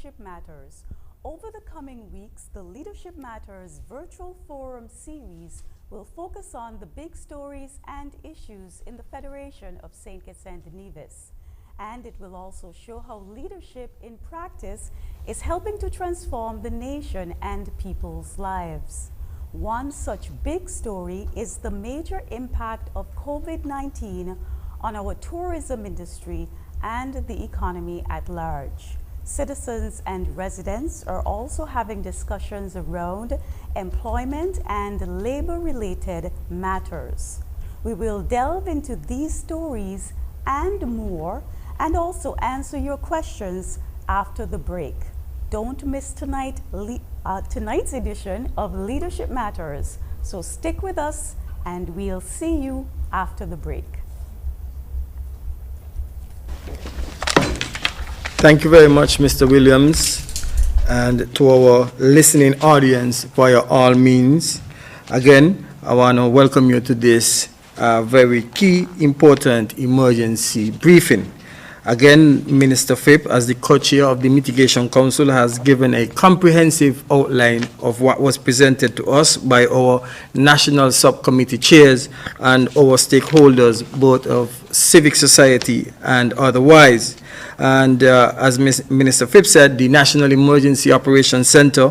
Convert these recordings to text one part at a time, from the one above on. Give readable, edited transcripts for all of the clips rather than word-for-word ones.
Leadership Matters. Over the coming weeks, the Leadership Matters virtual forum series will focus on the big stories and issues in the Federation of St. Kitts and Nevis. And it will also show how leadership in practice is helping to transform the nation and people's lives. One such big story is the major impact of COVID-19 on our tourism industry and the economy at large. Citizens and residents are also having discussions around employment and labor-related matters. We will delve into these stories and more, and also answer your questions after the break. Don't miss tonight's edition of Leadership Matters. So stick with us, and we'll see you after the break. Thank you very much, Mr. Williams, and to our listening audience via all means. Again, I want to welcome you to this very key, important emergency briefing. Again, Minister Phipp, as the co-chair of the Mitigation Council, has given a comprehensive outline of what was presented to us by our national subcommittee chairs and our stakeholders, both of civic society and otherwise. And as Minister Phipp said, the National Emergency Operations Center,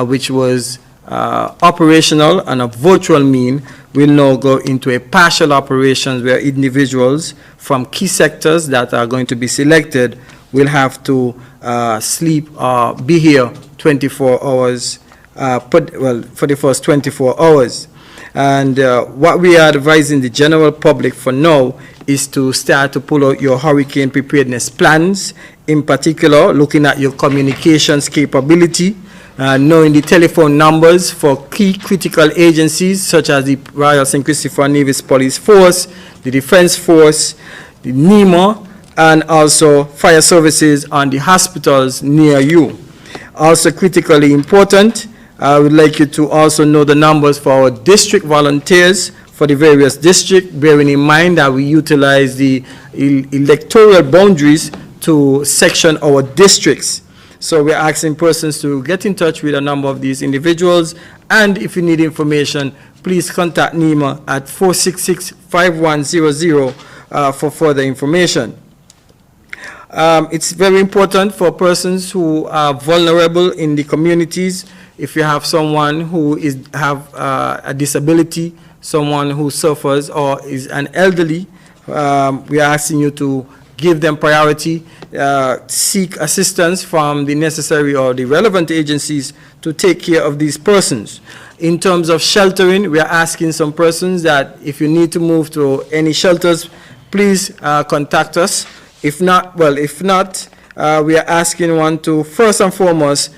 which was operational on a virtual mean, will now go into a partial operations where individuals from key sectors that are going to be selected will have to sleep or be here 24 hours, for the first 24 hours. And what we are advising the general public for now is to start to pull out your hurricane preparedness plans, in particular looking at your communications capability, knowing the telephone numbers for key critical agencies such as the Royal St. Christopher Nevis Police Force, the Defense Force, the NEMA, and also fire services and the hospitals near you. Also critically important, I would like you to also know the numbers for our district volunteers for the various districts, bearing in mind that we utilize the electoral boundaries to section our districts. So we're asking persons to get in touch with a number of these individuals, and if you need information, please contact NEMA at 466-5100 for further information. It's very important for persons who are vulnerable in the communities. If you have someone who have a disability, someone who suffers or is an elderly, we are asking you to give them priority, seek assistance from the necessary or the relevant agencies to take care of these persons. In terms of sheltering, we are asking some persons that if you need to move to any shelters, please contact us. If not, we are asking one to first and foremost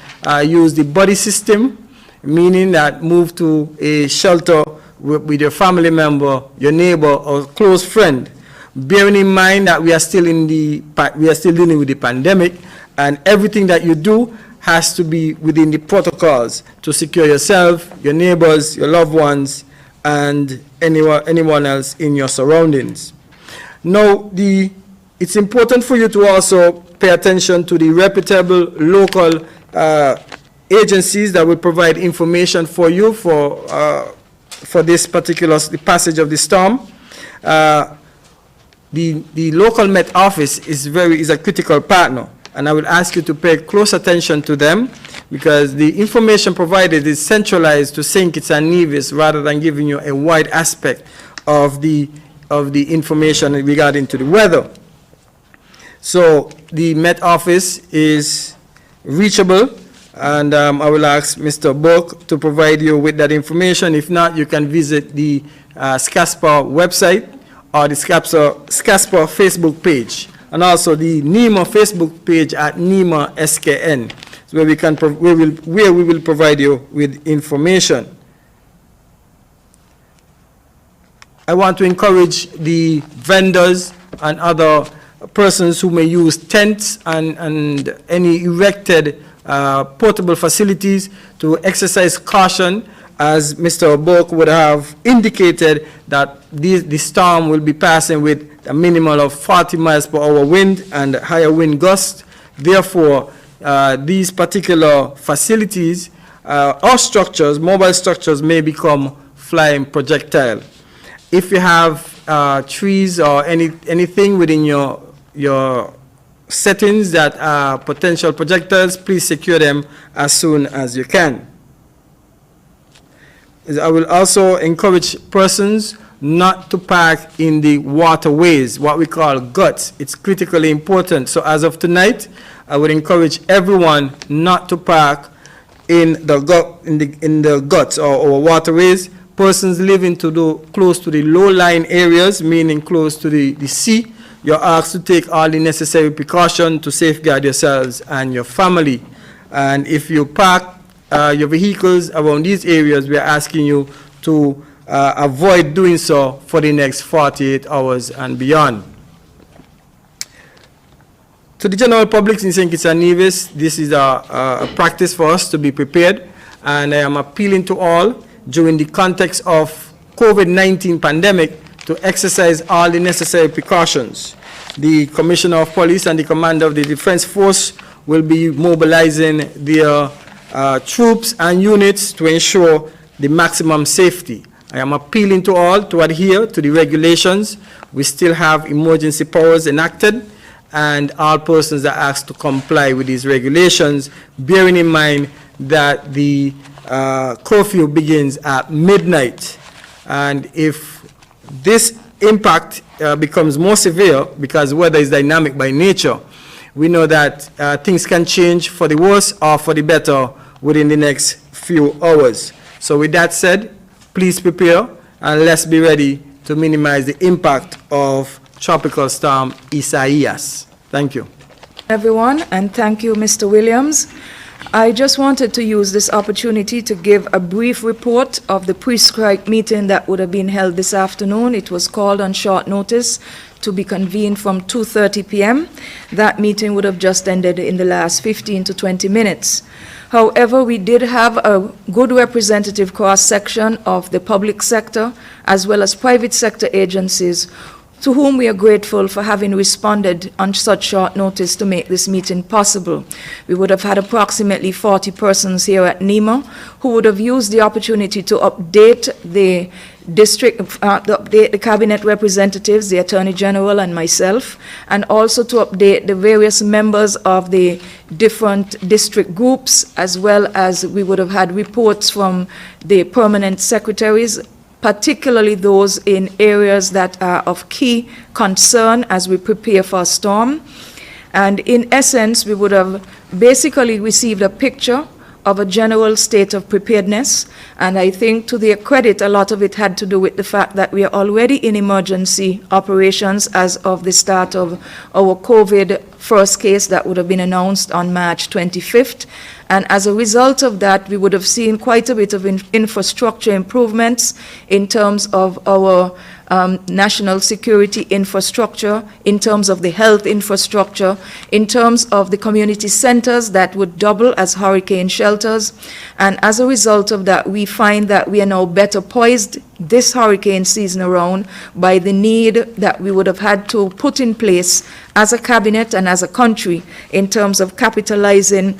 use the buddy system, meaning that move to a shelter with your family member, your neighbor, or close friend. Bearing in mind that we are still dealing with the pandemic, and everything that you do has to be within the protocols to secure yourself, your neighbors, your loved ones, and anyone else in your surroundings. Now, it's important for you to also pay attention to the reputable local agencies that will provide information for you for this particular passage of the storm. The local Met Office is a critical partner, and I will ask you to pay close attention to them, because the information provided is centralized to St. Kitts and Nevis rather than giving you a wide aspect of the information regarding to the weather. So the Met Office is reachable, and I will ask Mr. Burke to provide you with that information. If not, you can visit the SCASPA website or the SCASPA Facebook page, and also the NEMA Facebook page at NEMA SKN, where we will provide you with information. I want to encourage the vendors and other persons who may use tents and any erected portable facilities to exercise caution, as Mr. Burke would have indicated that the storm will be passing with a minimum of 40 miles per hour wind and higher wind gusts. Therefore, these particular facilities or structures, mobile structures, may become flying projectile. If you have trees or anything within your settings that are potential projectiles, please secure them as soon as you can. I will also encourage persons not to park in the waterways, what we call guts. It's critically important. So as of tonight, I would encourage everyone not to park in the guts or waterways. Persons living close to the low-lying areas, meaning close to the sea, you're asked to take all the necessary precautions to safeguard yourselves and your family. And if you park your vehicles around these areas, we are asking you to avoid doing so for the next 48 hours and beyond. To the general public in St. Kitts and Nevis, this is a practice for us to be prepared, and I am appealing to all during the context of COVID-19 pandemic to exercise all the necessary precautions. The Commissioner of Police and the Commander of the Defense Force will be mobilizing their troops and units to ensure the maximum safety. I am appealing to all to adhere to the regulations. We still have emergency powers enacted, and all persons are asked to comply with these regulations, bearing in mind that the curfew begins at midnight. And if this impact becomes more severe, because weather is dynamic by nature, we know that things can change for the worse or for the better within the next few hours. So with that said, please prepare and let's be ready to minimize the impact of Tropical Storm Isaias. Thank you. Everyone, and thank you, Mr. Williams. I just wanted to use this opportunity to give a brief report of the pre-strike meeting that would have been held this afternoon. It was called on short notice to be convened from 2:30 p.m. That meeting would have just ended in the last 15 to 20 minutes. However, we did have a good representative cross-section of the public sector as well as private sector agencies, to whom we are grateful for having responded on such short notice to make this meeting possible. We would have had approximately 40 persons here at NEMA who would have used the opportunity to update the the cabinet representatives, the Attorney General and myself, and also to update the various members of the different district groups, as well as we would have had reports from the permanent secretaries, particularly those in areas that are of key concern as we prepare for a storm. And in essence, we would have basically received a picture of a general state of preparedness, and I think to their credit, a lot of it had to do with the fact that we are already in emergency operations as of the start of our COVID first case that would have been announced on March 25th. And as a result of that, we would have seen quite a bit of infrastructure improvements in terms of our national security infrastructure, in terms of the health infrastructure, in terms of the community centers that would double as hurricane shelters. And as a result of that, we find that we are now better poised this hurricane season around by the need that we would have had to put in place as a cabinet and as a country in terms of capitalizing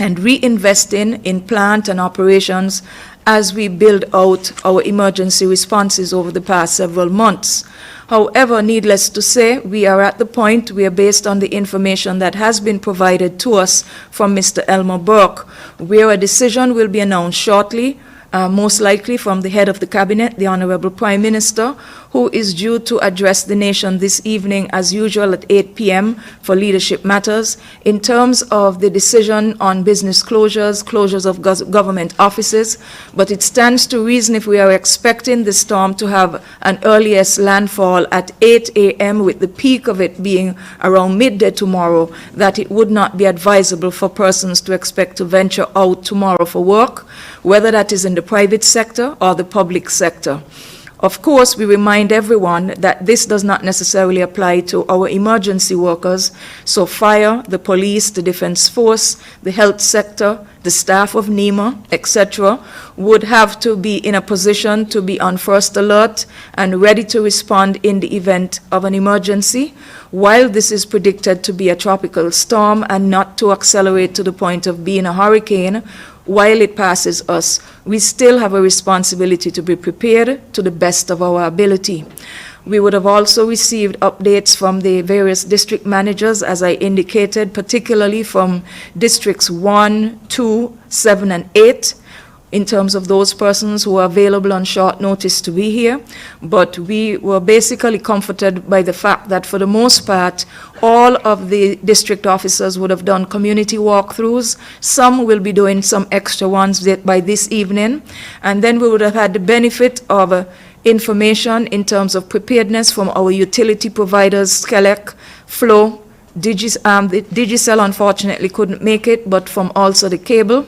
and reinvesting in plant and operations as we build out our emergency responses over the past several months. However, needless to say, we are at the point where, based on the information that has been provided to us from Mr. Elmer Burke, where a decision will be announced shortly, most likely from the head of the cabinet, the Honorable Prime Minister, who is due to address the nation this evening, as usual, at 8 p.m. for leadership matters, in terms of the decision on business closures of government offices. But it stands to reason, if we are expecting the storm to have an earliest landfall at 8 a.m., with the peak of it being around midday tomorrow, that it would not be advisable for persons to expect to venture out tomorrow for work, whether that is in the private sector or the public sector. Of course, we remind everyone that this does not necessarily apply to our emergency workers, so fire, the police, the defense force, the health sector, the staff of NEMA, etc., would have to be in a position to be on first alert and ready to respond in the event of an emergency. While this is predicted to be a tropical storm and not to accelerate to the point of being a hurricane, while it passes us, we still have a responsibility to be prepared to the best of our ability. We would have also received updates from the various district managers, as I indicated, particularly from districts 1, 2, 7, and 8, in terms of those persons who are available on short notice to be here. But we were basically comforted by the fact that for the most part, all of the district officers would have done community walkthroughs. Some will be doing some extra ones by this evening. And then we would have had the benefit of information in terms of preparedness from our utility providers, Skelec, Flow, Digicel unfortunately couldn't make it, but from also the cable.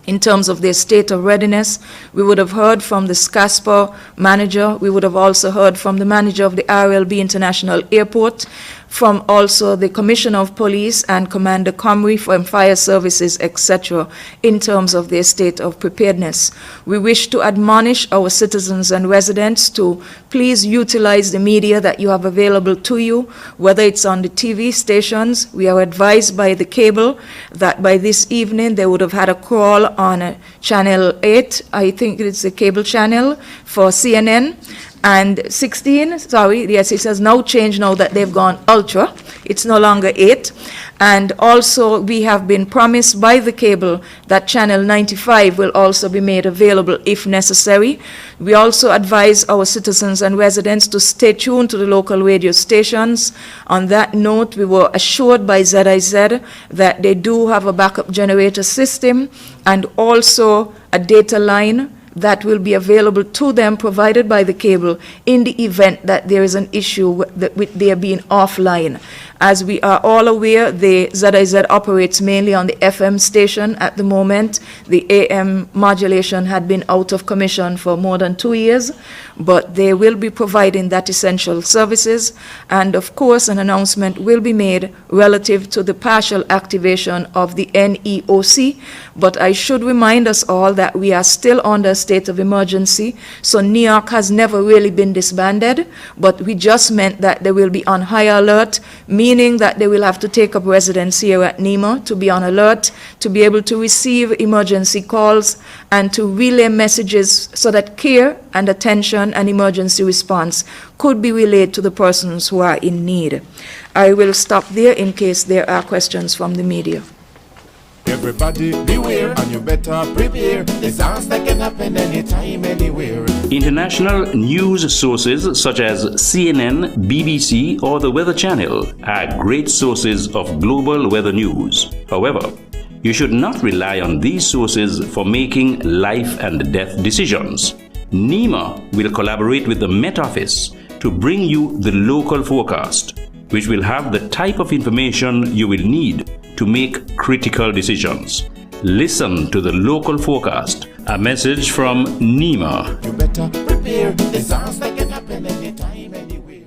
In terms of their state of readiness, we would have heard from the SCASPA manager. We would have also heard from the manager of the RLB International Airport, from also the Commissioner of Police and Commander Comrie from Fire Services, etc., in terms of their state of preparedness. We wish to admonish our citizens and residents to please utilize the media that you have available to you, whether it's on the TV stations. We are advised by the cable that by this evening they would have had a call on Channel 8, I think it's the cable channel, for CNN. And 16, sorry, yes, it has now changed now that they've gone ultra. It's no longer 8. And also we have been promised by the cable that channel 95 will also be made available if necessary. We also advise our citizens and residents to stay tuned to the local radio stations. On that note, we were assured by ZIZ that they do have a backup generator system and also a data line that will be available to them, provided by the cable, in the event that there is an issue with their being offline. As we are all aware, the ZIZ operates mainly on the FM station at the moment. The AM modulation had been out of commission for more than 2 years, but they will be providing that essential services. And of course, an announcement will be made relative to the partial activation of the NEOC. But I should remind us all that we are still under a state of emergency. So Neoc has never really been disbanded, but we just meant that they will be on high alert, meaning that they will have to take up residence here at NEMA to be on alert, to be able to receive emergency calls and to relay messages so that care and attention and emergency response could be relayed to the persons who are in need. I will stop there in case there are questions from the media. Everybody beware and you better prepare. Disaster can happen anytime, anywhere. International news sources such as CNN, BBC or the Weather Channel are great sources of global weather news. However, you should not rely on these sources for making life and death decisions. NEMA will collaborate with the Met Office to bring you the local forecast, which will have the type of information you will need to make critical decisions. Listen to the local forecast. A message from NEMA. You better prepare. Disaster can happen anytime, anywhere.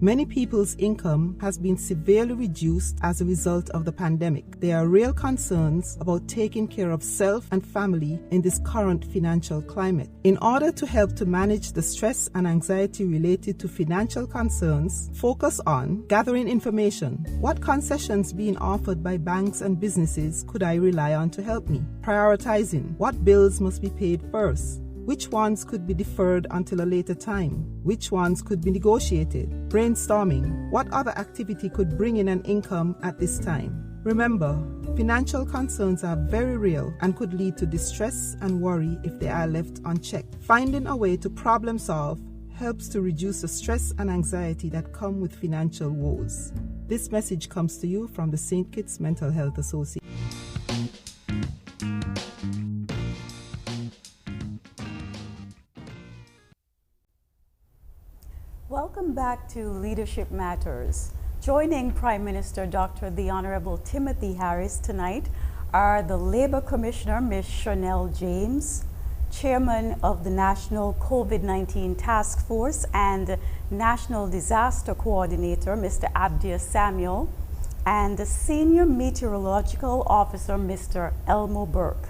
Many people's income has been severely reduced as a result of the pandemic. There are real concerns about taking care of self and family in this current financial climate. In order to help to manage the stress and anxiety related to financial concerns, focus on gathering information. What concessions being offered by banks and businesses could I rely on to help me? Prioritizing. What bills must be paid first? Which ones could be deferred until a later time? Which ones could be negotiated? Brainstorming. What other activity could bring in an income at this time? Remember, financial concerns are very real and could lead to distress and worry if they are left unchecked. Finding a way to problem solve helps to reduce the stress and anxiety that come with financial woes. This message comes to you from the St. Kitts Mental Health Association. Welcome back to Leadership Matters. Joining Prime Minister Dr. the Honorable Timothy Harris tonight are the Labor Commissioner, Ms. Chanel James, Chairman of the National COVID-19 Task Force and National Disaster Coordinator, Mr. Abdia Samuel, and the Senior Meteorological Officer, Mr. Elmo Burke.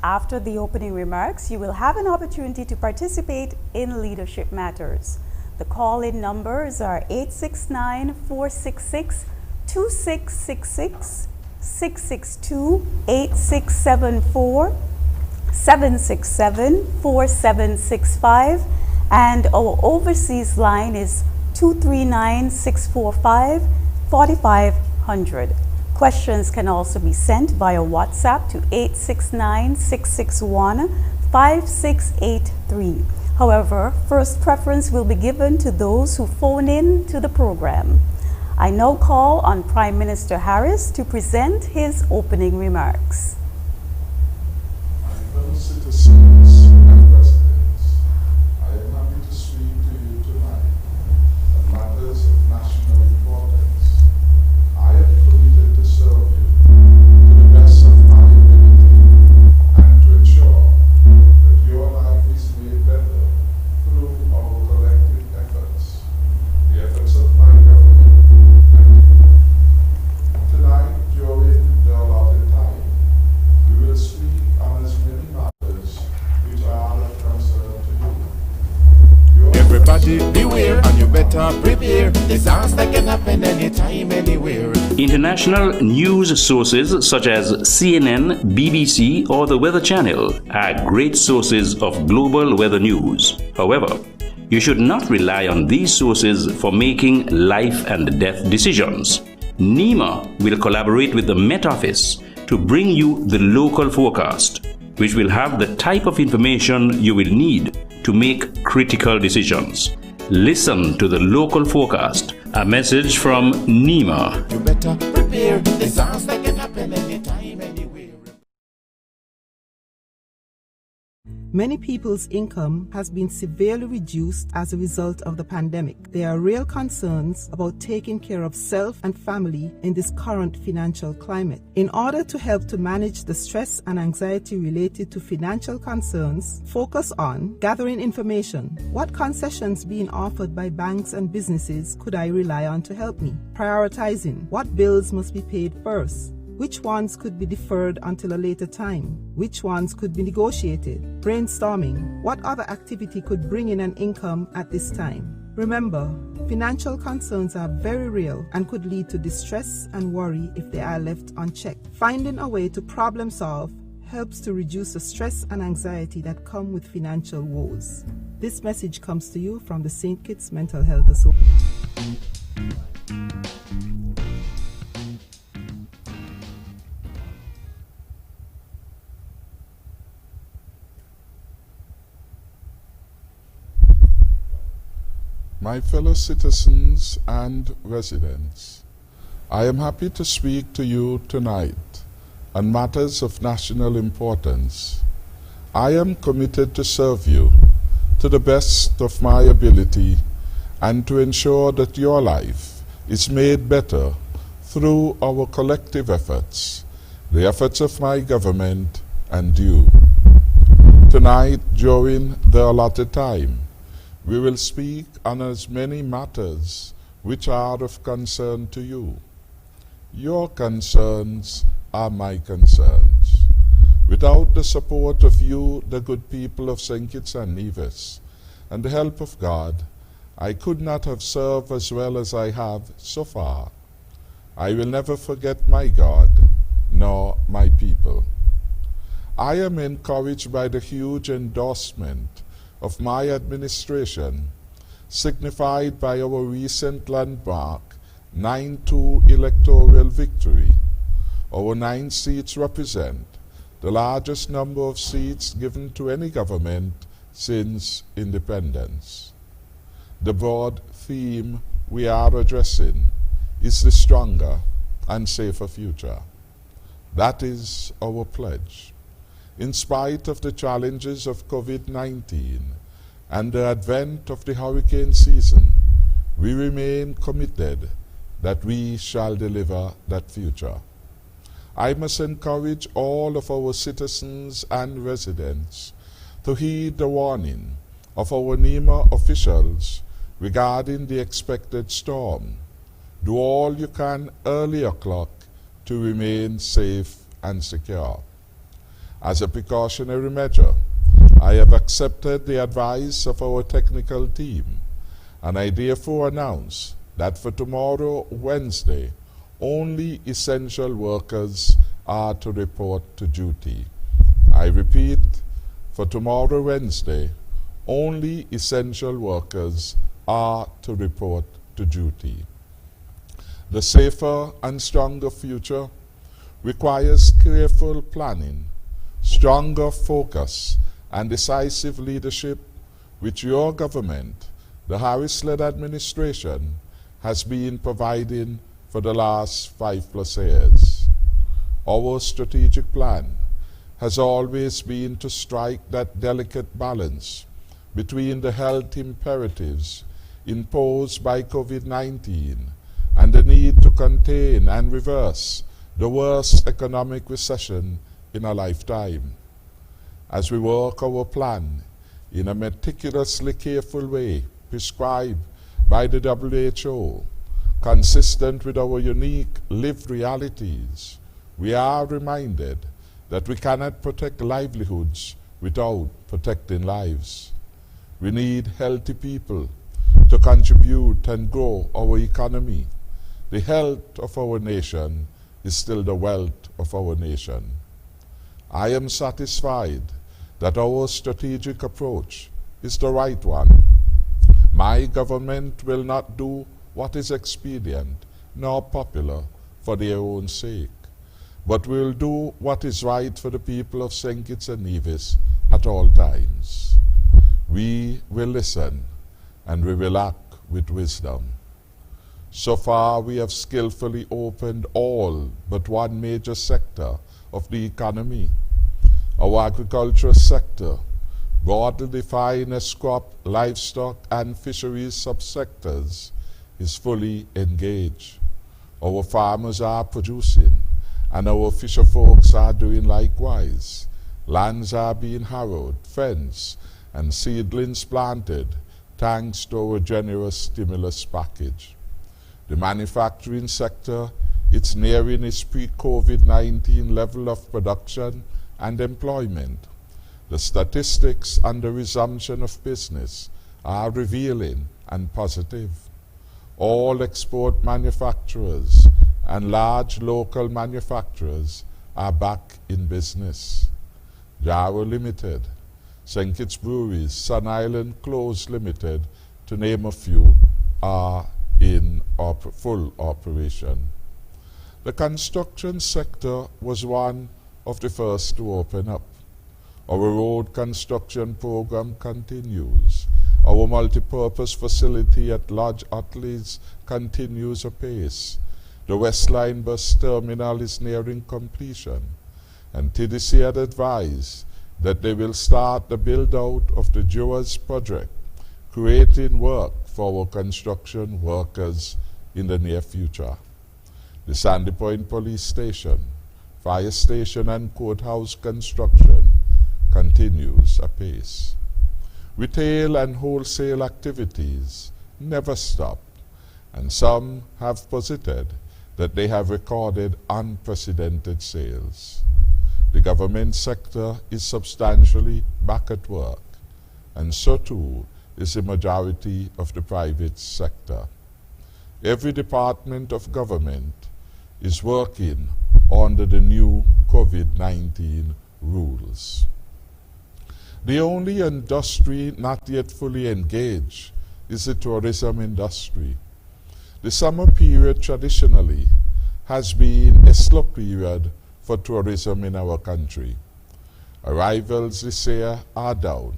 After the opening remarks, you will have an opportunity to participate in Leadership Matters. The call-in numbers are 869-466-2666, 662-8674, 767-4765, and our overseas line is 239-645-4500. Questions can also be sent via WhatsApp to 869-661-5683. However, first preference will be given to those who phone in to the program. I now call on Prime Minister Harris to present his opening remarks. My fellow citizens and residents, I am happy to speak to you tonight on matters of national importance. I am committed to serve you to the best of my ability and to ensure that your life is made better through our collective efforts, the efforts of my government and you. Tonight, during the allotted time, we will speak on as many matters which are of concern to you. Everybody beware and you better prepare. Disaster can happen anytime, anywhere. International news sources such as CNN, BBC, or the Weather Channel are great sources of global weather news. However, you should not rely on these sources for making life and death decisions. NEMA will collaborate with the Met Office to bring you the local forecast, which will have the type of information you will need to make critical decisions. Listen to the local forecast. A message from NEMA. You better prepare. Disaster can happen anytime, anywhere. Many people's income has been severely reduced as a result of the pandemic. There are real concerns about taking care of self and family in this current financial climate. In order to help to manage the stress and anxiety related to financial concerns, focus on gathering information. What concessions being offered by banks and businesses could I rely on to help me? Prioritizing. What bills must be paid first? Which ones could be deferred until a later time? Which ones could be negotiated? Brainstorming. What other activity could bring in an income at this time? Remember, financial concerns are very real and could lead to distress and worry if they are left unchecked. Finding a way to problem solve helps to reduce the stress and anxiety that come with financial woes. This message comes to you from the St. Kitts Mental Health Association. My fellow citizens and residents, I am happy to speak to you tonight on matters of national importance. I am committed to serve you to the best of my ability and to ensure that your life is made better through our collective efforts, the efforts of my government and you. Tonight, during the allotted time, we will speak on as many matters which are of concern to you. Your concerns are my concerns. Without the support of you, the good people of St. Kitts and Nevis, and the help of God, I could not have served as well as I have so far. I will never forget my God, nor my people. I am encouraged by the huge endorsement of my administration, signified by our recent landmark 9-2 electoral victory. Our 9 seats represent the largest number of seats given to any government since independence. The broad theme we are addressing is the stronger and safer future. That is our pledge. In spite of the challenges of COVID-19 and the advent of the hurricane season, we remain committed that we shall deliver that future. I must encourage all of our citizens and residents to heed the warning of our NEMA officials regarding the expected storm. Do all you can early o'clock to remain safe and secure. As a precautionary measure, I have accepted the advice of our technical team, and I therefore announce that for tomorrow, Wednesday, only essential workers are to report to duty. I repeat, for tomorrow, Wednesday, only essential workers are to report to duty. The safer and stronger future requires careful planning, stronger focus, and decisive leadership, which your government, the Harris-led administration, has been providing for the last 5+ years. Our strategic plan has always been to strike that delicate balance between the health imperatives imposed by COVID-19 and the need to contain and reverse the worst economic recession in a lifetime. As we work our plan in a meticulously careful way prescribed by the WHO, consistent with our unique lived realities, we are reminded that we cannot protect livelihoods without protecting lives. We need healthy people to contribute and grow our economy. The health of our nation is still the wealth of our nation. I am satisfied that our strategic approach is the right one. My government will not do what is expedient nor popular for their own sake, but will do what is right for the people of St. Kitts and Nevis at all times. We will listen and we will act with wisdom. So far, we have skillfully opened all but one major sector of the economy. Our agricultural sector, broadly defined as crop, livestock, and fisheries subsectors, is fully engaged. Our farmers are producing, and our fisher folks are doing likewise. Lands are being harrowed, fenced, and seedlings planted, thanks to our generous stimulus package. The manufacturing sector, it's nearing its pre-COVID-19 level of production and employment. The statistics on the resumption of business are revealing and positive. All export manufacturers and large local manufacturers are back in business. Jaro Limited, St. Kitts Breweries, Sun Island Close Limited, to name a few, are in full operation. The construction sector was one of the first to open up. Our road construction program continues. Our multipurpose facility at Lodge Utleys continues apace. The Westline bus terminal is nearing completion, and TDC had advised that they will start the build-out of the Jewers project, creating work for our construction workers in the near future. The Sandy Point Police Station, Fire Station, and Courthouse construction continues apace. Retail and wholesale activities never stop, and some have posited that they have recorded unprecedented sales. The government sector is substantially back at work, and so too is the majority of the private sector. Every department of government is working under the new COVID-19 rules. The only industry not yet fully engaged is the tourism industry. The summer period traditionally has been a slow period for tourism in our country. Arrivals this year are down,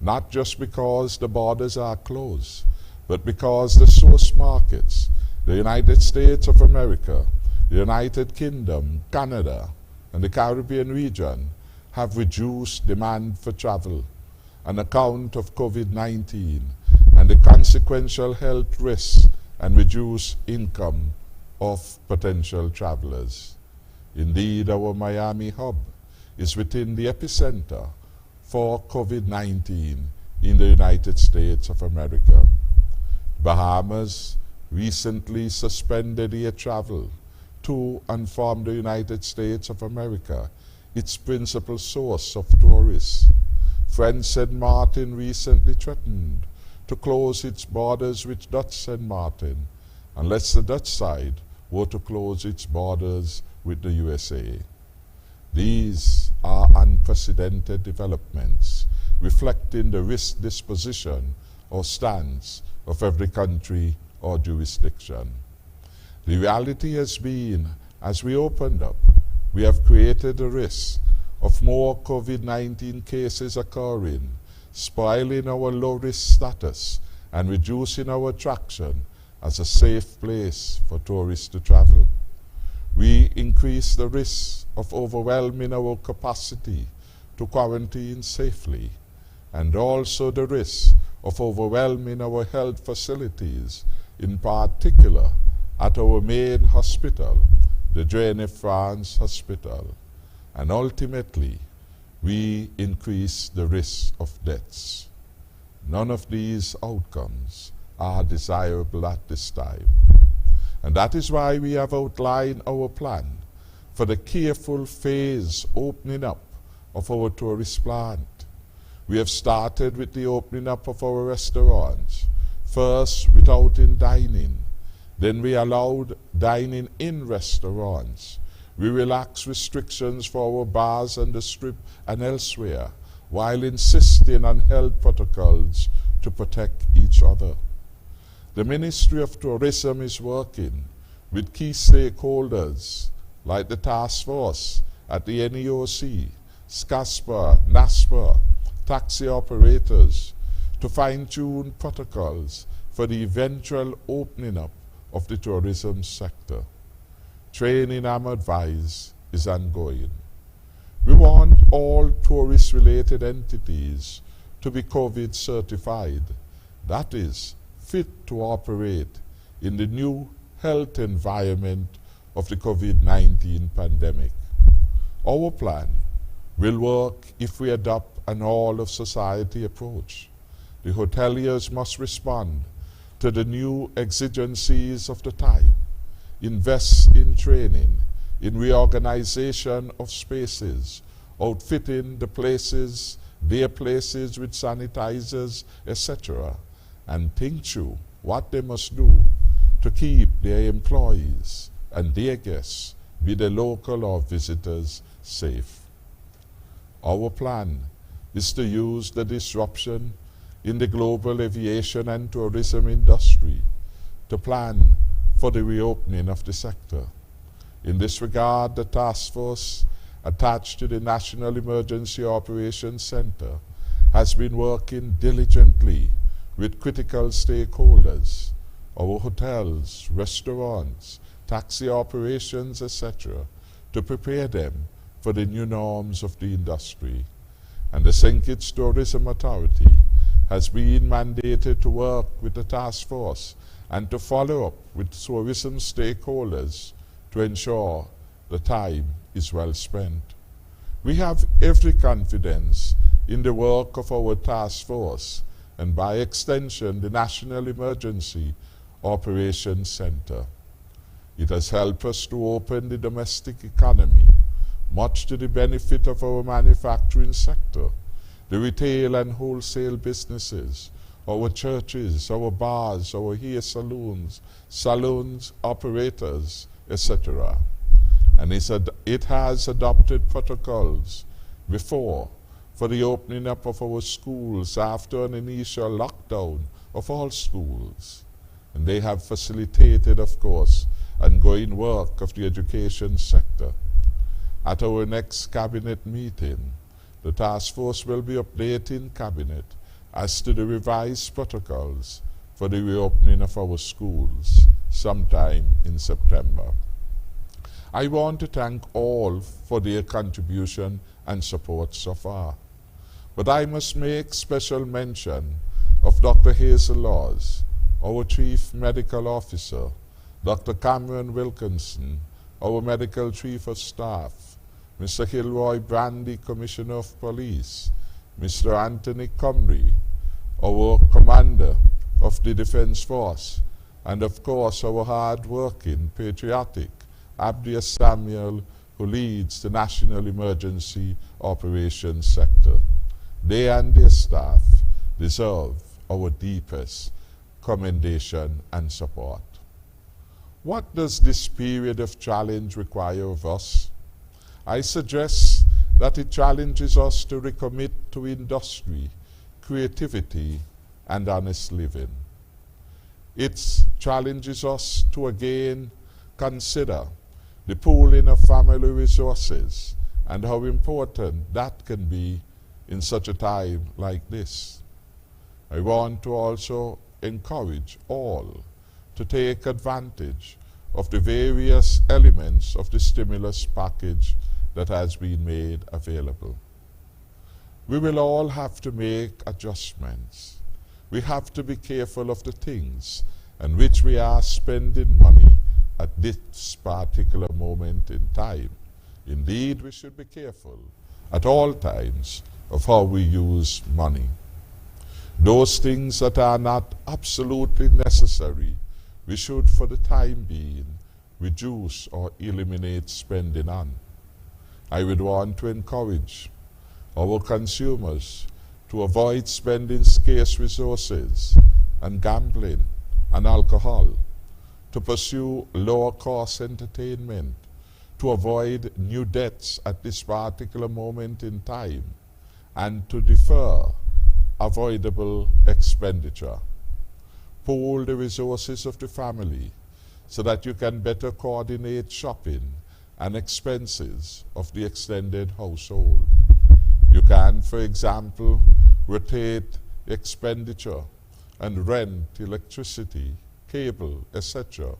not just because the borders are closed, but because the source markets, the United States of America, the United Kingdom, Canada, and the Caribbean region have reduced demand for travel on account of COVID-19 and the consequential health risks and reduced income of potential travelers. Indeed, our Miami hub is within the epicenter for COVID-19 in the United States of America. Bahamas, recently suspended air travel to and from the United States of America, its principal source of tourists. French St. Martin recently threatened to close its borders with Dutch St. Martin unless the Dutch side were to close its borders with the USA. These are unprecedented developments reflecting the risk disposition or stance of every country or jurisdiction. The reality has been, as we opened up, we have created a risk of more COVID-19 cases occurring, spoiling our low-risk status and reducing our attraction as a safe place for tourists to travel. We increase the risk of overwhelming our capacity to quarantine safely, and also the risk of overwhelming our health facilities, in particular at our main hospital, the Joanne France Hospital, and ultimately we increase the risk of deaths. None of these outcomes are desirable at this time. And that is why we have outlined our plan for the careful phase opening up of our tourist plant. We have started with the opening up of our restaurants, first without dining. Then we allowed dining in restaurants. We relaxed restrictions for our bars and the Strip and elsewhere, while insisting on health protocols to protect each other. The Ministry of Tourism is working with key stakeholders like the task force at the NEOC, SCASPA, NASPA, taxi operators to fine-tune protocols for the eventual opening up of the tourism sector. Training, I'm advised, is ongoing. We want all tourist-related entities to be COVID certified, that is, fit to operate in the new health environment of the COVID-19 pandemic. Our plan will work if we adopt an all-of-society approach. The hoteliers must respond to the new exigencies of the time, invest in training, in reorganization of spaces, outfitting the places, their places with sanitizers, etc., and think through what they must do to keep their employees and their guests, be they local or visitors, safe. Our plan is to use the disruption in the global aviation and tourism industry to plan for the reopening of the sector. In this regard, the task force attached to the National Emergency Operations Center has been working diligently with critical stakeholders, our hotels, restaurants, taxi operations, etc., to prepare them for the new norms of the industry. And the St. Kitts Tourism Authority has been mandated to work with the task force and to follow up with tourism stakeholders to ensure the time is well spent. We have every confidence in the work of our task force and by extension the National Emergency Operations Center. It has helped us to open the domestic economy, much to the benefit of our manufacturing sector, the retail and wholesale businesses, our churches, our bars, our hair salons, operators, etc. And it has adopted protocols before for the opening up of our schools after an initial lockdown of all schools. And they have facilitated, of course, ongoing work of the education sector. At our next cabinet meeting, the task force will be updating cabinet as to the revised protocols for the reopening of our schools sometime in September. I want to thank all for their contribution and support so far. But I must make special mention of Dr. Hazel Laws, our Chief Medical Officer, Dr. Cameron Wilkinson, our Medical Chief of Staff, Mr. Hilroy Brandy, Commissioner of Police, Mr. Anthony Comrie, our Commander of the Defense Force, and of course our hard-working, patriotic Abdias Samuel, who leads the National Emergency Operations Sector. They and their staff deserve our deepest commendation and support. What does this period of challenge require of us? I suggest that it challenges us to recommit to industry, creativity, and honest living. It challenges us to again consider the pooling of family resources and how important that can be in such a time like this. I want to also encourage all to take advantage of the various elements of the stimulus package that has been made available. We will all have to make adjustments. We have to be careful of the things on which we are spending money at this particular moment in time. Indeed, we should be careful at all times of how we use money. Those things that are not absolutely necessary, we should, for the time being, reduce or eliminate spending on. I would want to encourage our consumers to avoid spending scarce resources on gambling and alcohol, to pursue lower cost entertainment, to avoid new debts at this particular moment in time, and to defer avoidable expenditure. Pool the resources of the family so that you can better coordinate shopping and expenses of the extended household. You can, for example, rotate expenditure and rent, electricity, cable, etc.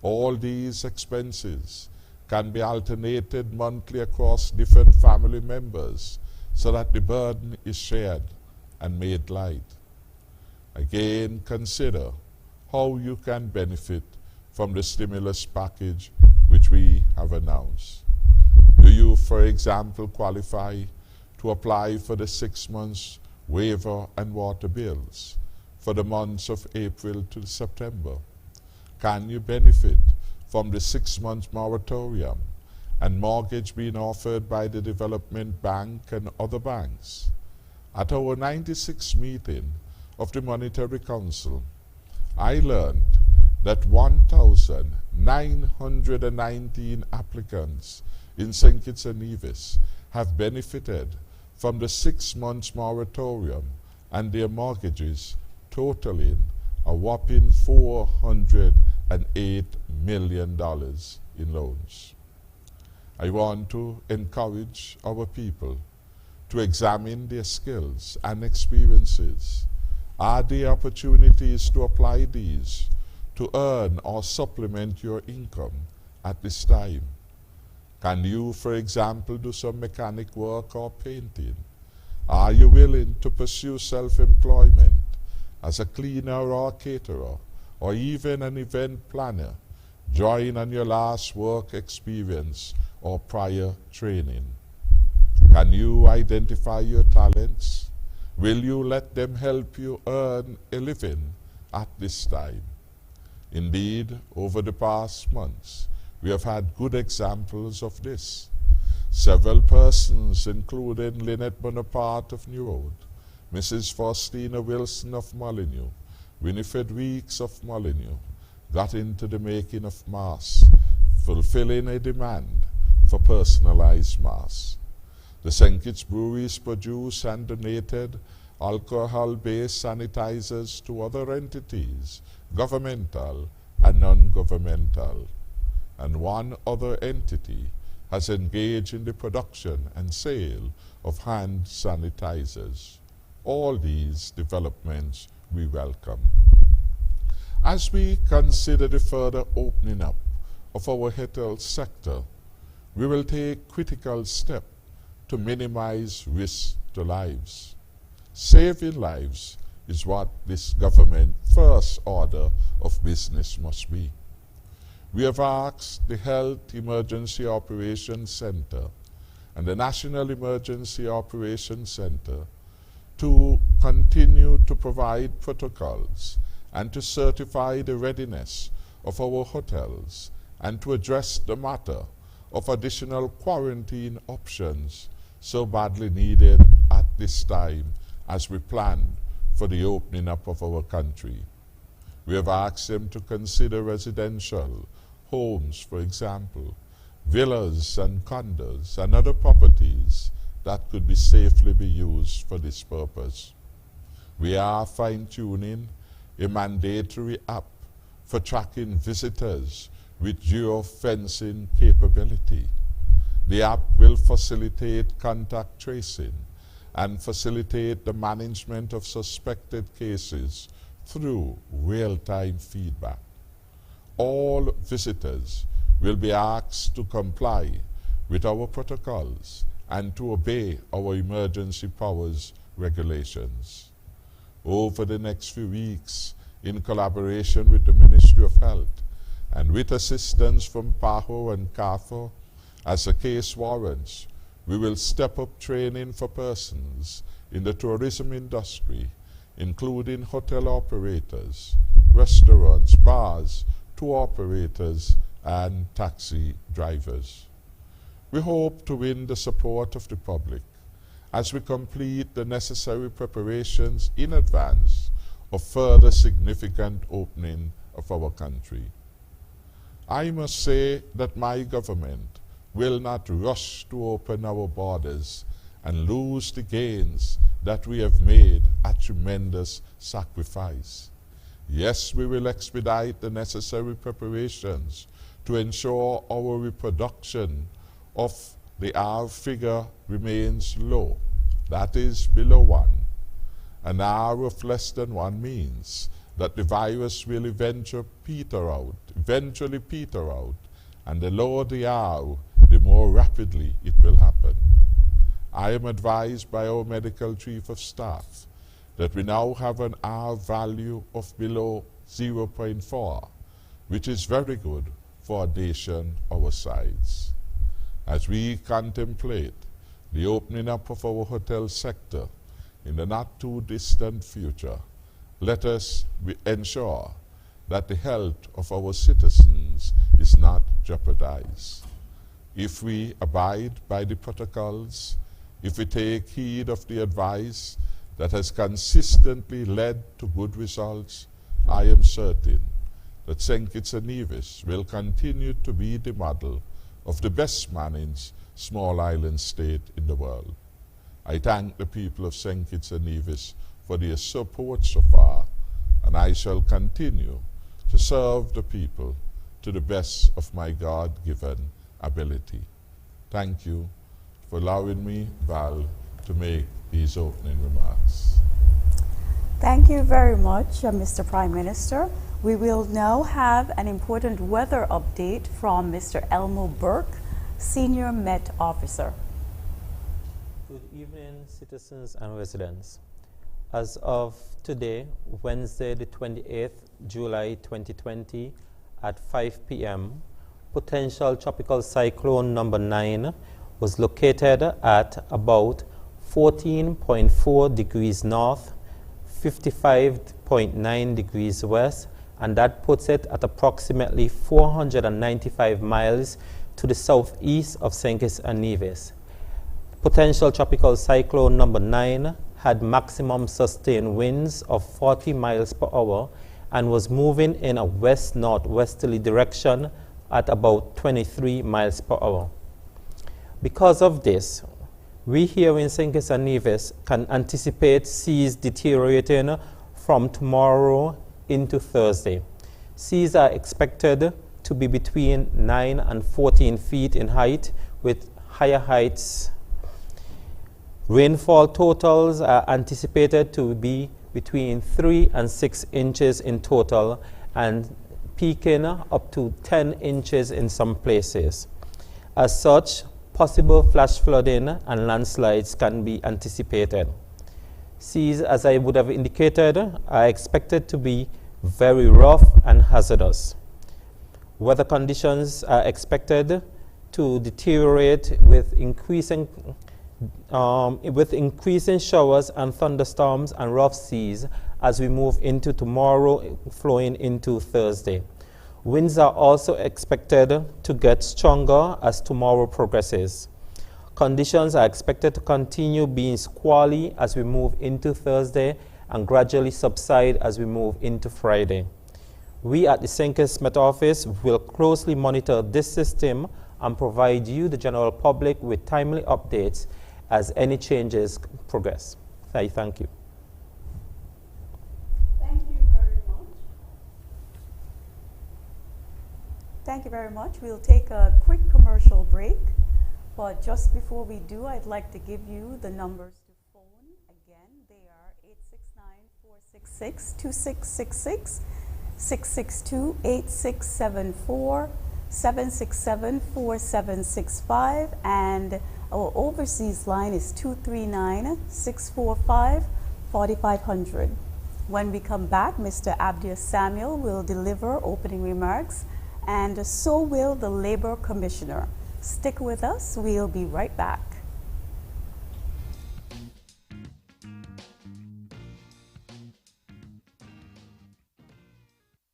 All these expenses can be alternated monthly across different family members so that the burden is shared and made light. Again, consider how you can benefit from the stimulus package which we have announced. Do you, for example, qualify to apply for the 6 months waiver and water bills for the months of April to September? Can you benefit from the 6 months moratorium and mortgage being offered by the Development Bank and other banks? At our 96th meeting of the Monetary Council, I learned that 1,919 applicants in St. Kitts and Nevis have benefited from the 6 months moratorium and their mortgages totaling a whopping $408 million in loans. I want to encourage our people to examine their skills and experiences. Are there opportunities to apply these to earn or supplement your income at this time? Can you, for example, do some mechanic work or painting? Are you willing to pursue self-employment as a cleaner or caterer, or even an event planner, drawing on your last work experience or prior training? Can you identify your talents? Will you let them help you earn a living at this time? Indeed, over the past months, we have had good examples of this. Several persons, including Lynette Bonaparte of New Road, Mrs. Faustina Wilson of Molyneux, Winifred Weeks of Molyneux, got into the making of masks, fulfilling a demand for personalized masks. The St. Kitts breweries produced and donated alcohol-based sanitizers to other entities, governmental and non-governmental. And one other entity has engaged in the production and sale of hand sanitizers. All these developments we welcome. As we consider the further opening up of our health sector, we will take critical steps to minimize risk to lives. Saving lives is what this government first order of business must be. We have asked the Health Emergency Operations Center and the National Emergency Operations Center to continue to provide protocols and to certify the readiness of our hotels and to address the matter of additional quarantine options so badly needed at this time as we planned for the opening up of our country. We have asked them to consider residential homes, for example, villas and condos and other properties that could be safely be used for this purpose. We are fine-tuning a mandatory app for tracking visitors with geofencing capability. The app will facilitate contact tracing and facilitate the management of suspected cases through real-time feedback. All visitors will be asked to comply with our protocols and to obey our emergency powers regulations. Over the next few weeks, in collaboration with the Ministry of Health and with assistance from PAHO and CAFO, as the case warrants, we will step up training for persons in the tourism industry, including hotel operators, restaurants, bars, tour operators, and taxi drivers. We hope to win the support of the public as we complete the necessary preparations in advance of further significant opening of our country. I must say that my government will not rush to open our borders and lose the gains that we have made at tremendous sacrifice. Yes, we will expedite the necessary preparations to ensure our reproduction of the R figure remains low, that is below 1. An R of less than 1 means that the virus will eventually peter out, and the lower the R, the more rapidly it will happen. I am advised by our medical chief of staff that we now have an R value of below 0.4, which is very good for a nation our size. As we contemplate the opening up of our hotel sector in the not too distant future, let us ensure that the health of our citizens is not jeopardized. If we abide by the protocols, if we take heed of the advice that has consistently led to good results, I am certain that St. Kitts and Nevis will continue to be the model of the best managed small island state in the world. I thank the people of St. Kitts and Nevis for their support so far, and I shall continue to serve the people to the best of my God-given ability. Thank you for allowing me, Val, to make these opening remarks. Thank you very much, Mr. Prime Minister. We will now have an important weather update from Mr. Elmo Burke, Senior Met Officer. Good evening, citizens and residents. As of today, Wednesday, the 28th July 2020, at 5 p.m., potential tropical cyclone number 9 was located at about 14.4 degrees north, 55.9 degrees west, and that puts it at approximately 495 miles to the southeast of St. Kitts and Nevis. Potential tropical cyclone number 9 had maximum sustained winds of 40 miles per hour and was moving in a west-northwesterly direction at about 23 miles per hour. Because of this, we here in St. Kitts and Nevis can anticipate seas deteriorating from tomorrow into Thursday. Seas are expected to be between 9 and 14 feet in height, with higher heights. Rainfall totals are anticipated to be between 3 and 6 inches in total, and peaking up to 10 inches in some places. As such, possible flash flooding and landslides can be anticipated. Seas, as I would have indicated, are expected to be very rough and hazardous. Weather conditions are expected to deteriorate with increasing showers and thunderstorms and rough seas as we move into tomorrow, flowing into Thursday. Winds are also expected to get stronger as tomorrow progresses. Conditions are expected to continue being squally as we move into Thursday and gradually subside as we move into Friday. We at the St. Kitts Met Office will closely monitor this system and provide you, the general public, with timely updates as any changes progress. I thank you. Thank you very much. Thank you very much. We'll take a quick commercial break, but just before we do, I'd like to give you the numbers to phone. Again, they are 869-466-2666, 662-8674, 767-4765, and our overseas line is 239-645-4500. When we come back, Mr. Abdias Samuel will deliver opening remarks, and so will the Labor Commissioner. Stick with us, we'll be right back.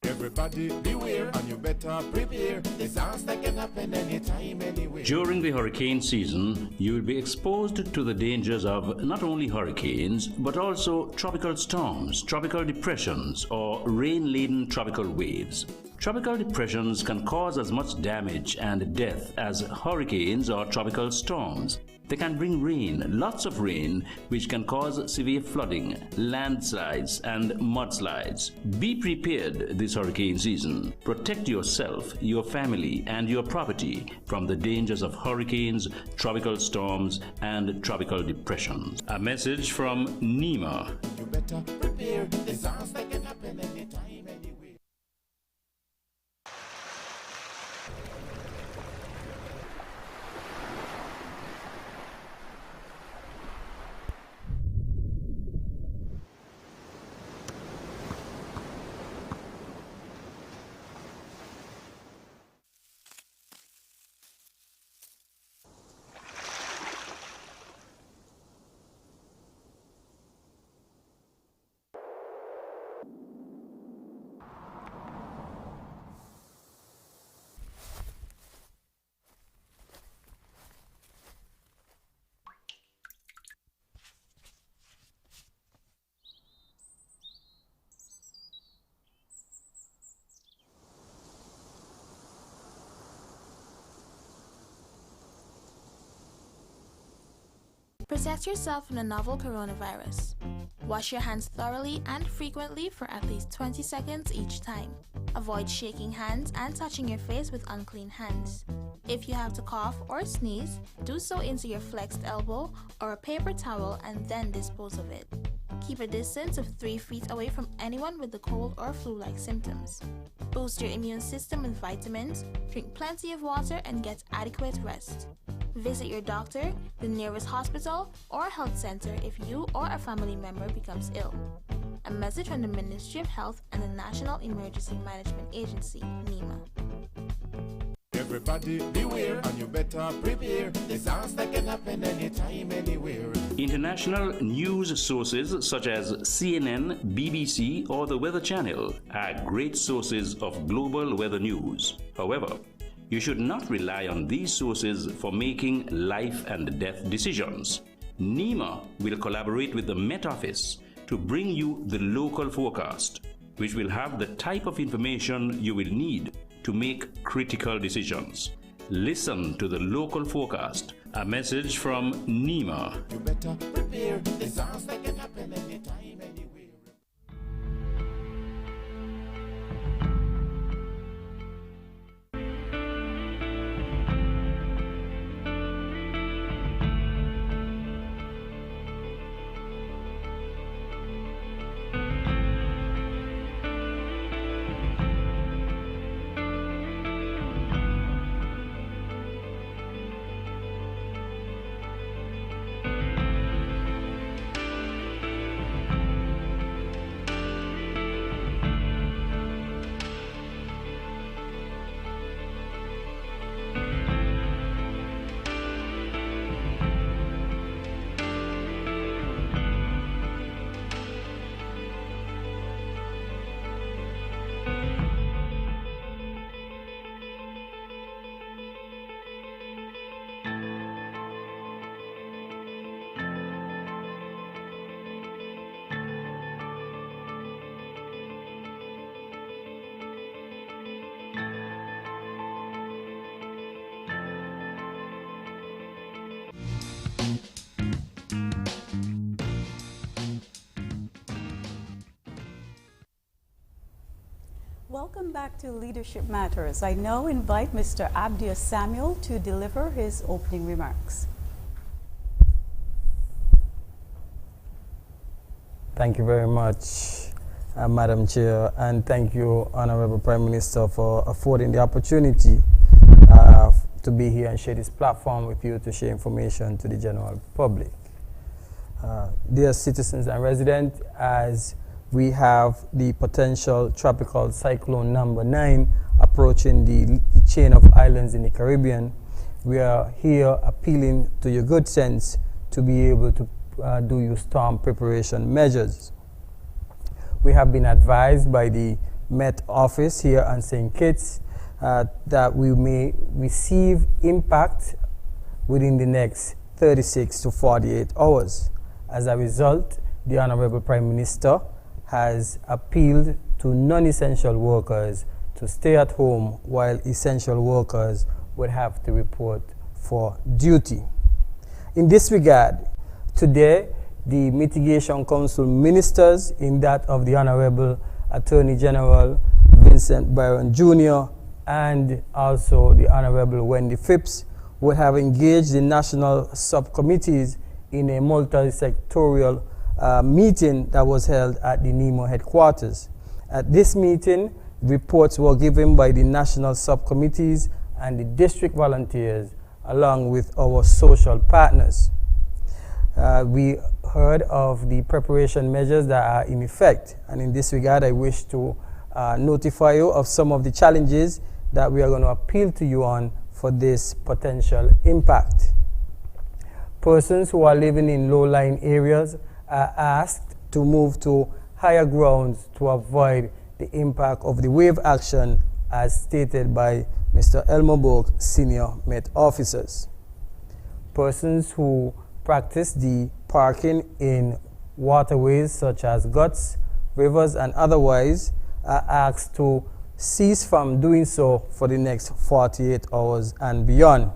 Everybody beware and you better prepare. Disaster can happen anytime, anywhere. During the hurricane season, you will be exposed to the dangers of not only hurricanes, but also tropical storms, tropical depressions, or rain-laden tropical waves. Tropical depressions can cause as much damage and death as hurricanes or tropical storms. They can bring rain, lots of rain, which can cause severe flooding, landslides, and mudslides. Be prepared this hurricane season. Protect yourself, your family, and your property from the dangers of hurricanes, tropical storms, and tropical depressions. A message from NEMA. You better prepare. Disaster can happen anytime, anywhere. Protect yourself from the novel coronavirus. Wash your hands thoroughly and frequently for at least 20 seconds each time. Avoid shaking hands and touching your face with unclean hands. If you have to cough or sneeze, do so into your flexed elbow or a paper towel and then dispose of it. Keep a distance of 3 feet away from anyone with the cold or flu-like symptoms. Boost your immune system with vitamins, drink plenty of water, and get adequate rest. Visit your doctor, the nearest hospital, or health center if you or a family member becomes ill. A message from the Ministry of Health and the National Emergency Management Agency, NEMA. Everybody beware and you better prepare. Disaster can happen anytime, anywhere. International news sources such as CNN, BBC, or the Weather Channel are great sources of global weather news. However, you should not rely on these sources for making life and death decisions. NEMA will collaborate with the Met Office to bring you the local forecast, which will have the type of information you will need to make critical decisions. Listen to the local forecast. A message from NEMA. You better prepare. Disaster can happen anytime, anywhere. Welcome back to Leadership Matters. I now invite Mr. Abdius Samuel to deliver his opening remarks. Thank you very much, Madam Chair, and thank you, Honorable Prime Minister, for affording the opportunity to be here and share this platform with you to share information to the general public. Dear citizens and residents, as we have the potential tropical cyclone number 9 approaching the chain of islands in the Caribbean, we are here appealing to your good sense to be able to do your storm preparation measures. We have been advised by the Met Office here on St. Kitts that we may receive impact within the next 36 to 48 hours. As a result, the Honorable Prime Minister has appealed to non-essential workers to stay at home while essential workers would have to report for duty. In this regard, today, the Mitigation Council ministers, in that of the Honorable Attorney General Vincent Byron Jr. and also the Honorable Wendy Phipps, would have engaged the national subcommittees in a multi-sectorial meeting that was held at the NEMO headquarters. At this meeting, reports were given by the national subcommittees and the district volunteers, along with our social partners. We heard of the preparation measures that are in effect, and in this regard, I wish to notify you of some of the challenges that we are going to appeal to you on for this potential impact. Persons who are living in low-lying areas are asked to move to higher grounds to avoid the impact of the wave action as stated by Mr. Elmer Burke, Senior Met Officers. Persons who practice the parking in waterways such as guts, rivers, and otherwise are asked to cease from doing so for the next 48 hours and beyond.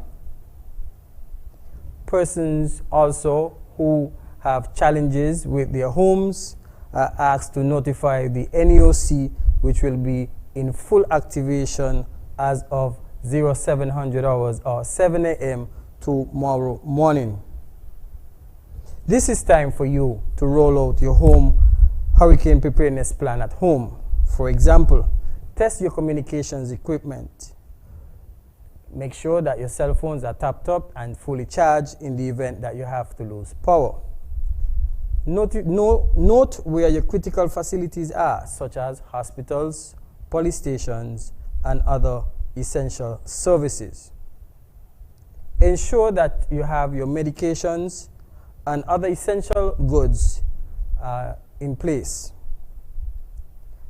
Persons also who have challenges with their homes are asked to notify the Neoc, which will be in full activation as of 0700 hours or 7 a.m. tomorrow morning. This is time for you to roll out your home hurricane preparedness plan at home. For example, test your communications equipment. Make sure that your cell phones are topped up and fully charged in the event that you have to lose power. Note where your critical facilities are, such as hospitals, police stations, and other essential services. Ensure that you have your medications and other essential goods in place.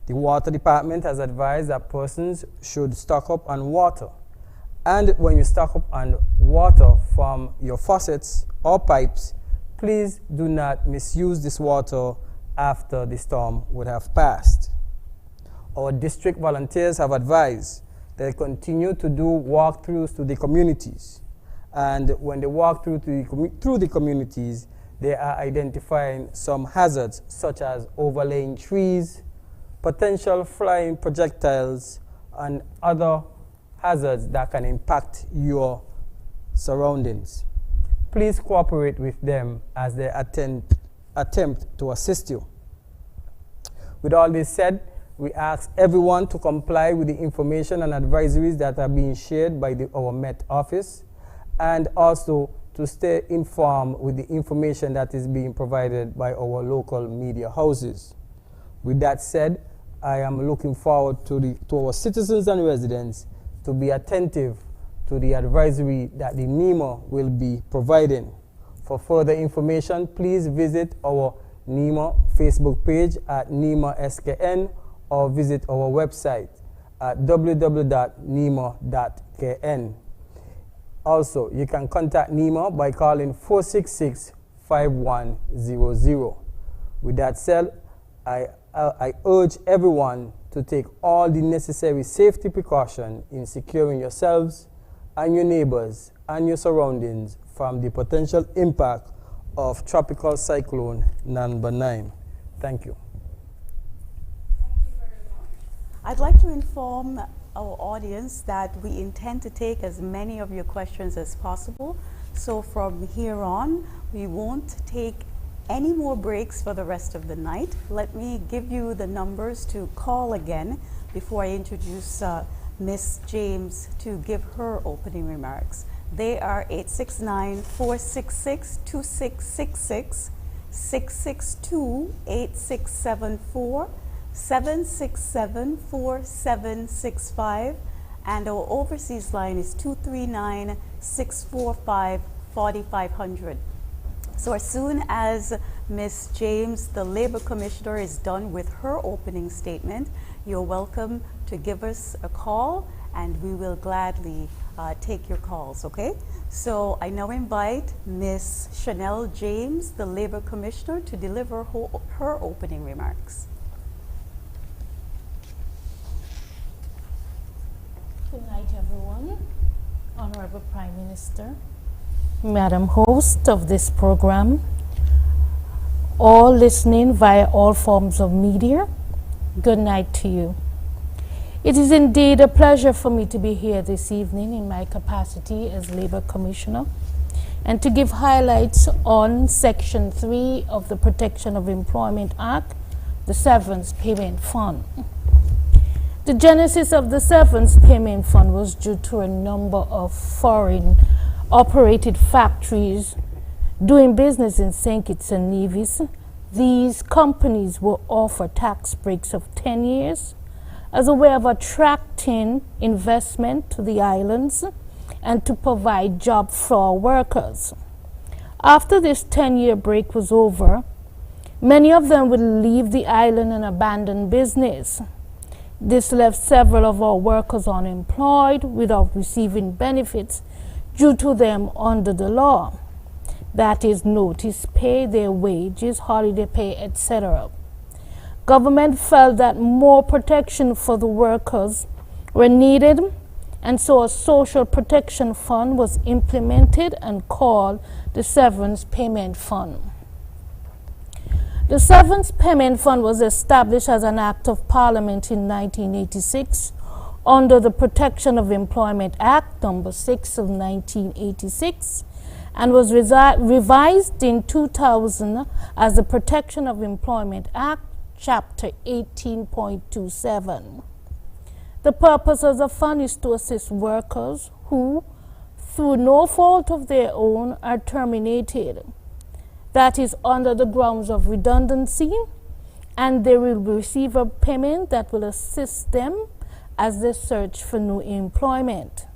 The water department has advised that persons should stock up on water. And when you stock up on water from your faucets or pipes, please do not misuse this water after the storm would have passed. Our district volunteers have advised that they continue to do walkthroughs to the communities. And when they walk through the communities, they are identifying some hazards such as overlaying trees, potential flying projectiles, and other hazards that can impact your surroundings. Please cooperate with them as they attempt to assist you. With all this said, we ask everyone to comply with the information and advisories that are being shared by our Met Office, and also to stay informed with the information that is being provided by our local media houses. With that said, I am looking forward to our citizens and residents to be attentive to the advisory that the NEMA will be providing. For further information, please visit our NEMA Facebook page at NEMA SKN or visit our website at www.nema.kn. Also, you can contact NEMA by calling 466-5100. With that said, I urge everyone to take all the necessary safety precautions in securing yourselves and your neighbors and your surroundings from the potential impact of Tropical Cyclone number 9. Thank you. I'd like to inform our audience that we intend to take as many of your questions as possible. So from here on, we won't take any more breaks for the rest of the night. Let me give you the numbers to call again before I introduce Ms. James to give her opening remarks. They are 869-466-2666, 662-8674, 767-4765, and our overseas line is 239-645-4500. So as soon as Ms. James, the Labor Commissioner, is done with her opening statement, you're welcome to give us a call and we will gladly take your calls, okay? So I now invite Ms. Chanel James, the Labor Commissioner, to deliver her opening remarks. Good night, everyone. Honorable Prime Minister, Madam Host of this program, all listening via all forms of media, good night to you. It is indeed a pleasure for me to be here this evening in my capacity as Labor Commissioner and to give highlights on Section 3 of the Protection of Employment Act, the Severance Payment Fund. The genesis of the Severance Payment Fund was due to a number of foreign operated factories doing business in St. Kitts and Nevis. These companies were offered tax breaks of 10 years as a way of attracting investment to the islands and to provide jobs for workers. After this 10-year break was over, many of them would leave the island and abandon business. This left several of our workers unemployed without receiving benefits due to them under the law. That is notice pay, their wages, holiday pay, etc. Government felt that more protection for the workers were needed, and so a social protection fund was implemented and called the Severance Payment Fund. The Severance Payment Fund was established as an Act of Parliament in 1986 under the Protection of Employment Act No. 6 of 1986 and was revised in 2000 as the Protection of Employment Act, Chapter 18.27. The purpose of the fund is to assist workers who, through no fault of their own, are terminated. That is under the grounds of redundancy, and they will receive a payment that will assist them as they search for new employment.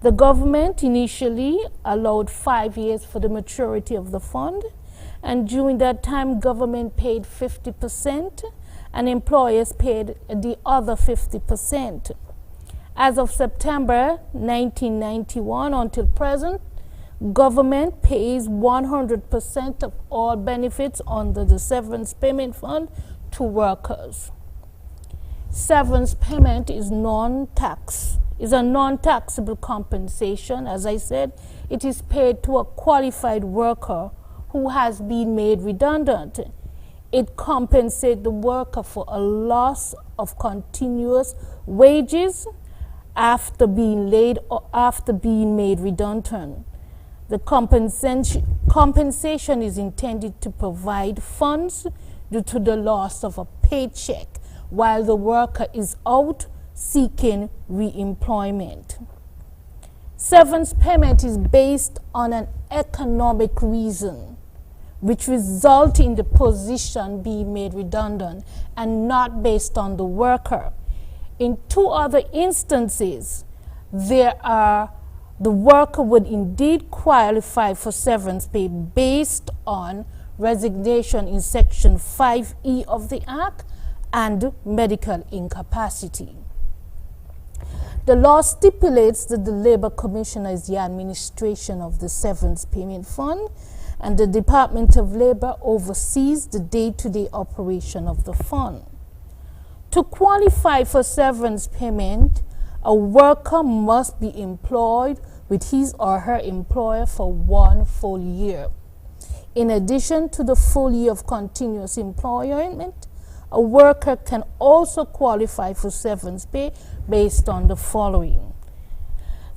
The government initially allowed 5 years for the maturity of the fund, and during that time, government paid 50% and employers paid the other 50%. As of September 1991 until present, government pays 100% of all benefits under the Severance Payment Fund to workers. Severance payment is a non-taxable compensation. As I said, it is paid to a qualified worker who has been made redundant. It compensates the worker for a loss of continuous wages after being laid or after being made redundant. The compensation is intended to provide funds due to the loss of a paycheck while the worker is out seeking re-employment. Severance payment is based on an economic reason, which result in the position being made redundant and not based on the worker. In two other instances, the worker would indeed qualify for severance pay based on resignation in Section 5E of the Act and medical incapacity. The law stipulates that the Labor Commissioner is the administration of the Severance Payment Fund, and the Department of Labor oversees the day-to-day operation of the fund. To qualify for severance payment, a worker must be employed with his or her employer for 1 full year. In addition to the full year of continuous employment, a worker can also qualify for severance pay based on the following.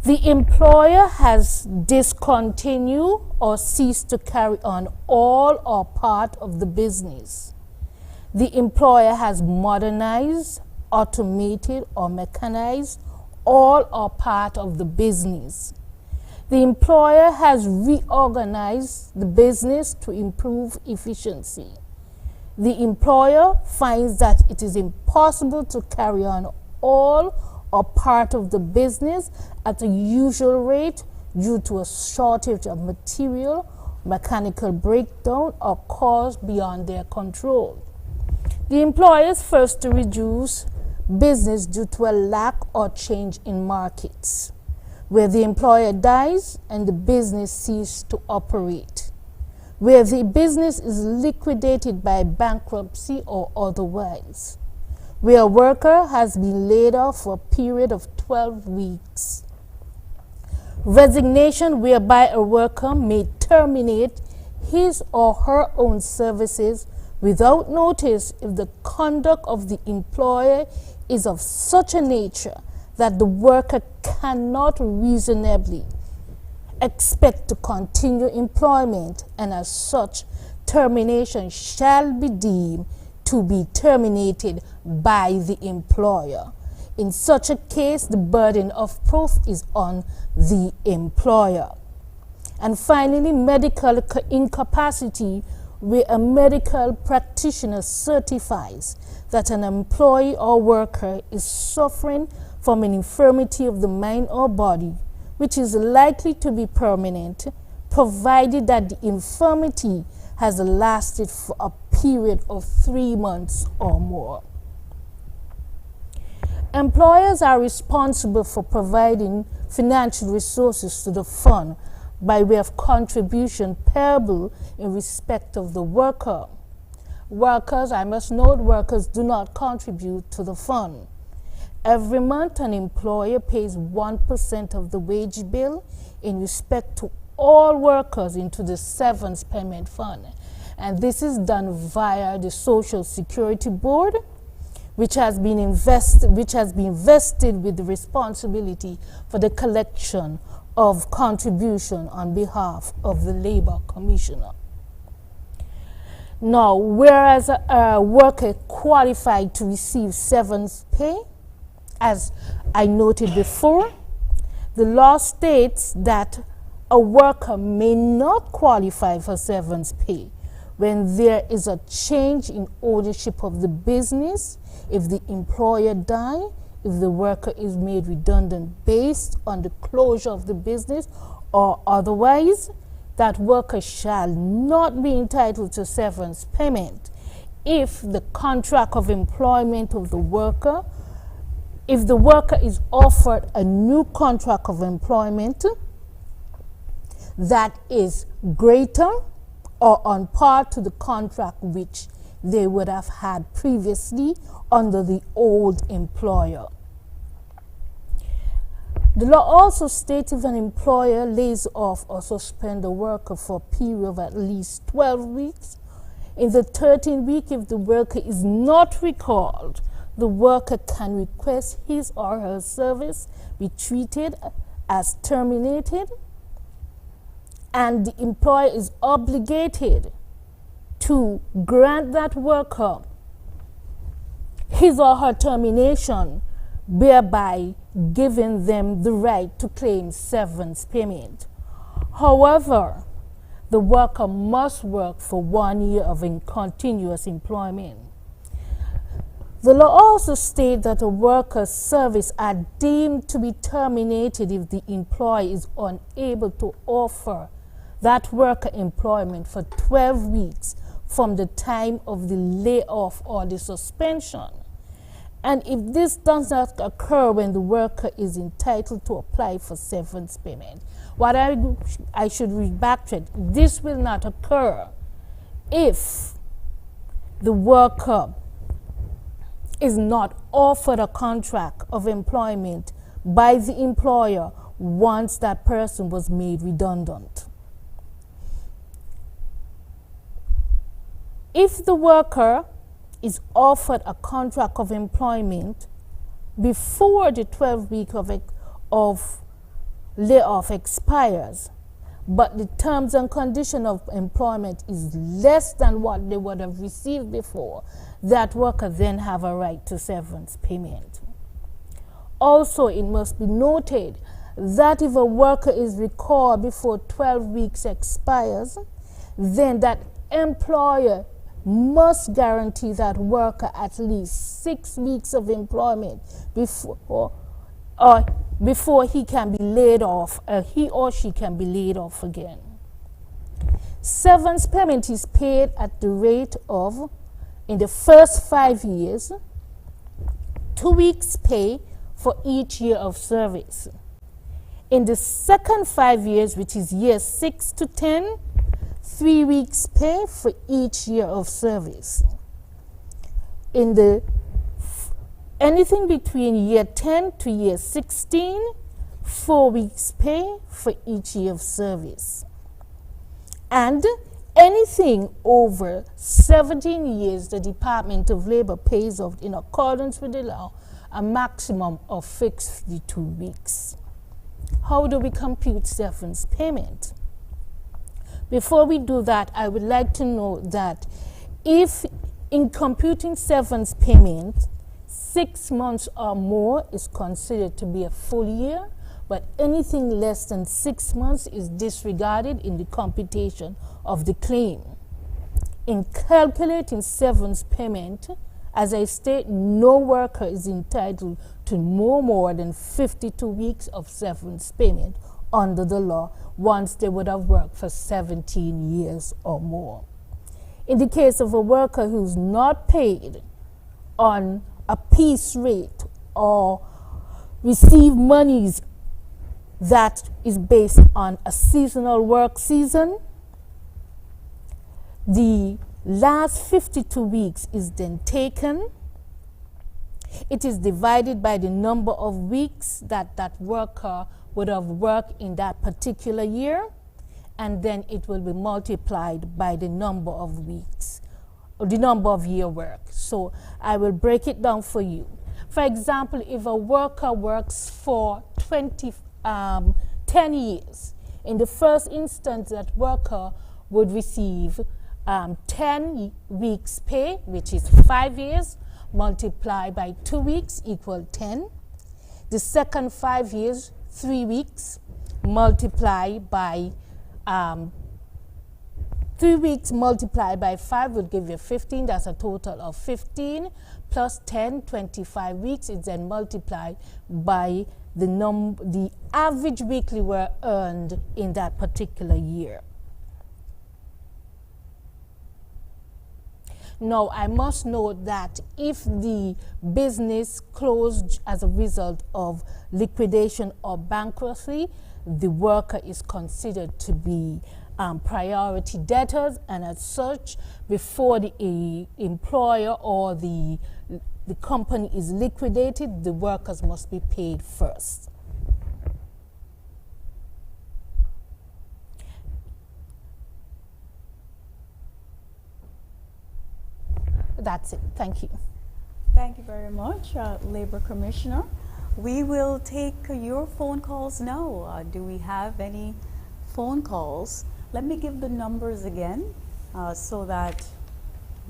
The employer has discontinued or ceased to carry on all or part of the business. The employer has modernized, automated, or mechanized all or part of the business. The employer has reorganized the business to improve efficiency. The employer finds that it is impossible to carry on all or part of the business at the usual rate due to a shortage of material, mechanical breakdown, or cause beyond their control. The employer is first to reduce business due to a lack or change in markets, where the employer dies and the business ceases to operate, where the business is liquidated by bankruptcy or otherwise, where a worker has been laid off for a period of 12 weeks. Resignation, whereby a worker may terminate his or her own services without notice if the conduct of the employer is of such a nature that the worker cannot reasonably expect to continue employment, and as such, termination shall be deemed to be terminated by the employer. In such a case, the burden of proof is on the employer. And finally, medical incapacity, where a medical practitioner certifies that an employee or worker is suffering from an infirmity of the mind or body, which is likely to be permanent, provided that the infirmity has lasted for a period of 3 months or more. Employers are responsible for providing financial resources to the fund by way of contribution payable in respect of the worker. Workers, I must note, workers do not contribute to the fund. Every month, an employer pays 1% of the wage bill in respect to all workers into the severance payment fund. And this is done via the Social Security Board, which has been vested with the responsibility for the collection of contribution on behalf of the Labor Commissioner. Now, whereas a worker qualified to receive severance pay, as I noted before, the law states that a worker may not qualify for severance pay when there is a change in ownership of the business, if the employer dies, if the worker is made redundant based on the closure of the business, or otherwise, that worker shall not be entitled to severance payment if the contract of employment of the worker, if the worker is offered a new contract of employment that is greater or on par to the contract which they would have had previously under the old employer. The law also states if an employer lays off or suspends a worker for a period of at least 12 weeks, in the 13th week, if the worker is not recalled, the worker can request his or her service be treated as terminated, and the employer is obligated to grant that worker his or her termination, thereby giving them the right to claim severance payment. However, the worker must work for 1 year of continuous employment. The law also states that a worker's service are deemed to be terminated if the employer is unable to offer that worker employment for 12 weeks from the time of the layoff or the suspension. And if this does not occur when the worker is entitled to apply for severance payment, what I should backtrack, this will not occur if the worker is not offered a contract of employment by the employer once that person was made redundant. If the worker is offered a contract of employment before the 12 week of layoff expires, but the terms and condition of employment is less than what they would have received before, that worker then have a right to severance payment. Also, it must be noted that if a worker is recalled before 12 weeks expires, then that employer must guarantee that worker at least 6 weeks of employment before he can be laid off, he or she can be laid off again. Severance payment is paid at the rate of, in the first 5 years, 2 weeks pay for each year of service. In the second 5 years, which is years 6 to 10, 3 weeks pay for each year of service. In the anything between year 10 to year 16, 4 weeks pay for each year of service. And anything over 17 years, the Department of Labor pays out, in accordance with the law, a maximum of 52 weeks. How do we compute severance payment? Before we do that, I would like to know that if in computing severance payment, 6 months or more is considered to be a full year, but anything less than 6 months is disregarded in the computation of the claim. In calculating severance payment, as I state, no worker is entitled to no more than 52 weeks of severance payment under the law once they would have worked for 17 years or more. In the case of a worker who's not paid on a piece rate or receive monies that is based on a seasonal work season, the last 52 weeks is then taken. It is divided by the number of weeks that that worker would have worked in that particular year, and then it will be multiplied by the number of weeks, or the number of year work. So I will break it down for you. For example, if a worker works for 10 years, in the first instance, that worker would receive 10 weeks pay, which is 5 years, multiplied by 2 weeks equal 10. The second 5 years, 3 weeks, multiplied by 3 weeks multiplied by 5 would give you 15. That's a total of 15 plus 10, 25 weeks is then multiplied by the average weekly work earned in that particular year. Now, I must note that if the business closed as a result of liquidation or bankruptcy, the worker is considered to be priority debtors, and as such, before the employer or the company is liquidated, the workers must be paid first. That's it. Thank you. Thank you very much, Labor Commissioner. We will take your phone calls now. Do we have any phone calls? Let me give the numbers again so that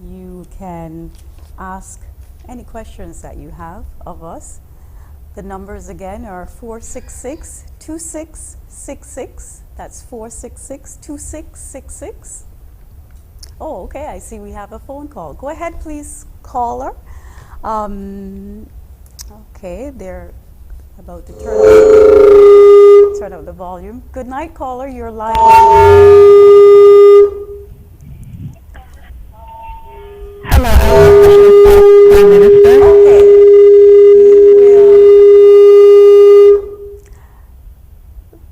you can ask any questions that you have of us. The numbers again are 466-2666. That's 466-2666. Oh, okay, I see we have a phone call. Go ahead, please, caller. Okay, they're about to turn up the volume. Good night, caller, you're live. Hello, Prime Minister. Okay,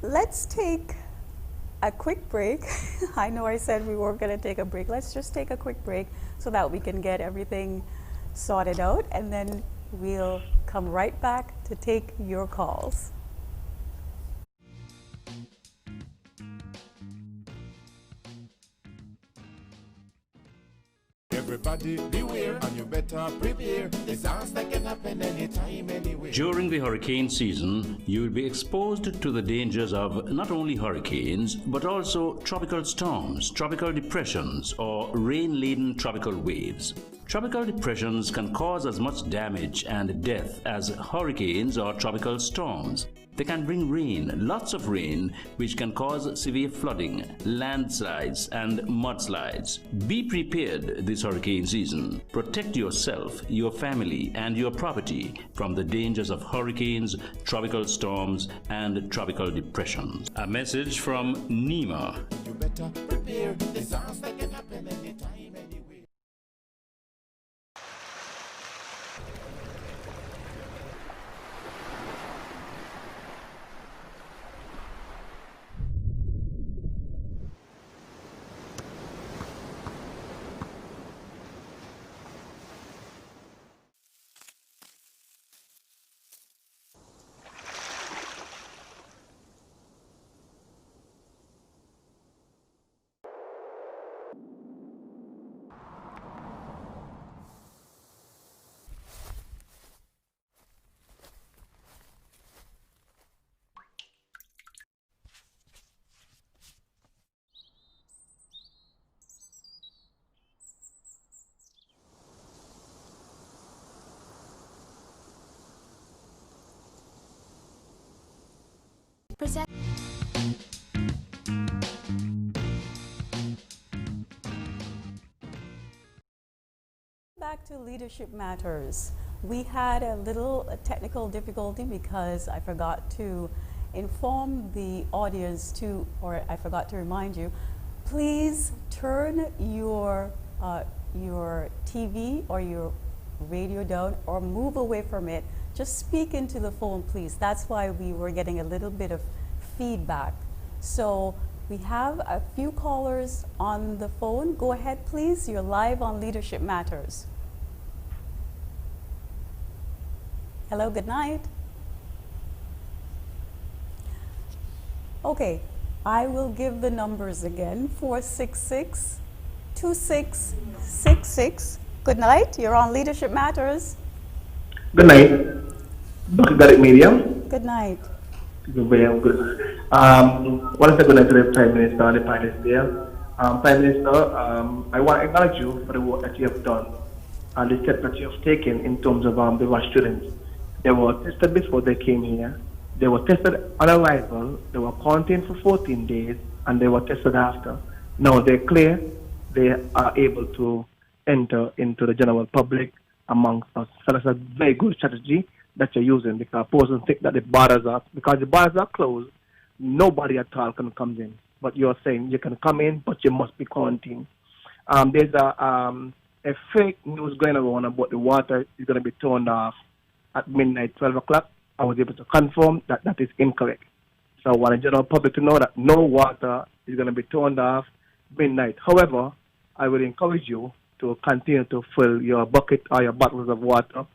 let's take a quick break. I know I said we weren't going to take a break. Let's just take a quick break so that we can get everything sorted out, and then we'll come come right back to take your calls. Everybody beware and you better prepare. Disaster can happen anytime, anywhere. During the hurricane season, you will be exposed to the dangers of not only hurricanes, but also tropical storms, tropical depressions, or rain-laden tropical waves. Tropical depressions can cause as much damage and death as hurricanes or tropical storms. They can bring rain, lots of rain, which can cause severe flooding, landslides, and mudslides. Be prepared this hurricane season. Protect yourself, your family, and your property from the dangers of hurricanes, tropical storms, and tropical depressions. A message from NEMA. You better prepare. Disaster can happen anytime, anywhere. Present. Back to Leadership Matters. We had a little technical difficulty because I forgot to inform the audience or I forgot to remind you, please turn your TV or your radio down or move away from it. Just speak into the phone, please. That's why we were getting a little bit of feedback. So we have a few callers on the phone. Go ahead, please. You're live on Leadership Matters. Hello, good night. Okay, I will give the numbers again. 466-2666. Good night. You're on Leadership Matters. Good night. Dr. Garrett Medium. Good night. Very good. Once again, to the Prime Minister and the panelists there. Prime Minister, I want to acknowledge you for the work that you have done and the steps that you have taken in terms of the rush students. They were tested before they came here. They were tested on arrival. They were quarantined for 14 days, and they were tested after. Now they're clear. They are able to enter into the general public amongst us. So that's a very good strategy that you're using, because persons think that the borders are closed, nobody at all can come in. But you're saying you can come in, but you must be quarantined. There's a fake news going around about the water is going to be turned off at midnight, 12 o'clock. I was able to confirm that that is incorrect. So I want the general public to know that no water is going to be turned off midnight. However, I will encourage you to continue to fill your bucket or your bottles of water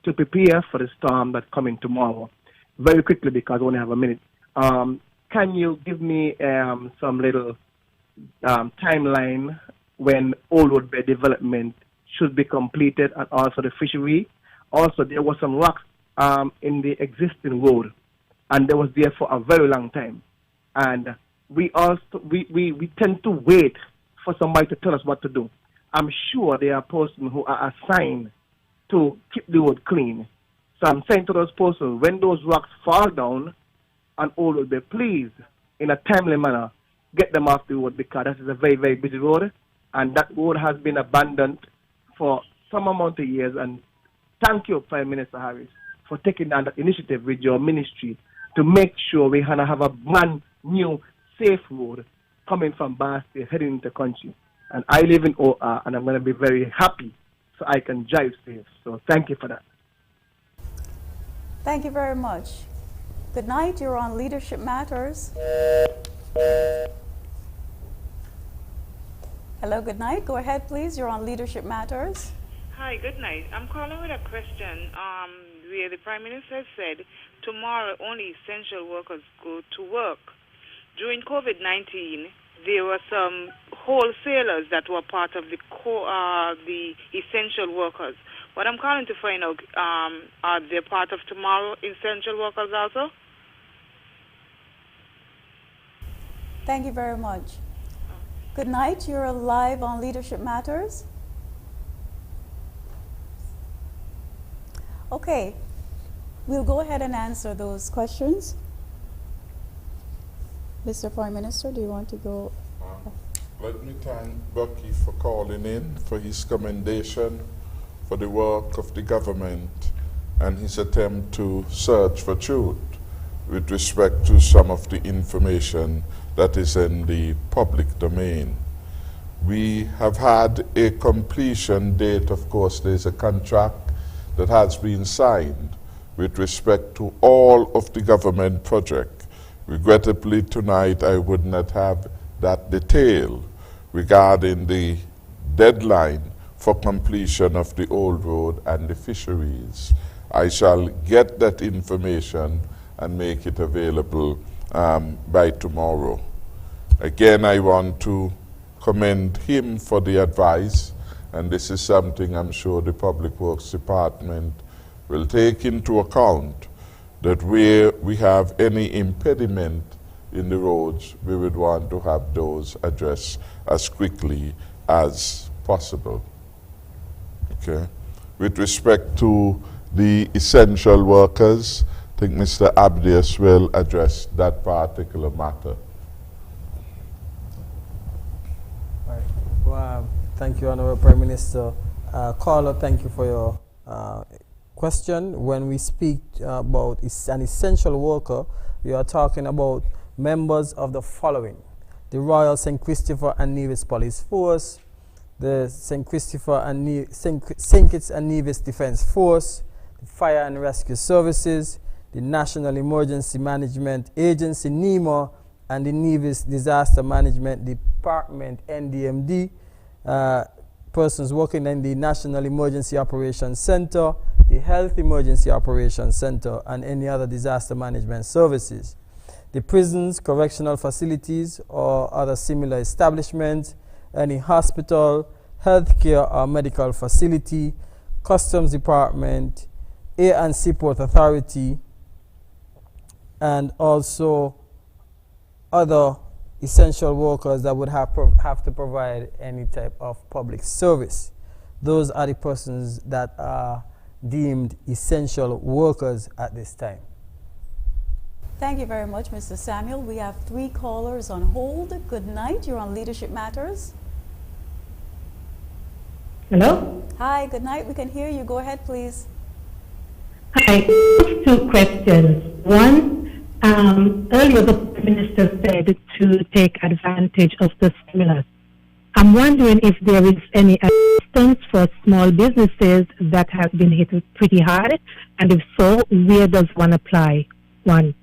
to prepare for the storm that's coming tomorrow. Very quickly, because I only have a minute. Can you give me some little timeline when Old Road Bay development should be completed, and also the fishery? Also, there was some rocks in the existing road, and they was there for a very long time. And we tend to wait for somebody to tell us what to do. I'm sure there are persons who are assigned to keep the road clean. So I'm saying to those persons, when those rocks fall down on Old Road Bay, please, in a timely manner, get them off the road, because this is a very, very busy road, and that road has been abandoned for some amount of years. And thank you, Prime Minister Harris, for taking on that initiative with your ministry to make sure we have a brand new, safe road coming from Bar State, heading into the country. And I live in OR, and I'm going to be very happy so I can drive safe. So thank you for that. Thank you very much. Good night. You're on Leadership Matters. Hello, good night. Go ahead, please. You're on Leadership Matters. Hi, good night. I'm calling with a question. where the Prime Minister said tomorrow only essential workers go to work. During COVID-19, there were some wholesalers that were part of the essential workers. What I'm calling to find out, are they part of tomorrow essential workers also? Thank you very much. Good night. You're live on Leadership Matters. Okay, we'll go ahead and answer those questions. Mr. Prime Minister, do you want to go? Let me thank Bucky for calling in, for his commendation for the work of the government and his attempt to search for truth with respect to some of the information that is in the public domain. We have had a completion date. Of course, there's a contract that has been signed with respect to all of the government project. Regrettably, tonight I would not have that detail regarding the deadline for completion of the old road and the fisheries. I shall get that information and make it available by tomorrow. Again, I want to commend him for the advice, and this is something I'm sure the Public Works Department will take into account, that where we have any impediment in the roads, we would want to have those addressed as quickly as possible. Okay. With respect to the essential workers, I think Mr. Abdias will address that particular matter. Right. Well, thank you, Honorable Prime Minister. Carla, thank you for your question. When we speak about an essential worker, we are talking about members of the following: the Royal St. Christopher and Nevis Police Force, the St. Kitts and Nevis Defense Force, the Fire and Rescue Services, the National Emergency Management Agency, NEMA, and the Nevis Disaster Management Department, NDMD, persons working in the National Emergency Operations Center, the Health Emergency Operations Center, and any other disaster management services. The prisons, correctional facilities, or other similar establishments, any hospital, healthcare or medical facility, Customs Department, A&C Port Authority, and also other essential workers that would have to provide any type of public service. Those are the persons that are deemed essential workers at this time. Thank you very much, Mr. Samuel. We have 3 callers on hold. Good night. You're on Leadership Matters. Hello? Hi, good night. We can hear you. Go ahead, please. Hi. 2 questions. One, earlier the Prime Minister said to take advantage of the stimulus. I'm wondering if there is any assistance for small businesses that have been hit pretty hard, and if so, where does one apply? One.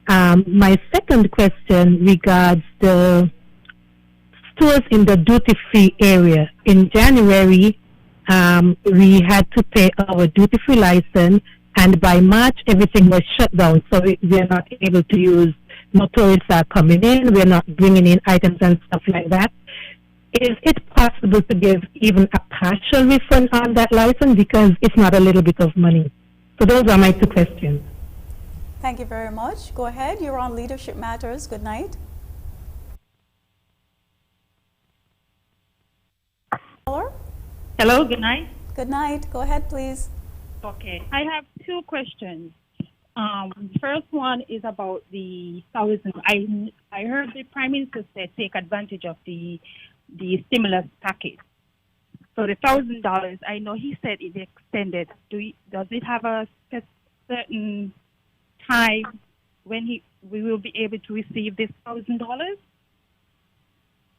My second question regards the stores in the duty-free area. In January, we had to pay our duty-free license, and by March, everything was shut down. So we are not able to use, no tourists are coming in, we're not bringing in items and stuff like that. Is it possible to give even a partial refund on that license, because it's not a little bit of money? So those are my 2 questions. Thank you very much. Go ahead. You're on Leadership Matters. Good night. Caller? Hello, good night. Good night. Go ahead, please. Okay, I have 2 questions. First one is about the 1,000. I heard the Prime Minister say take advantage of the stimulus package. So the $1,000, I know he said it extended. Does it have a certain time when we will be able to receive this $1,000?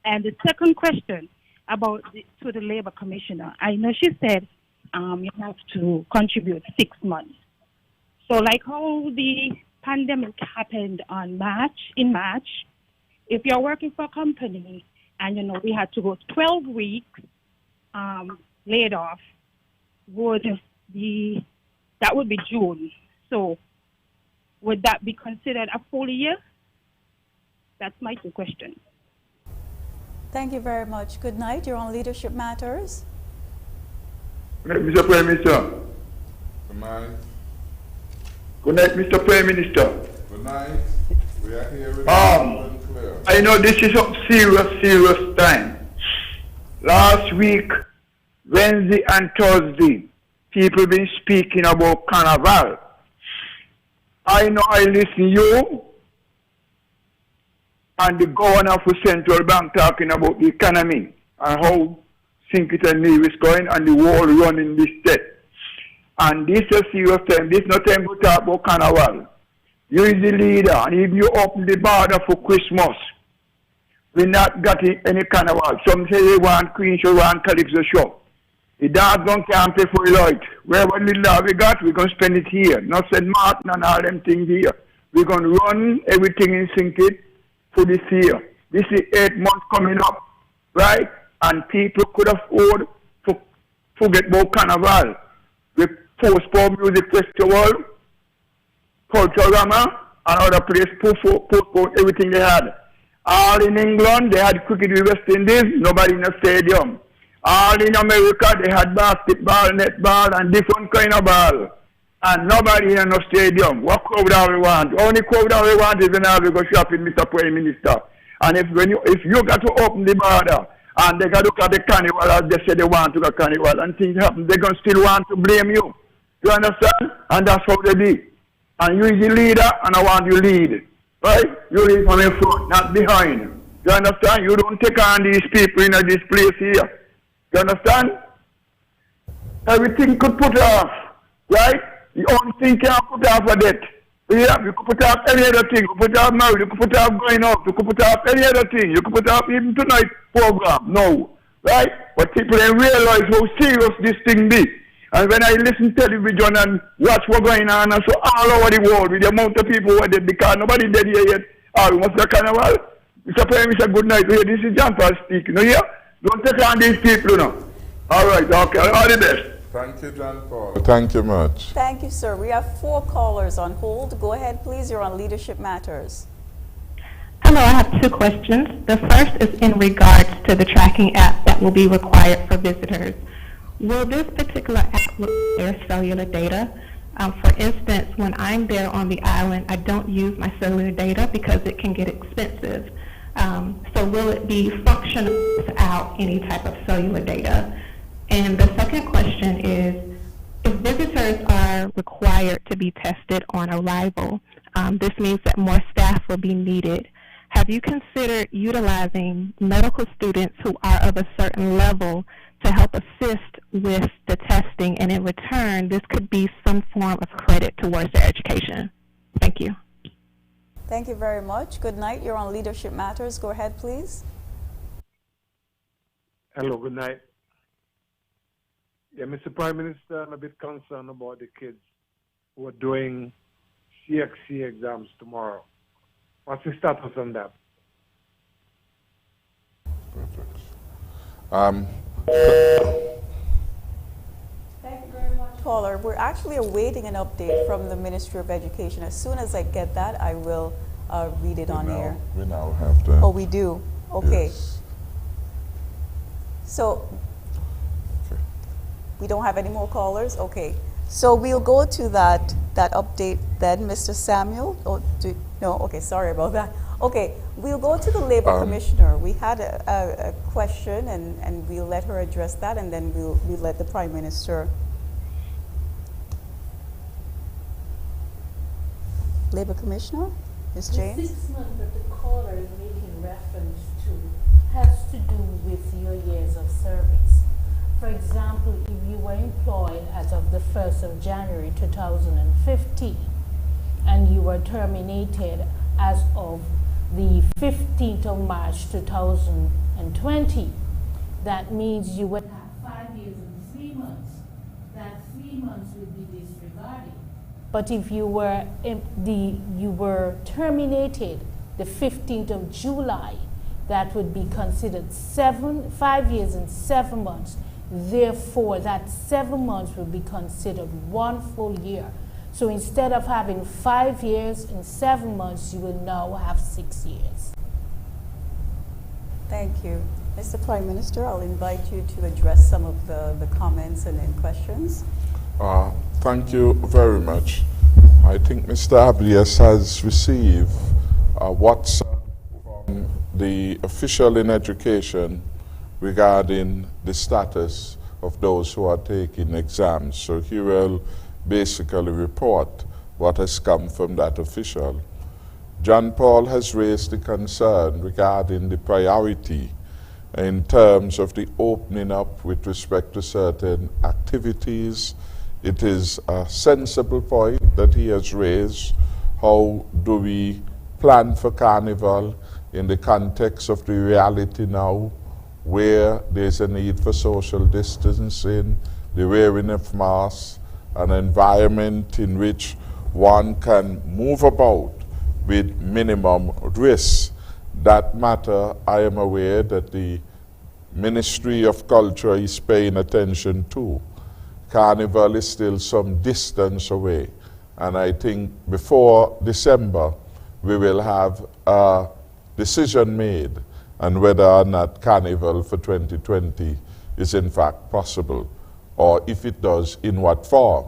And the second question about to the Labor Commissioner, I know she said you have to contribute 6 months. So like how the pandemic happened in March, if you're working for a company and we had to go 12 weeks laid off, would the that would be June. So would that be considered a full year? That's my 2 questions. Thank you very much. Good night. You're on Leadership Matters. Mr. Prime Minister. Good night. Good night, Mr. Prime Minister. Good night. We are here with and clear. I know this is a serious time. Last week, Wednesday and Thursday, people been speaking about Carnival. I know I listen to you and the governor of the central bank talking about the economy and how St. Kitts and Nevis is going and the world running this state. And this is a serious time. This is not time to talk about Carnival. You is the leader, and if you open the border for Christmas, we not got any Carnival. Some say they want Queen Show, want Calypso Show. The dog can't pay for it right. Wherever little that we got, we're going to spend it here. Not St. Martin and all them things here. We're going to run everything in St. Kitts for this year. This is 8 months coming up, right? And people could afford to forget about Carnival. We postpone music festival, Culturama, and other places postpone everything they had. All in England, they had cricket with West Indies, nobody in the stadium. All in America, they had basketball, netball, and different kind of ball. And nobody in the stadium. What crowd do we want? Only crowd that we want is when we go shopping, Mr. Prime Minister. And if you got to open the border, and they got to look at the carnival, as they say they want to go carnival, and things happen, they're going to still want to blame you. You understand? And that's how they be. And you is the leader, and I want you lead. Right? You lead from in front, not behind. You understand? You don't take on these people in this place here. You understand? Everything could put off. Right? The only thing can't put off a debt. Yeah, you could put off any other thing. You could put off marriage. You could put off going out. You could put off any other thing. You could put off even tonight's program. No. Right? But people don't realize how serious this thing be. And when I listen to television and watch what's going on, and so all over the world with the amount of people who are dead because nobody dead here yet. We must be Carnival. Mr. Prime Minister, good night. Here, this is John Paul speaking. No, yeah? Don't take on these people, you know. All right, okay. All the best. Thank you, John Paul. Thank you much. Thank you, sir. We have 4 callers on hold. Go ahead, please. You're on Leadership Matters. Hello, I have 2 questions. The first is in regards to the tracking app that will be required for visitors. Will this particular app require cellular data? For instance, when I'm there on the island, I don't use my cellular data because it can get expensive. So will it be functional without any type of cellular data? And the second question is, if visitors are required to be tested on arrival, this means that more staff will be needed. Have you considered utilizing medical students who are of a certain level to help assist with the testing, and in return, this could be some form of credit towards their education? Thank you. Thank you very much. Good night. You're on Leadership Matters. Go ahead, please. Hello, good night. Yeah, Mr. Prime Minister, I'm a bit concerned about the kids who are doing CXC exams tomorrow. What's the status on that? Thank you very much, caller. We're actually awaiting an update from the Ministry of Education. As soon as I get that, I will read it on air. We now have to. Oh, we do? Okay. Yes. So, we don't have any more callers? Okay. So we'll go to that update then, Mr. Samuel. No, okay, sorry about that. Okay, we'll go to the Labor Commissioner. We had a question, and we'll let her address that, and then we'll let the Prime Minister. Labor Commissioner, Ms. James. The 6 months that the caller is making reference to has to do with your years of service. For example, if you were employed as of the 1st of January 2015 and you were terminated as of the 15th of March 2020, that means you would have 5 years and 3 months. That 3 months would be disregarded. But if you were terminated the 15th of July, that would be considered 5 years and 7 months. Therefore, that 7 months will be considered 1 full year. So instead of having 5 years in 7 months, you will now have 6 years. Thank you. Mr. Prime Minister, I'll invite you to address some of the comments and then questions. Thank you very much. I think Mr. Abias has received WhatsApp from the official in education regarding the status of those who are taking exams. So he will basically report what has come from that official. John Paul has raised the concern regarding the priority in terms of the opening up with respect to certain activities. It is a sensible point that he has raised. How do we plan for Carnival in the context of the reality now, where there's a need for social distancing, the wearing of masks, an environment in which one can move about with minimum risk. That matter, I am aware that the Ministry of Culture is paying attention to. Carnival is still some distance away, and I think before December we will have a decision made on whether or not Carnival for 2020 is in fact possible, or if it does, in what form,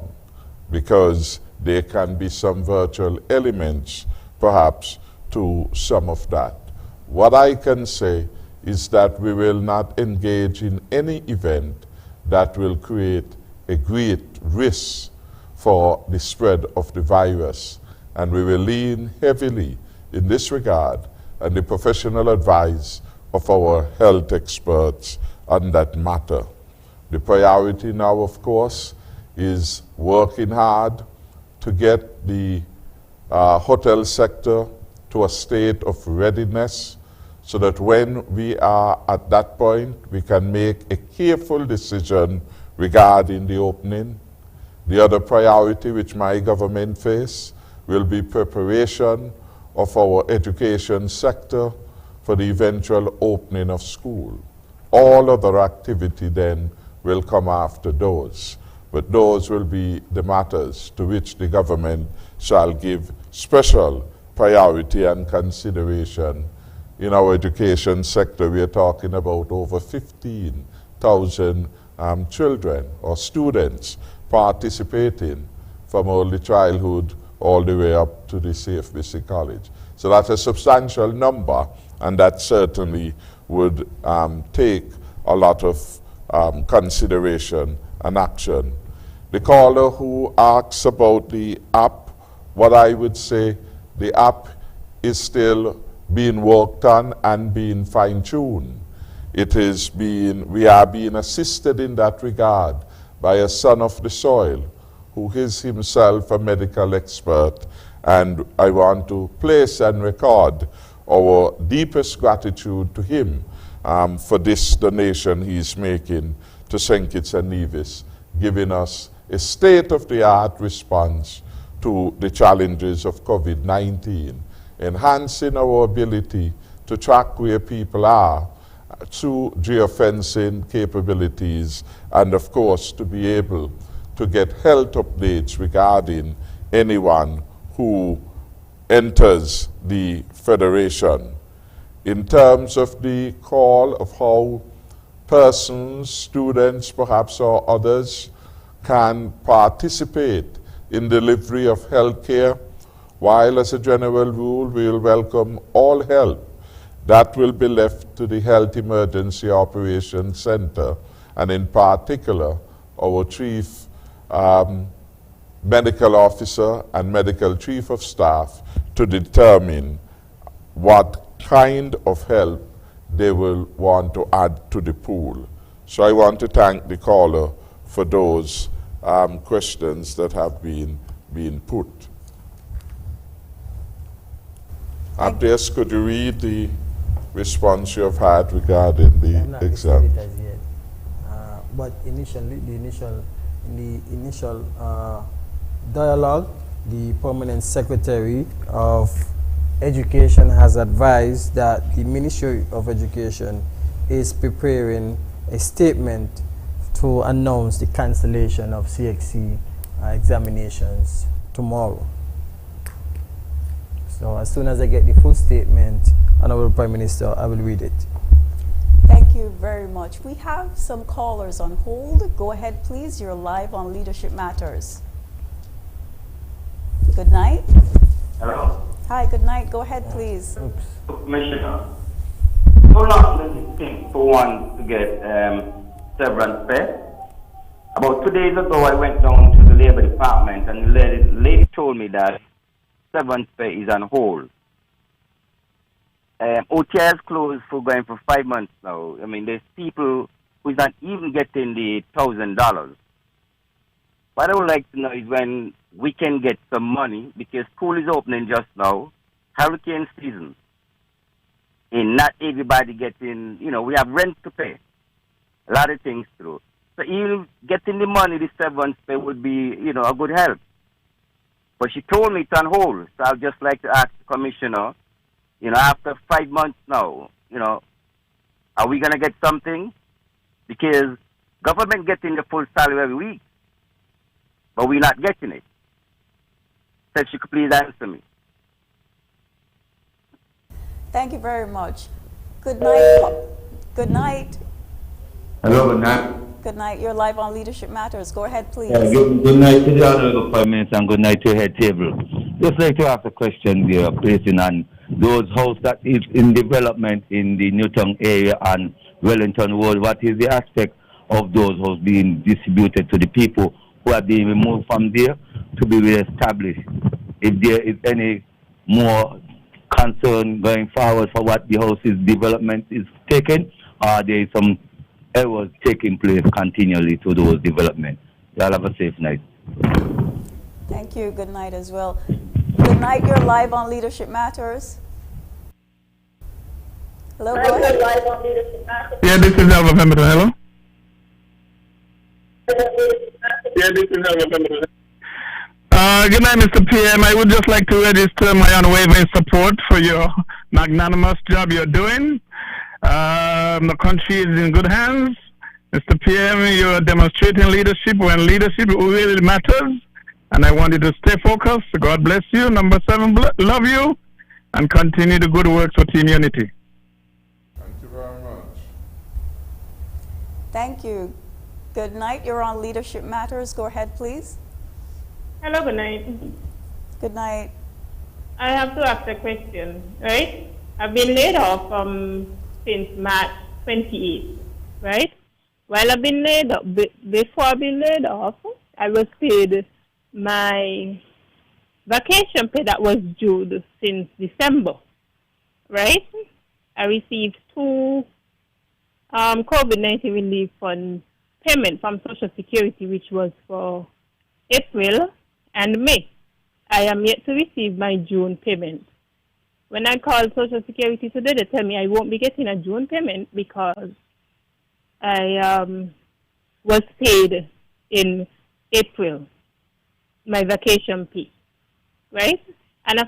because there can be some virtual elements perhaps to some of that. What I can say is that we will not engage in any event that will create a great risk for the spread of the virus, and we will lean heavily in this regard on the professional advice of our health experts on that matter. The priority now, of course, is working hard to get the hotel sector to a state of readiness so that when we are at that point, we can make a careful decision regarding the opening. The other priority which my government face will be preparation of our education sector for the eventual opening of school. All other activity then will come after those, but those will be the matters to which the government shall give special priority and consideration. In our education sector, we are talking about over 15,000 children or students participating from early childhood all the way up to the CFBC College. So that's a substantial number, and that certainly would take a lot of consideration and action. The caller who asks about the app, what I would say, the app is still being worked on and being fine-tuned. We are being assisted in that regard by a son of the soil who is himself a medical expert, and I want to place and record our deepest gratitude to him for this donation he is making to St. Kitts and Nevis, giving us a state-of-the-art response to the challenges of COVID-19, enhancing our ability to track where people are through geofencing capabilities, and of course to be able to get health updates regarding anyone who enters the Federation. In terms of the call of how persons, students perhaps or others can participate in delivery of health care, while as a general rule we will welcome all help, that will be left to the Health Emergency Operations Center, and in particular our Chief Medical Officer and Medical Chief of Staff to determine what kind of help they will want to add to the pool. So I want to thank the caller for those questions that have been put. Abdias, could you read the response you have had regarding the exam? But initially, the initial dialogue, the permanent secretary of Education has advised that the Ministry of Education is preparing a statement to announce the cancellation of CXC examinations tomorrow. So as soon as I get the full statement, Honorable Prime Minister, I will read it. Thank you very much. We have some callers on hold. Go ahead, please. You're live on Leadership Matters. Good night. Hello. Hi, good night. Go ahead, please. Commissioner, how long does it take for one to get severance pay? About 2 days ago, I went down to the Labor Department and the lady told me that severance pay is on hold. OTI is closed for going for 5 months now. I mean, there's people who's not even getting the $1,000. What I would like to know is when we can get some money, because school is opening just now, hurricane season, and not everybody getting, we have rent to pay, a lot of things to do. So even getting the money, the severance pay would be, a good help. But she told me it's on hold, so I'd just like to ask the Commissioner, after 5 months now, are we going to get something? Because government getting the full salary every week, but we're not getting it. So she could please answer me. Thank you very much. Good night. Good night. Hello, good night. Good night. You're live on Leadership Matters. Go ahead, please. Good night to the Honorable Prime Minister and good night to your head table. Just like to ask a question there, placing on those houses that is in development in the Newtown area and Wellington Road. What is the aspect of those houses being distributed to the people who are being removed from there to be re-established? If there is any more concern going forward for what the house's development is taking, or there is some errors taking place continually to those developments. Y'all have a safe night. Thank you. Good night as well. Good night. You're live on Leadership Matters. Hello, go ahead. Yeah, this is Alva Pemberton. Hello? Yeah, this is Alva Pemberton. Good night, Mr. PM. I would just like to register my unwavering support for your magnanimous job you're doing. The country is in good hands. Mr. PM, you're demonstrating leadership when leadership really matters. And I want you to stay focused. God bless you. Number 7, love you. And continue the good works for Team Unity. Thank you very much. Thank you. Good night. You're on Leadership Matters. Go ahead, please. Hello, good night. Good night. I have to ask a question, right? I've been laid off since March 28th, right? While I've been laid off, before I've been laid off, I was paid my vacation pay that was due since December, right? I received 2 COVID-19 relief fund payment from Social Security, which was for April and May. I am yet to receive my June payment. When I called Social Security today, they tell me I won't be getting a June payment because I was paid in April, my vacation pay, right? And I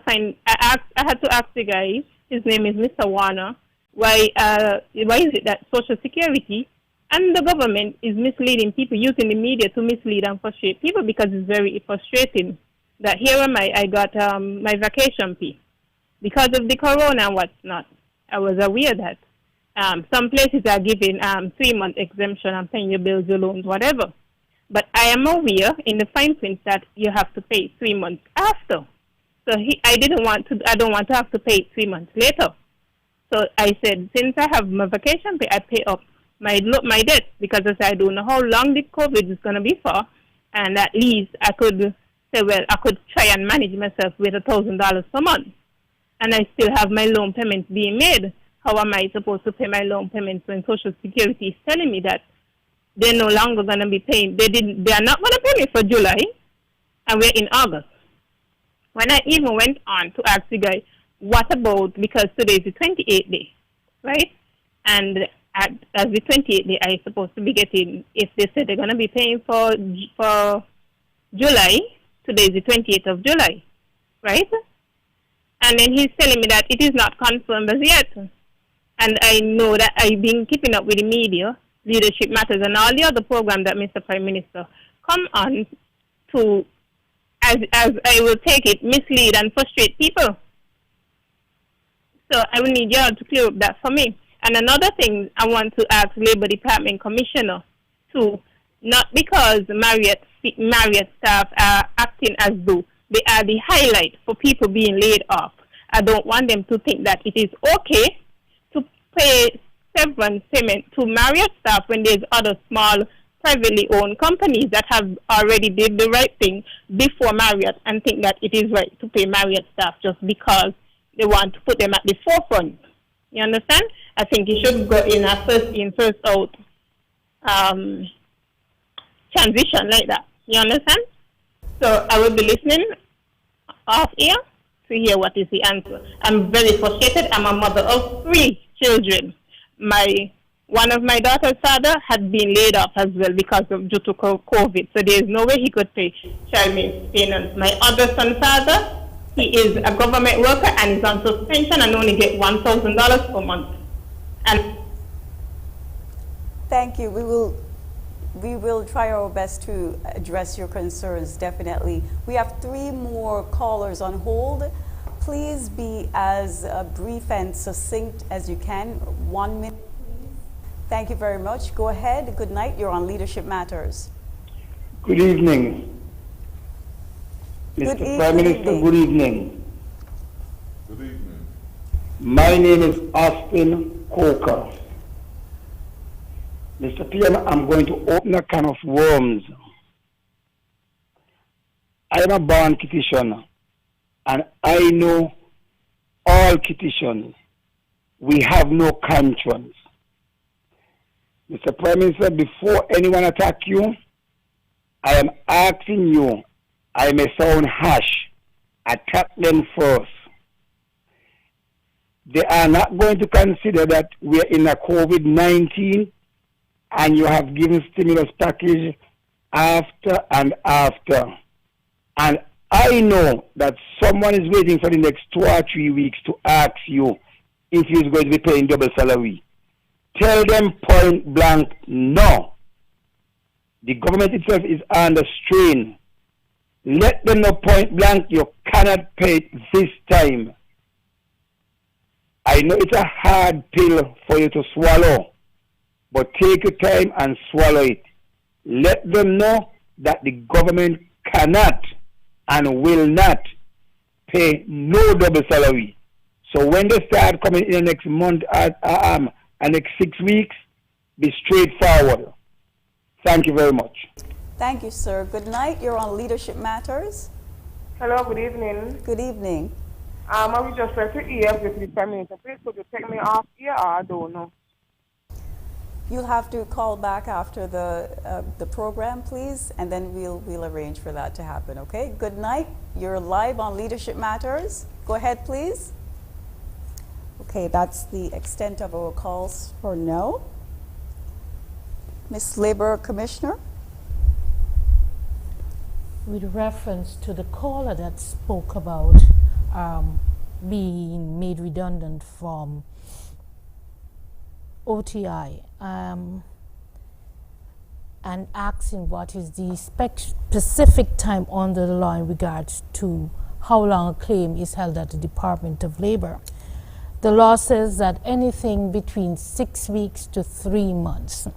had to ask the guy, his name is Mr. Warner, why is it that Social Security and the government is misleading people, using the media to mislead and frustrate people, because it's very frustrating that here am I got my vacation pay. Because of the corona and what's not, I was aware that some places are giving 3-month exemption and paying your bills, your loans, whatever. But I am aware in the fine print that you have to pay 3 months after. So I don't want to have to pay 3 months later. So I said, since I have my vacation pay, I pay up my debt, because I don't know how long the COVID is going to be for, and at least I could say, well, I could try and manage myself with $1,000 per month, and I still have my loan payments being made. How am I supposed to pay my loan payments when Social Security is telling me that they're no longer going to be paying? They are not going to pay me for July, and we're in August. When I even went on to ask the guy, what about, because today is the 28th day, right? And as the 28th day, I'm supposed to be getting, if they said they're going to be paying for July, today is the 28th of July, right? And then he's telling me that it is not confirmed as yet. And I know that I've been keeping up with the media, Leadership Matters and all the other programs that Mr. Prime Minister come on to, as I will take it, mislead and frustrate people. So I will need y'all to clear up that for me. And another thing I want to ask Labor Department Commissioner too, not because Marriott staff are acting as though they are the highlight for people being laid off. I don't want them to think that it is okay to pay severance payment to Marriott staff when there's other small privately owned companies that have already did the right thing before Marriott and think that it is right to pay Marriott staff just because they want to put them at the forefront. You understand? I think it should go in a first in, first out transition like that. You understand? So I will be listening off here to hear what is the answer. I'm very frustrated. I'm a mother of 3 children. One of my daughter's father had been laid off as well due to COVID. So there is no way he could pay child maintenance. My other son's father, he is a government worker and is on suspension and only get $1,000 per month. And thank you. We will try our best to address your concerns, definitely. We have 3 more callers on hold. Please be as brief and succinct as you can. 1 minute, please. Thank you very much. Go ahead. Good night. You're on Leadership Matters. Good evening. Mr. Prime Minister, good evening. Good evening. My name is Austin Coker. Mr. PM, I'm going to open a can of worms. I am a born petitioner, and I know all petitions. We have no conscience. Mr. Prime Minister, before anyone attack you, I am asking you, I may sound harsh, attack them first. They are not going to consider that we are in a COVID-19 and you have given stimulus package after and after. And I know that someone is waiting for the next 2 or 3 weeks to ask you if you're going to be paying double salary. Tell them point blank, no. The government itself is under strain. Let them know point blank, you cannot pay it this time. I know it's a hard pill for you to swallow, but take your time and swallow it. Let them know that the government cannot and will not pay no double salary. So when they start coming in the next month and next 6 weeks, be straightforward. Thank you very much. Thank you, sir. Good night. You're on Leadership Matters. Hello, good evening. Good evening. I would just like to hear if the Prime Minister, please could you take me off here, or I don't know. You'll have to call back after the program, please, and then we'll arrange for that to happen, okay? Good night. You're live on Leadership Matters. Go ahead, please. Okay, that's the extent of our calls for now. Ms. Labor Commissioner. With reference to the caller that spoke about being made redundant from OTI and asking what is the specific time under the law in regards to how long a claim is held at the Department of Labor. The law says that anything between 6 weeks to 3 months.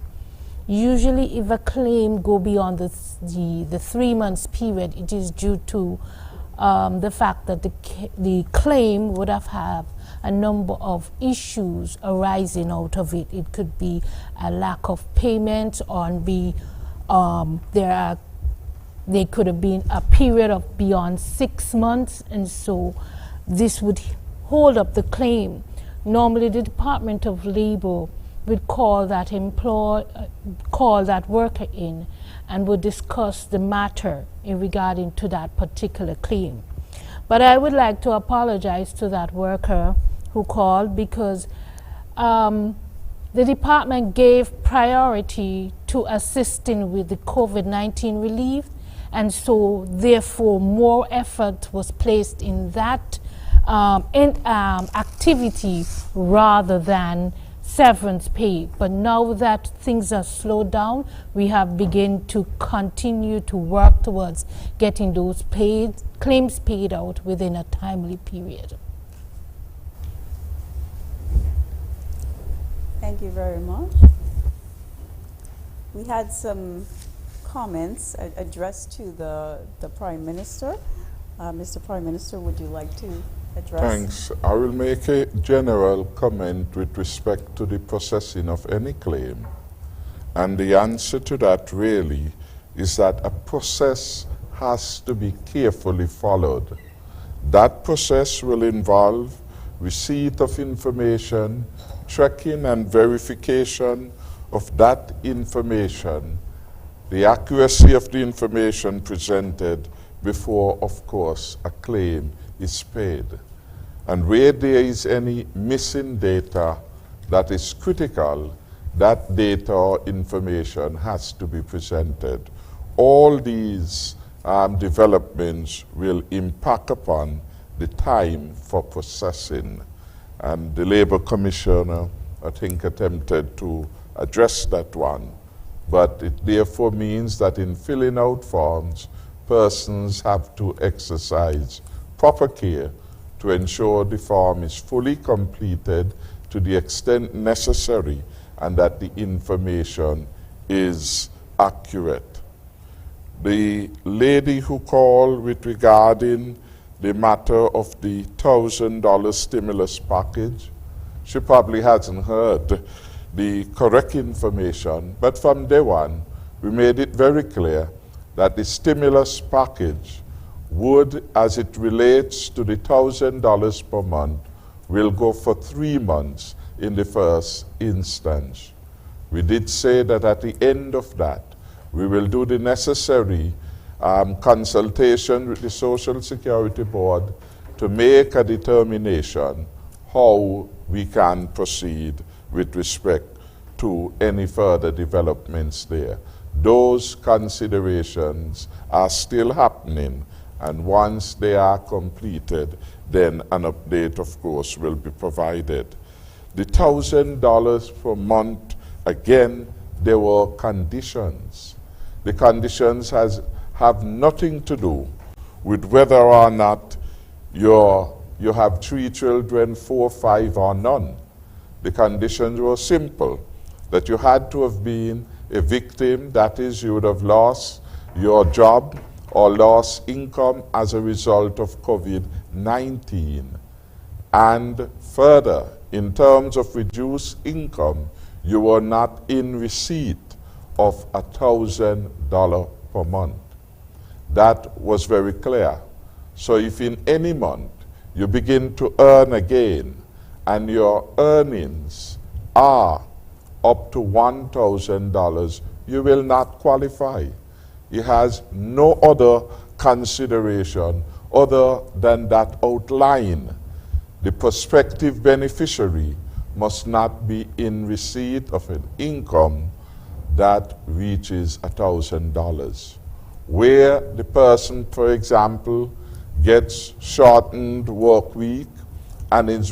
Usually if a claim go beyond the 3 months period, it is due to the fact that the claim would have had a number of issues arising out of it. It could be a lack of payment, or there could have been a period of beyond 6 months, and so this would hold up the claim. Normally the Department of Labor would call that worker in and would discuss the matter in regarding to that particular claim. But I would like to apologize to that worker who called, because the department gave priority to assisting with the COVID-19 relief, and so therefore more effort was placed in that activity rather than severance pay. But now that things are slowed down, we have begun to continue to work towards getting those claims paid out within a timely period. Thank you very much. We had some comments addressed to the Prime Minister. Mr. Prime Minister, would you like to address? Thanks. I will make a general comment with respect to the processing of any claim. And the answer to that really is that a process has to be carefully followed. That process will involve receipt of information, tracking and verification of that information, the accuracy of the information presented before, of course, a claim is paid. And where there is any missing data that is critical, that data or information has to be presented. All these developments will impact upon the time for processing. And the Labour Commissioner, I think, attempted to address that one. But it therefore means that in filling out forms, persons have to exercise proper care to ensure the form is fully completed to the extent necessary and that the information is accurate. The lady who called with regarding the matter of the $1,000 stimulus package, she probably hasn't heard the correct information, but from day one, we made it very clear that the stimulus package would, as it relates to the $1,000 per month, will go for 3 months in the first instance. We did say that at the end of that, we will do the necessary consultation with the Social Security Board to make a determination how we can proceed with respect to any further developments there. Those considerations are still happening, and once they are completed, then an update, of course, will be provided. The $1,000 per month, again, there were conditions. The conditions have nothing to do with whether or not you have 3 children, 4, 5, or none. The conditions were simple, that you had to have been a victim, that is, you would have lost your job or lost income as a result of COVID-19. And further, in terms of reduced income, you were not in receipt of $1,000 per month. That was very clear. So if in any month you begin to earn again and your earnings are up to $1,000, you will not qualify. It has no other consideration other than that outline. The prospective beneficiary must not be in receipt of an income that reaches $1,000. Where the person, for example, gets shortened work week and is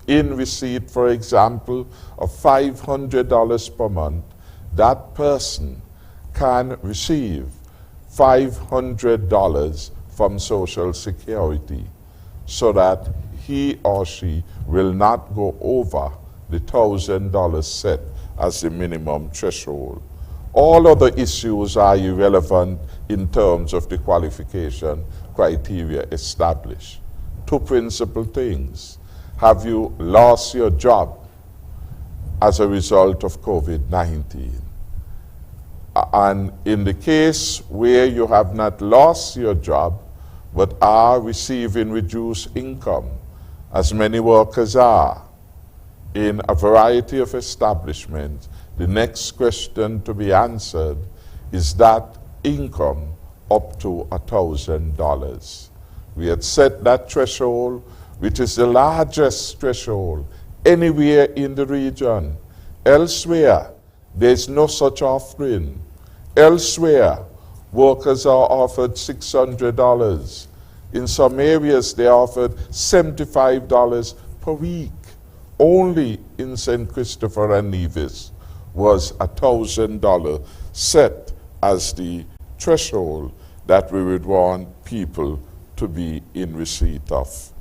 in receipt, for example, of $500 per month, that person can receive $500 from Social Security so that he or she will not go over the $1,000 set as the minimum threshold. All other issues are irrelevant in terms of the qualification criteria established. 2 principal things. Have you lost your job as a result of COVID-19? And in the case where you have not lost your job, but are receiving reduced income, as many workers are in a variety of establishments, the next question to be answered is that income up to $1,000. We had set that threshold, which is the largest threshold anywhere in the region. Elsewhere, there's no such offering. Elsewhere, workers are offered $600. In some areas, they are offered $75 per week. only in St. Christopher and Nevis was $1,000 set as the threshold that we would want people to be in receipt of.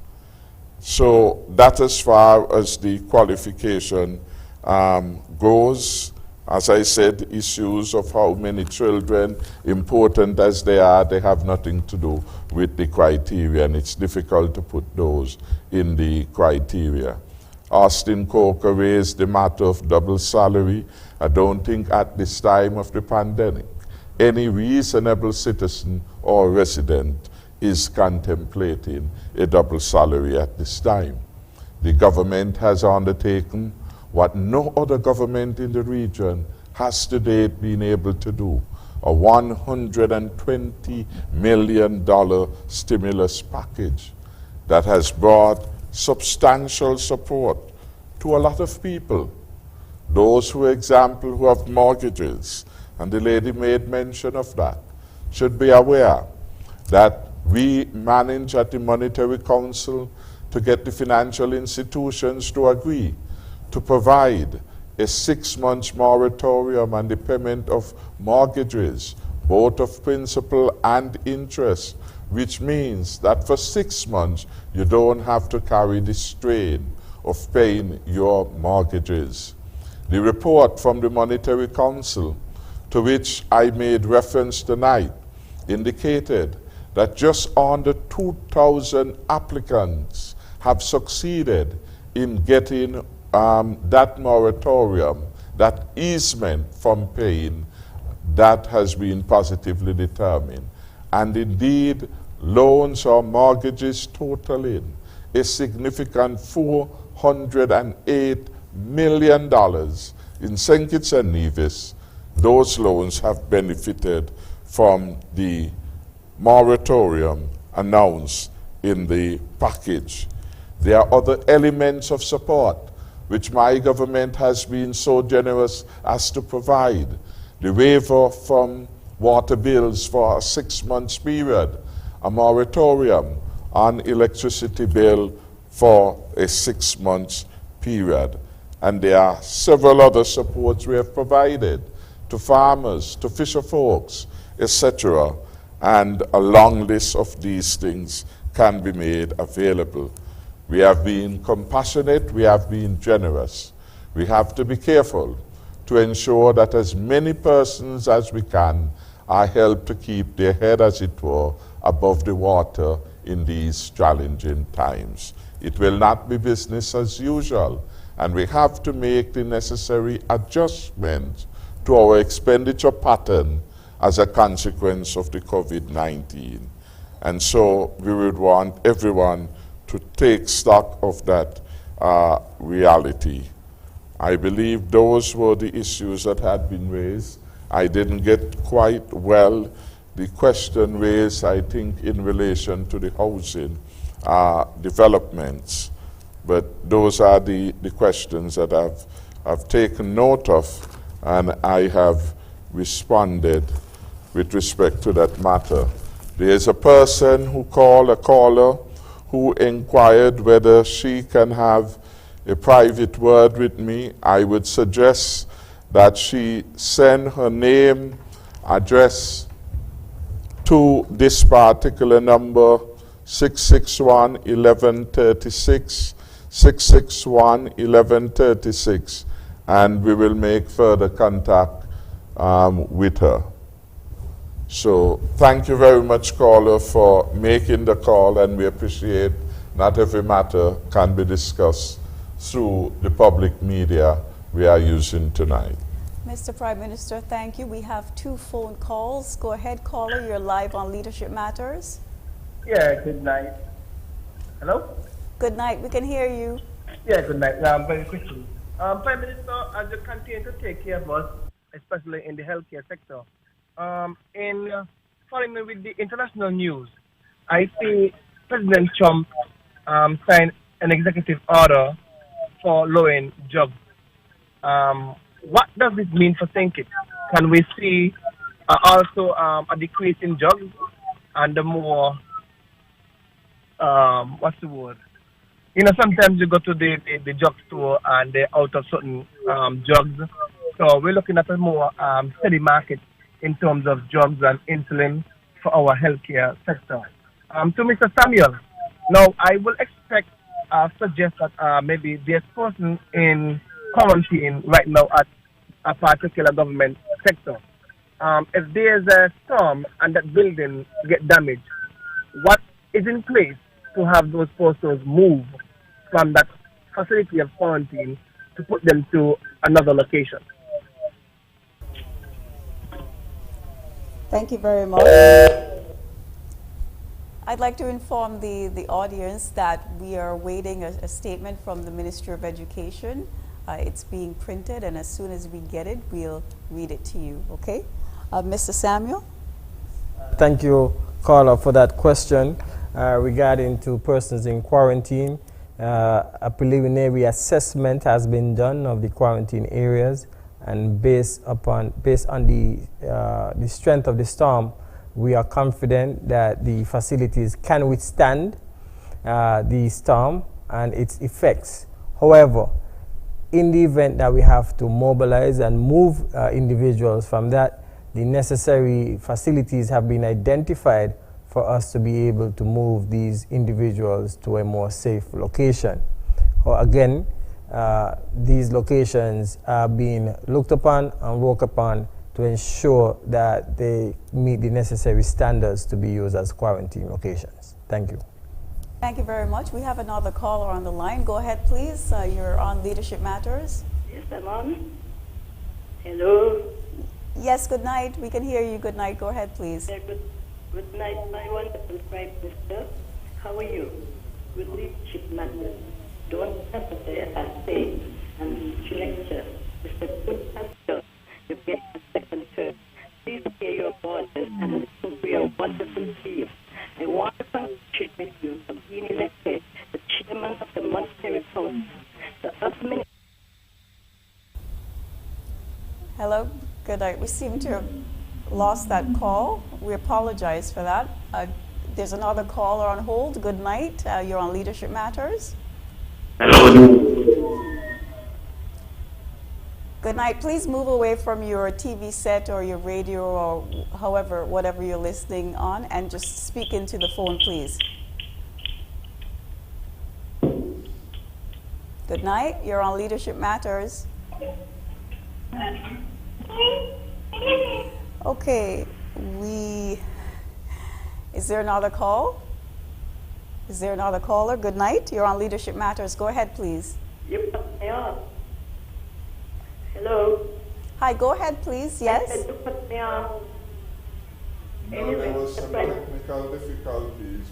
So that as far as the qualification goes, as I said, issues of how many children, important as they have nothing to do with the criteria, and it's difficult to put those in the criteria. Austin Coker raised the matter of double salary. I don't think at this time of the pandemic, any reasonable citizen or resident is contemplating a double salary at this time. The government has undertaken what no other government in the region has to date been able to do, a $120 million stimulus package that has brought substantial support to a lot of people. Those, for example, who have mortgages, and the lady made mention of that, should be aware that we manage at the Monetary Council to get the financial institutions to agree to provide a 6-month moratorium on the payment of mortgages, both of principal and interest, which means that for 6 months you don't have to carry the strain of paying your mortgages. The report from the Monetary Council, to which I made reference tonight, indicated that just under 2,000 applicants have succeeded in getting that moratorium, that easement from paying, that has been positively determined. And indeed, loans or mortgages totaling a significant $408 million in St. Kitts and Nevis, those loans have benefited from the moratorium announced in the package. There are other elements of support which my government has been so generous as to provide. The waiver from water bills for a 6-month period, a moratorium on electricity bill for a 6-month period. And there are several other supports we have provided to farmers, to fisher folks, etc. And a long list of these things can be made available. We have been compassionate, we have been generous. We have to be careful to ensure that as many persons as we can are helped to keep their head, as it were, above the water in these challenging times. It will not be business as usual, and we have to make the necessary adjustments to our expenditure pattern as a consequence of the COVID-19. And so we would want everyone to take stock of that reality. I believe those were the issues that had been raised. I didn't get quite well the question raised, I think, in relation to the housing developments. But those are the questions that I've taken note of, and I have responded with respect to that matter. There is a person who called, a caller, who inquired whether she can have a private word with me. I would suggest that she send her name, address to this particular number, 661-1136, 661-1136, and we will make further contact with her. So thank you very much, caller, for making the call, and we appreciate not every matter can be discussed through the public media we are using tonight. Mr. Prime Minister, thank you. We have 2 phone calls. Go ahead, caller. You're live on Leadership Matters. Yeah, good night. Hello? Good night. We can hear you. Yeah, good night. Very quickly. Prime Minister, as you continue to take care of us, especially in the healthcare sector, following with the international news, I see President Trump signed an executive order for lowering drugs. What does this mean for St. Kitts? Can we see also a decrease in drugs and the more, You know, sometimes you go to the drugstore and they're out of certain drugs. So we're looking at a more steady market in terms of drugs and insulin for our healthcare sector. To Mr. Samuel, now I will suggest that maybe there's person in quarantine right now at a particular government sector. If there's a storm and that building get damaged, what is in place to have those persons move from that facility of quarantine to put them to another location? Thank you very much. I'd like to inform the audience that we are awaiting a statement from the Ministry of Education. It's being printed, and as soon as we get it, we'll read it to you, okay? Mr. Samuel? Thank you, caller, for that question regarding to persons in quarantine. A preliminary assessment has been done of the quarantine areas, and based on the strength of the storm, we are confident that the facilities can withstand the storm and its effects. However, in the event that we have to mobilize and move individuals from that, the necessary facilities have been identified for us to be able to move these individuals to a more safe location. Again, these locations are being looked upon and worked upon to ensure that they meet the necessary standards to be used as quarantine locations. Thank you. Thank you very much. We have another caller on the line. Go ahead, please. You're on Leadership Matters. Yes, I'm on. Hello. Yes, good night. We can hear you. Good night. Go ahead, please. Good night, my wonderful Prime Minister. How are you? Good Leadership Matters. Don't hesitate, I say, and lecture. Mr. Good Pastor, you get a second term. Please hear your voices and listen to your wonderful speech. I want to congratulate with you for being elected the chairman of the Monetary Council. The government. Hello, good night. We seem to have lost that call. We apologize for that. There's another caller on hold. Good night. You're on Leadership Matters. Good night. Please move away from your TV set or your radio or whatever you're listening on, and just speak into the phone, please. Good night. You're on Leadership Matters. Okay. Is there another call? Is there another caller? Good night. You're on Leadership Matters. Go ahead, please. Yep, I am. Hello. Hi, go ahead, please. Yes. No, there was some technical difficulties.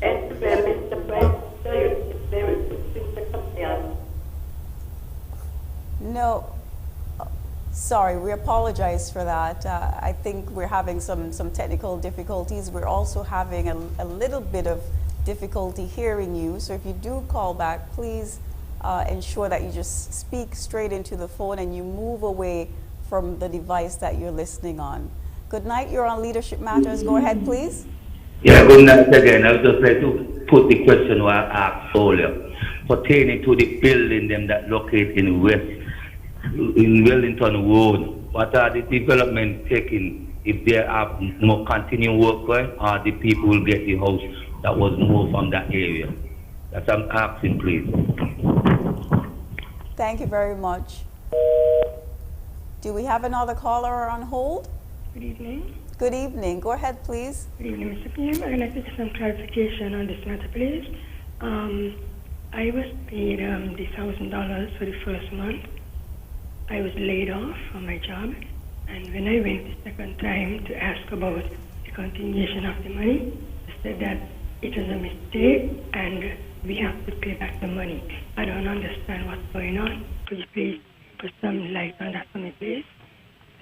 No. Sorry, we apologize for that. I think we're having some technical difficulties. We're also having a little bit of difficulty hearing you. So if you do call back, please ensure that you just speak straight into the phone and you move away from the device that you're listening on. Good night. You're on Leadership Matters. Go ahead, please. Yeah, good night again. I would just like to put the question I asked earlier pertaining to the building them that locate in Wellington Road. What are the development taking if there are more continuing work going, or the people will get the house that was moved from that area? That's what I'm asking, please. Thank you very much. Do we have another caller on hold? Good evening. Good evening. Go ahead, please. Good evening, Mr. PM. I'd like to get some clarification on this matter, please. I was paid the $1,000 for the first month. I was laid off from my job, and when I went the second time to ask about the continuation of the money, they said that it was a mistake and we have to pay back the money. I don't understand what's going on. Could you please put some light on that for me, please?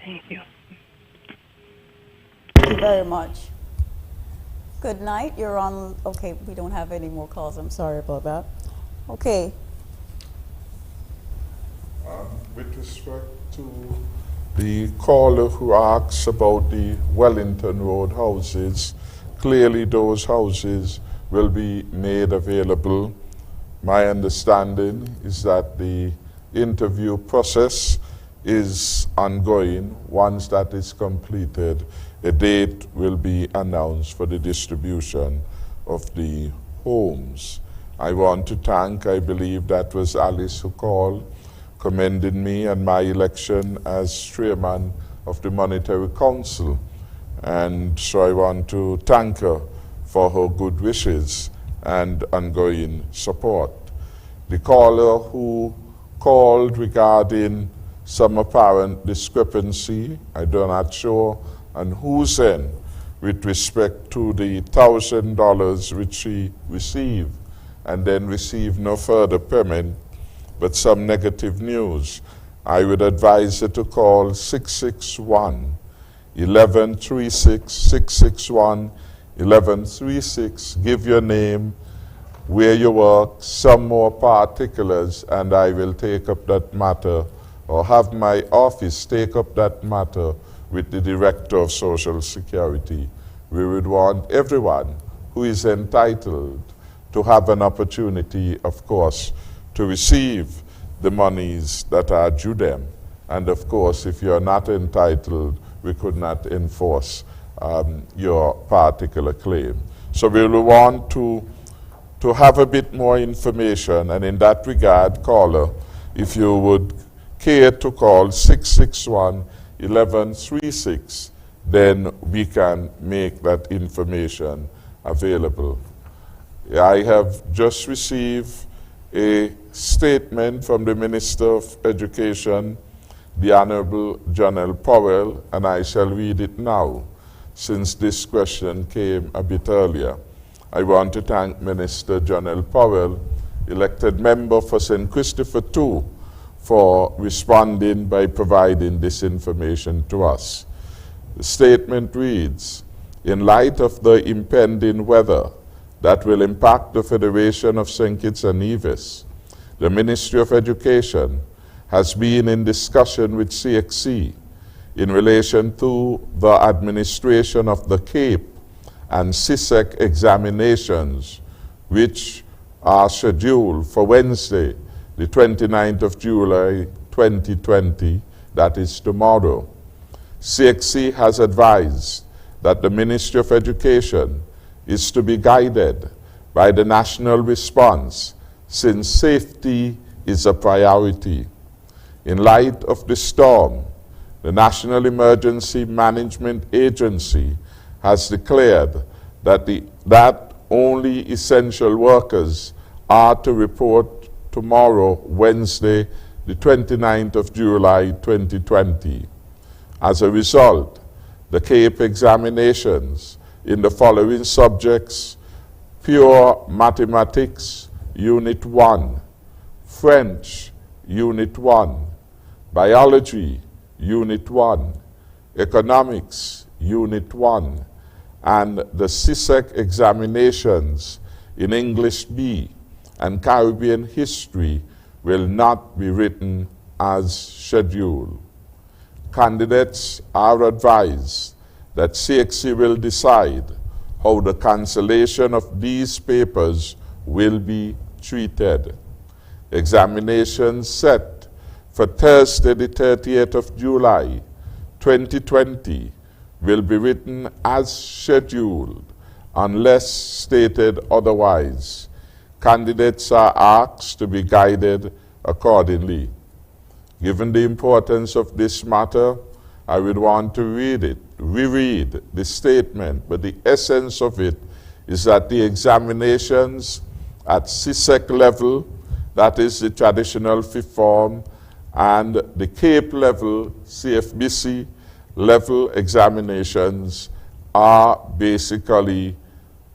Thank you. Thank you very much. Good night. You're on. Okay, we don't have any more calls. I'm sorry about that. Okay. With respect to the caller who asks about the Wellington Road houses, clearly those houses will be made available. My understanding is that the interview process is ongoing. Once that is completed, a date will be announced for the distribution of the homes. I want to thank, I believe that was Alice who called, commending me and my election as chairman of the Monetary Council. And so I want to thank her for her good wishes and ongoing support. The caller who called regarding some apparent discrepancy, I do not sure on whose end, with respect to the $1,000 which she received and then received no further payment, but some negative news. I would advise her to call 661-1136, 661-1136. Give your name, where you work, some more particulars, and I will take up that matter, or have my office take up that matter with the Director of Social Security. We would want everyone who is entitled to have an opportunity, of course, to receive the monies that are due them. And of course, if you're not entitled, we could not enforce your particular claim. So we will want to have a bit more information, and in that regard, caller, if you would care to call 661-1136, then we can make that information available. I have just received a statement from the Minister of Education, the Honorable John L. Powell, and I shall read it now, since this question came a bit earlier. I want to thank Minister John L. Powell, elected member for St. Christopher II, for responding by providing this information to us. The statement reads, in light of the impending weather that will impact the Federation of St. Kitts and Nevis, the Ministry of Education has been in discussion with CXC in relation to the administration of the CAPE and CSEC examinations, which are scheduled for Wednesday, the 29th of July, 2020, that is tomorrow. CXC has advised that the Ministry of Education is to be guided by the national response, since safety is a priority. In light of the storm, the National Emergency Management Agency has declared that only essential workers are to report tomorrow, Wednesday, the 29th of July, 2020. As a result, the CAPE examinations in the following subjects: Pure Mathematics, Unit 1, French, Unit 1, Biology, Unit 1, Economics, Unit 1, and the CSEC examinations in English B and Caribbean History will not be written as scheduled. Candidates are advised that CXC will decide how the cancellation of these papers will be treated. Examinations set for Thursday, the 30th of July, 2020, will be written as scheduled unless stated otherwise. Candidates are asked to be guided accordingly. Given the importance of this matter, I would want to reread the statement, but the essence of it is that the examinations at CSEC level, that is the traditional fifth form, and the CAPE level, CFBC level examinations are basically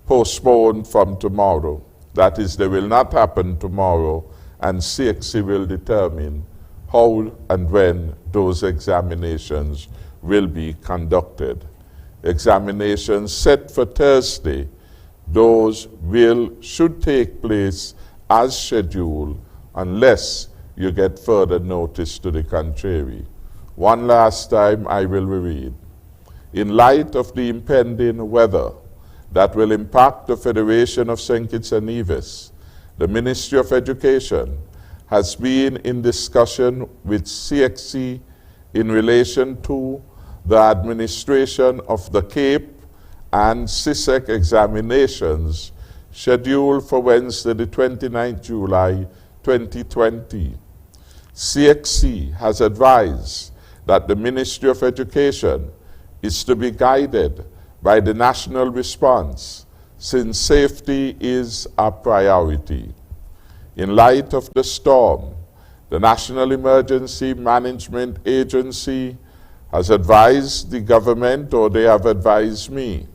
postponed from tomorrow. That is, they will not happen tomorrow, and CXC will determine how and when those examinations will be conducted. Examinations set for Thursday, those should take place as scheduled unless you get further notice to the contrary. One last time I will reread. In light of the impending weather that will impact the Federation of St. Kitts and Nevis, the Ministry of Education has been in discussion with CXC in relation to the administration of the CAPE and CSEC examinations scheduled for Wednesday, the 29th July 2020. CXC has advised that the Ministry of Education is to be guided by the national response, since safety is a priority. In light of the storm, the National Emergency Management Agency has advised the government, or they have advised me,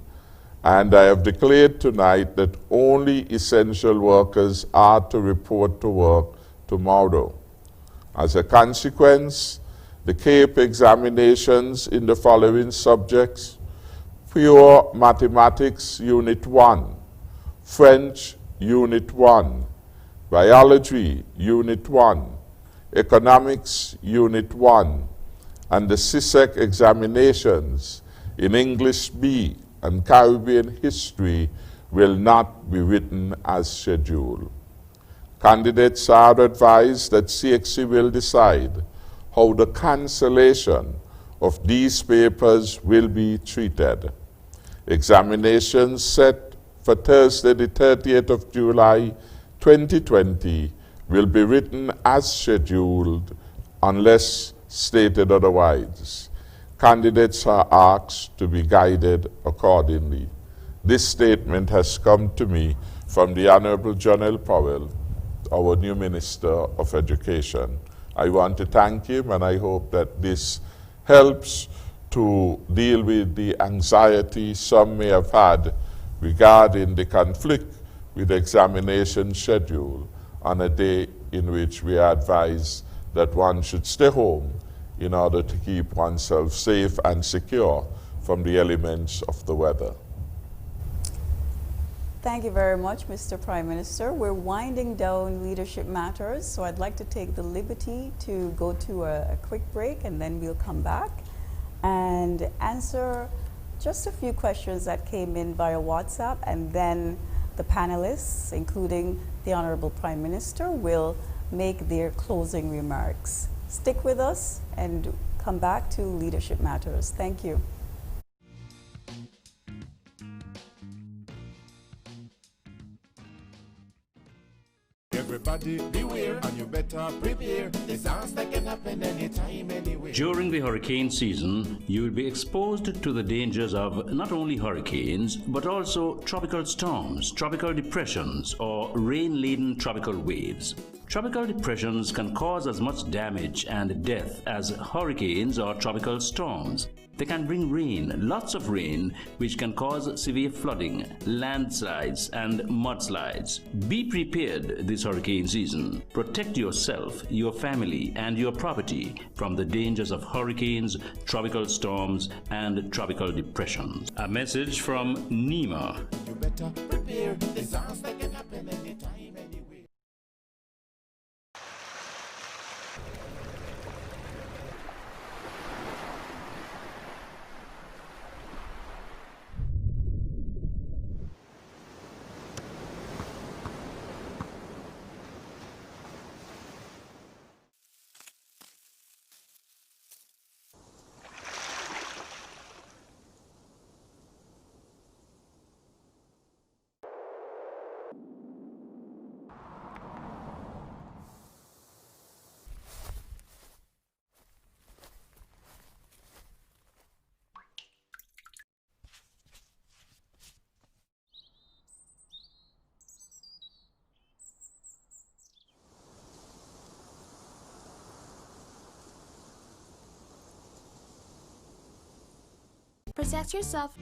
and I have declared tonight that only essential workers are to report to work tomorrow. As a consequence, the CAPE examinations in the following subjects: Pure Mathematics Unit 1, French Unit 1, Biology Unit 1, Economics Unit 1, and the CSEC examinations in English B and Caribbean History will not be written as scheduled. Candidates are advised that CXC will decide how the cancellation of these papers will be treated. Examinations set for Thursday, the 30th of July 2020 will be written as scheduled unless stated otherwise. Candidates are asked to be guided accordingly. This statement has come to me from the Honorable John L. Powell, our new Minister of Education. I want to thank him, and I hope that this helps to deal with the anxiety some may have had regarding the conflict with the examination schedule on a day in which we are advised that one should stay home in order to keep oneself safe and secure from the elements of the weather. Thank you very much, Mr. Prime Minister. We're winding down Leadership Matters, so I'd like to take the liberty to go to a quick break, and then we'll come back and answer just a few questions that came in via WhatsApp, and then the panelists, including the Honorable Prime Minister, will make their closing remarks. Stick with us and come back to Leadership Matters. Thank you. Everybody beware, and you better prepare. Disaster can happen anytime, anywhere. During the hurricane season, you will be exposed to the dangers of not only hurricanes, but also tropical storms, tropical depressions, or rain-laden tropical waves. Tropical depressions can cause as much damage and death as hurricanes or tropical storms. They can bring rain, lots of rain, which can cause severe flooding, landslides, and mudslides. Be prepared this hurricane season. Protect yourself, your family, and your property from the dangers of hurricanes, tropical storms, and tropical depressions. A message from NEMA. You better prepare. Disaster can happen anytime, anywhere. Protect yourself.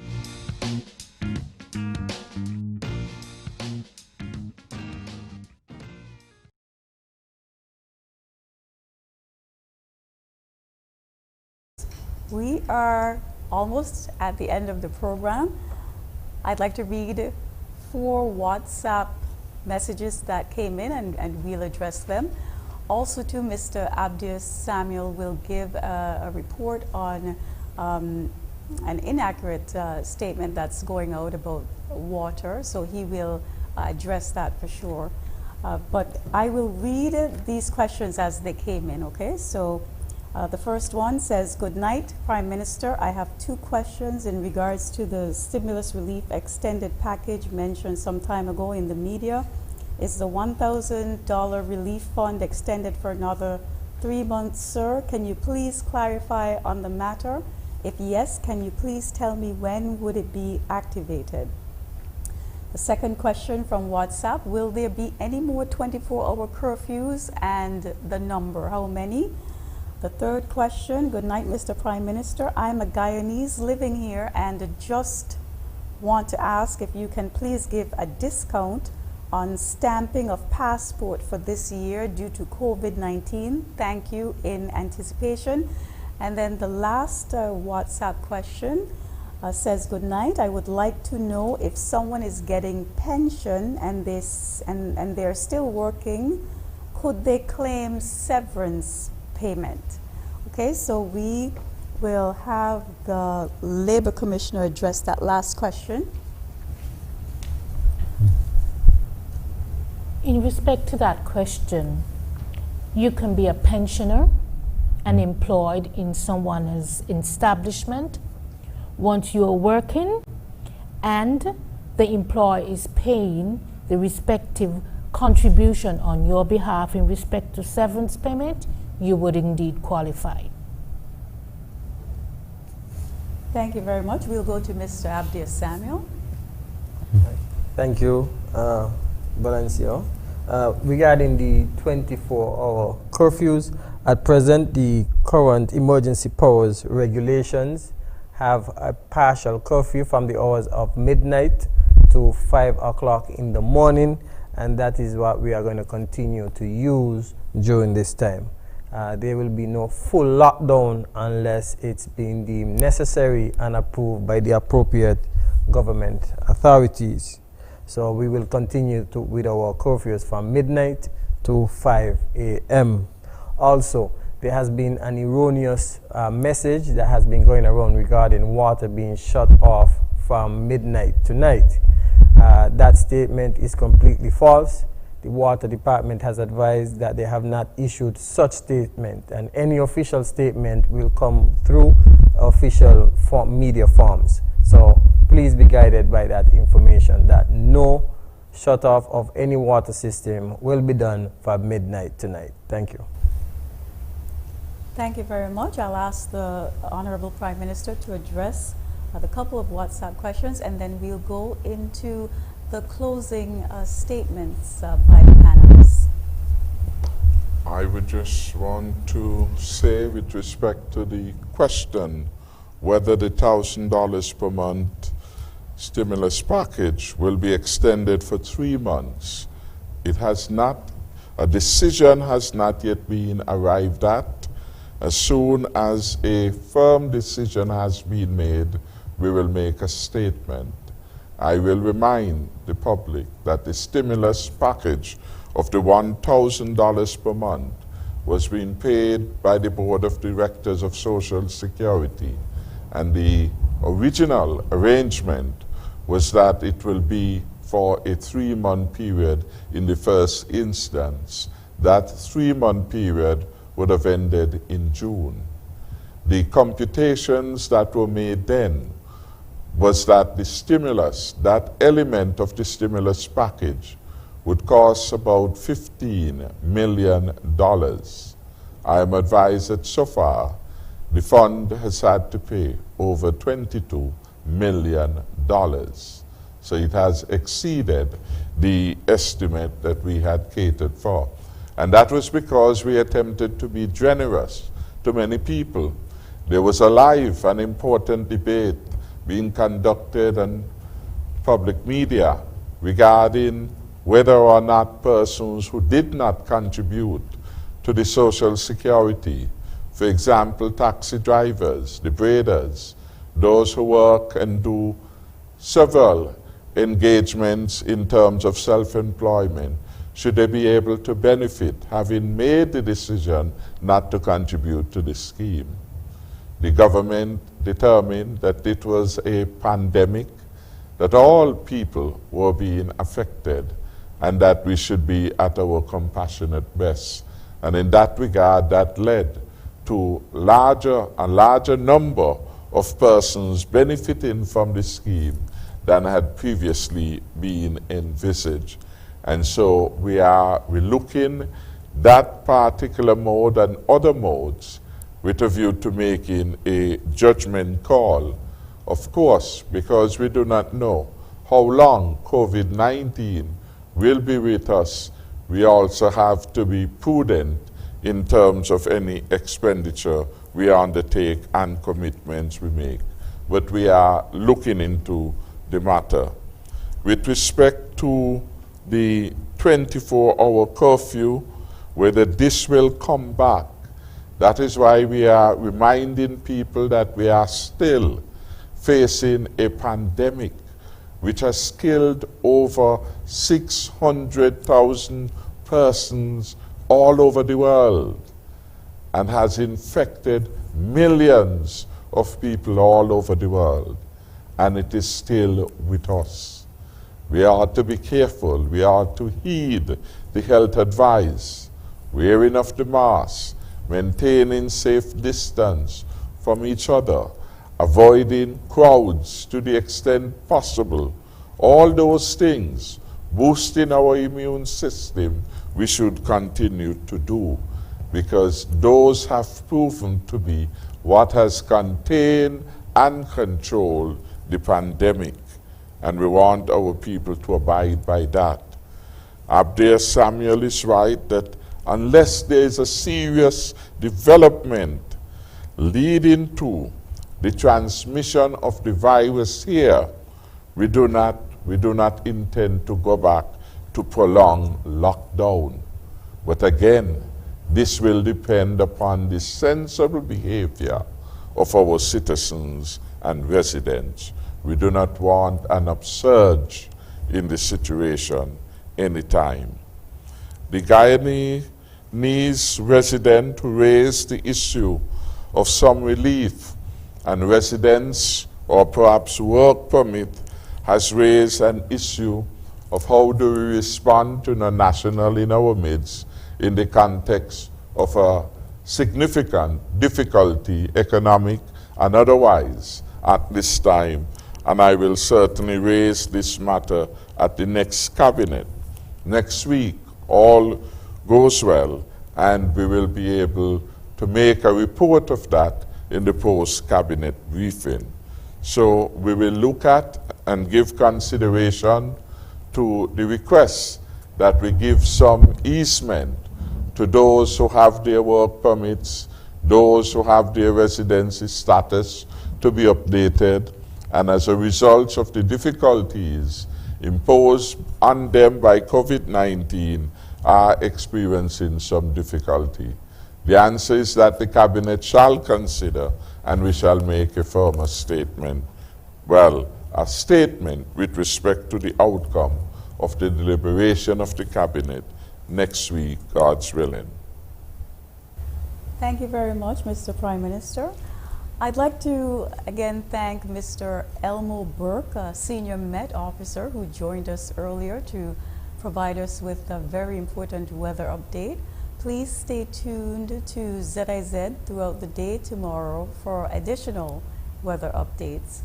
We are almost at the end of the program. I'd like to read 4 WhatsApp messages that came in, and we'll address them. Also to Mr. Abdius Samuel will give a report on an inaccurate statement that's going out about water, so he will address that for sure. But I will read these questions as they came in, okay? So the first one says, good night, Prime Minister. I have two questions in regards to the stimulus relief extended package mentioned some time ago in the media. Is the $1,000 relief fund extended for another 3 months, sir? Can you please clarify on the matter? If yes, can you please tell me when would it be activated? The second question from WhatsApp, will there be any more 24-hour curfews and the number, how many? The third question, good night, Mr. Prime Minister. I'm a Guyanese living here and just want to ask if you can please give a discount on stamping of passport for this year due to COVID-19. Thank you in anticipation. And then the last WhatsApp question says, good night. I would like to know if someone is getting pension and they're still working, could they claim severance payment? Okay, so we will have the Labor Commissioner address that last question. In respect to that question, you can be a pensioner and employed in someone's establishment once you are working and the employer is paying the respective contribution on your behalf in respect to severance payment, you would indeed qualify. Thank you very much. We'll go to Mr. Abdias Samuel. Thank you, Balancio. Regarding the 24-hour curfews, at present the current emergency powers regulations have a partial curfew from the hours of midnight to 5 o'clock in the morning, and that is what we are going to continue to use during this time. There will be no full lockdown unless it's being deemed necessary and approved by the appropriate government authorities. So we will continue with our curfews from midnight to 5 a.m. Also, there has been an erroneous message that has been going around regarding water being shut off from midnight to night. That statement is completely false. The Water Department has advised that they have not issued such statement, and any official statement will come through official media forms. So please be guided by that information that no shut off of any water system will be done from midnight tonight. Thank you. Thank you very much. I'll ask the Honorable Prime Minister to address the couple of WhatsApp questions, and then we'll go into the closing statements by the panelists. I would just want to say, with respect to the question whether the $1,000 per month stimulus package will be extended for 3 months, a decision has not yet been arrived at. As soon as a firm decision has been made, we will make a statement. I will remind the public that the stimulus package of the $1,000 per month was being paid by the Board of Directors of Social Security, and the original arrangement was that it will be for a 3-month period in the first instance. That 3-month period would have ended in June. The computations that were made then was that the stimulus, that element of the stimulus package, would cost about $15 million. I am advised that so far the fund has had to pay over $22 million. So it has exceeded the estimate that we had catered for. And that was because we attempted to be generous to many people. There was a live and important debate being conducted on public media regarding whether or not persons who did not contribute to the Social Security, for example, taxi drivers, the braiders, those who work and do several engagements in terms of self-employment, should they be able to benefit, having made the decision not to contribute to the scheme. The government determined that it was a pandemic, that all people were being affected, and that we should be at our compassionate best. And in that regard, that led to a larger number of persons benefiting from the scheme than had previously been envisaged. And so we're looking that particular mode and other modes with a view to making a judgment call. Of course, because we do not know how long COVID-19 will be with us, we also have to be prudent in terms of any expenditure we undertake and commitments we make. But we are looking into the matter. With respect to the 24-hour curfew, whether this will come back, that is why we are reminding people that we are still facing a pandemic which has killed over 600,000 persons all over the world and has infected millions of people all over the world, and it is still with us. We are to be careful. We are to heed the health advice, wearing of the mask, maintaining safe distance from each other, avoiding crowds to the extent possible. All those things, boosting our immune system, we should continue to do, because those have proven to be what has contained and controlled the pandemic, and we want our people to abide by that. Abdiel Samuel is right that unless there is a serious development leading to the transmission of the virus here, we do not intend to go back to prolonged lockdown. But again, this will depend upon the sensible behavior of our citizens and residents. We do not want an upsurge in the situation anytime. The Guyanese resident who raised the issue of some relief and residence or perhaps work permit has raised an issue of how do we respond to the national in our midst in the context of a significant difficulty, economic and otherwise, at this time. And I will certainly raise this matter at the next cabinet. Next week, all goes well, and we will be able to make a report of that in the post-cabinet briefing. So we will look at and give consideration to the request that we give some easement to those who have their work permits, those who have their residency status to be updated, and as a result of the difficulties imposed on them by COVID-19 are experiencing some difficulty. The answer is that the cabinet shall consider, and we shall make a firmer statement. Well, a statement with respect to the outcome of the deliberation of the cabinet next week, God's willing. Thank you very much, Mr. Prime Minister. I'd like to again thank Mr. Elmo Burke, a Senior Met Officer who joined us earlier to provide us with a very important weather update. Please stay tuned to ZIZ throughout the day tomorrow for additional weather updates.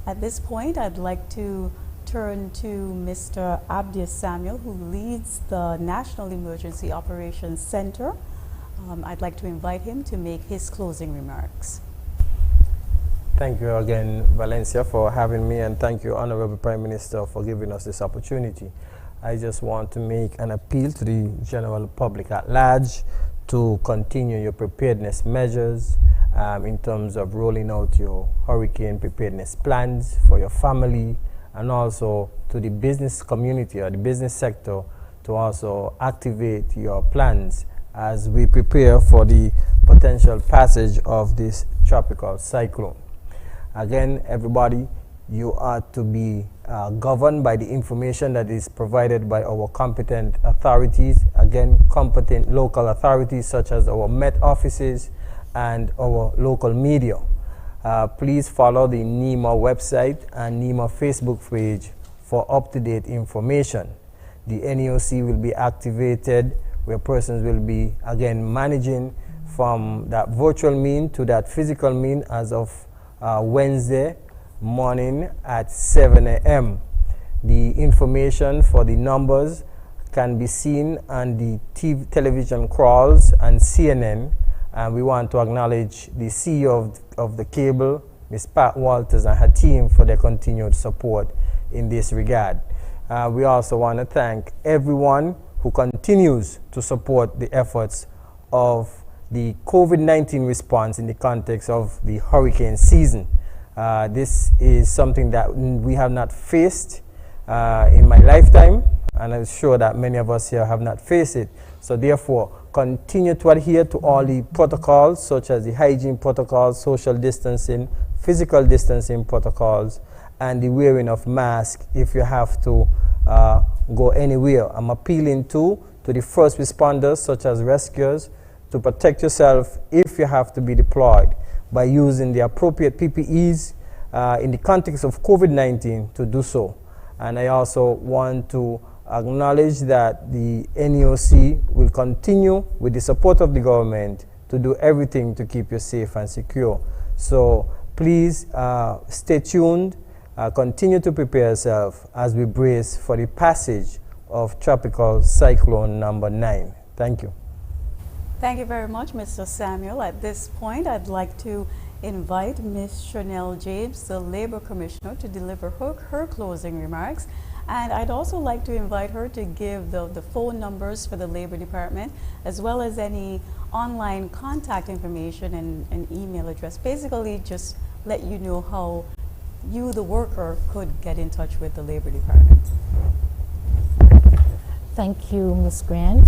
At this point, I'd like to turn to Mr. Abdiel Samuel, who leads the National Emergency Operations Center. I'd like to invite him to make his closing remarks. Thank you again, Valencia, for having me, and thank you, Honorable Prime Minister, for giving us this opportunity. I just want to make an appeal to the general public at large to continue your preparedness measures in terms of rolling out your hurricane preparedness plans for your family, and also to the business community or the business sector to also activate your plans as we prepare for the potential passage of this tropical cyclone. Again, everybody, you are to be governed by the information that is provided by our competent authorities. Again, competent local authorities such as our Met offices and our local media. Please follow the NEMA website and NEMA Facebook page for up-to-date information. The NEOC will be activated, where persons will be, again, managing from that virtual mean to that physical mean as of Wednesday morning at 7 a.m. The information for the numbers can be seen on the television crawls and CNN. And we want to acknowledge the CEO of the cable, Ms. Pat Walters, and her team for their continued support in this regard. We also want to thank everyone who continues to support the efforts of the COVID-19 response in the context of the hurricane season. This is something that we have not faced in my lifetime, and I'm sure that many of us here have not faced it. So therefore, continue to adhere to all the protocols, such as the hygiene protocols, social distancing, physical distancing protocols, and the wearing of masks if you have to go anywhere. I'm appealing to the first responders, such as rescuers, to protect yourself if you have to be deployed by using the appropriate PPEs in the context of COVID-19 to do so. And I also want to acknowledge that the NEOC will continue, with the support of the government, to do everything to keep you safe and secure. So please stay tuned, continue to prepare yourself as we brace for the passage of Tropical Cyclone number 9. Thank you. Thank you very much, Mr. Samuel. At this point, I'd like to invite Ms. Chanel James, the Labor Commissioner, to deliver her closing remarks. And I'd also like to invite her to give the phone numbers for the Labor Department, as well as any online contact information and email address. Basically, just let you know how you, the worker, could get in touch with the Labor Department. Thank you, Ms. Grant.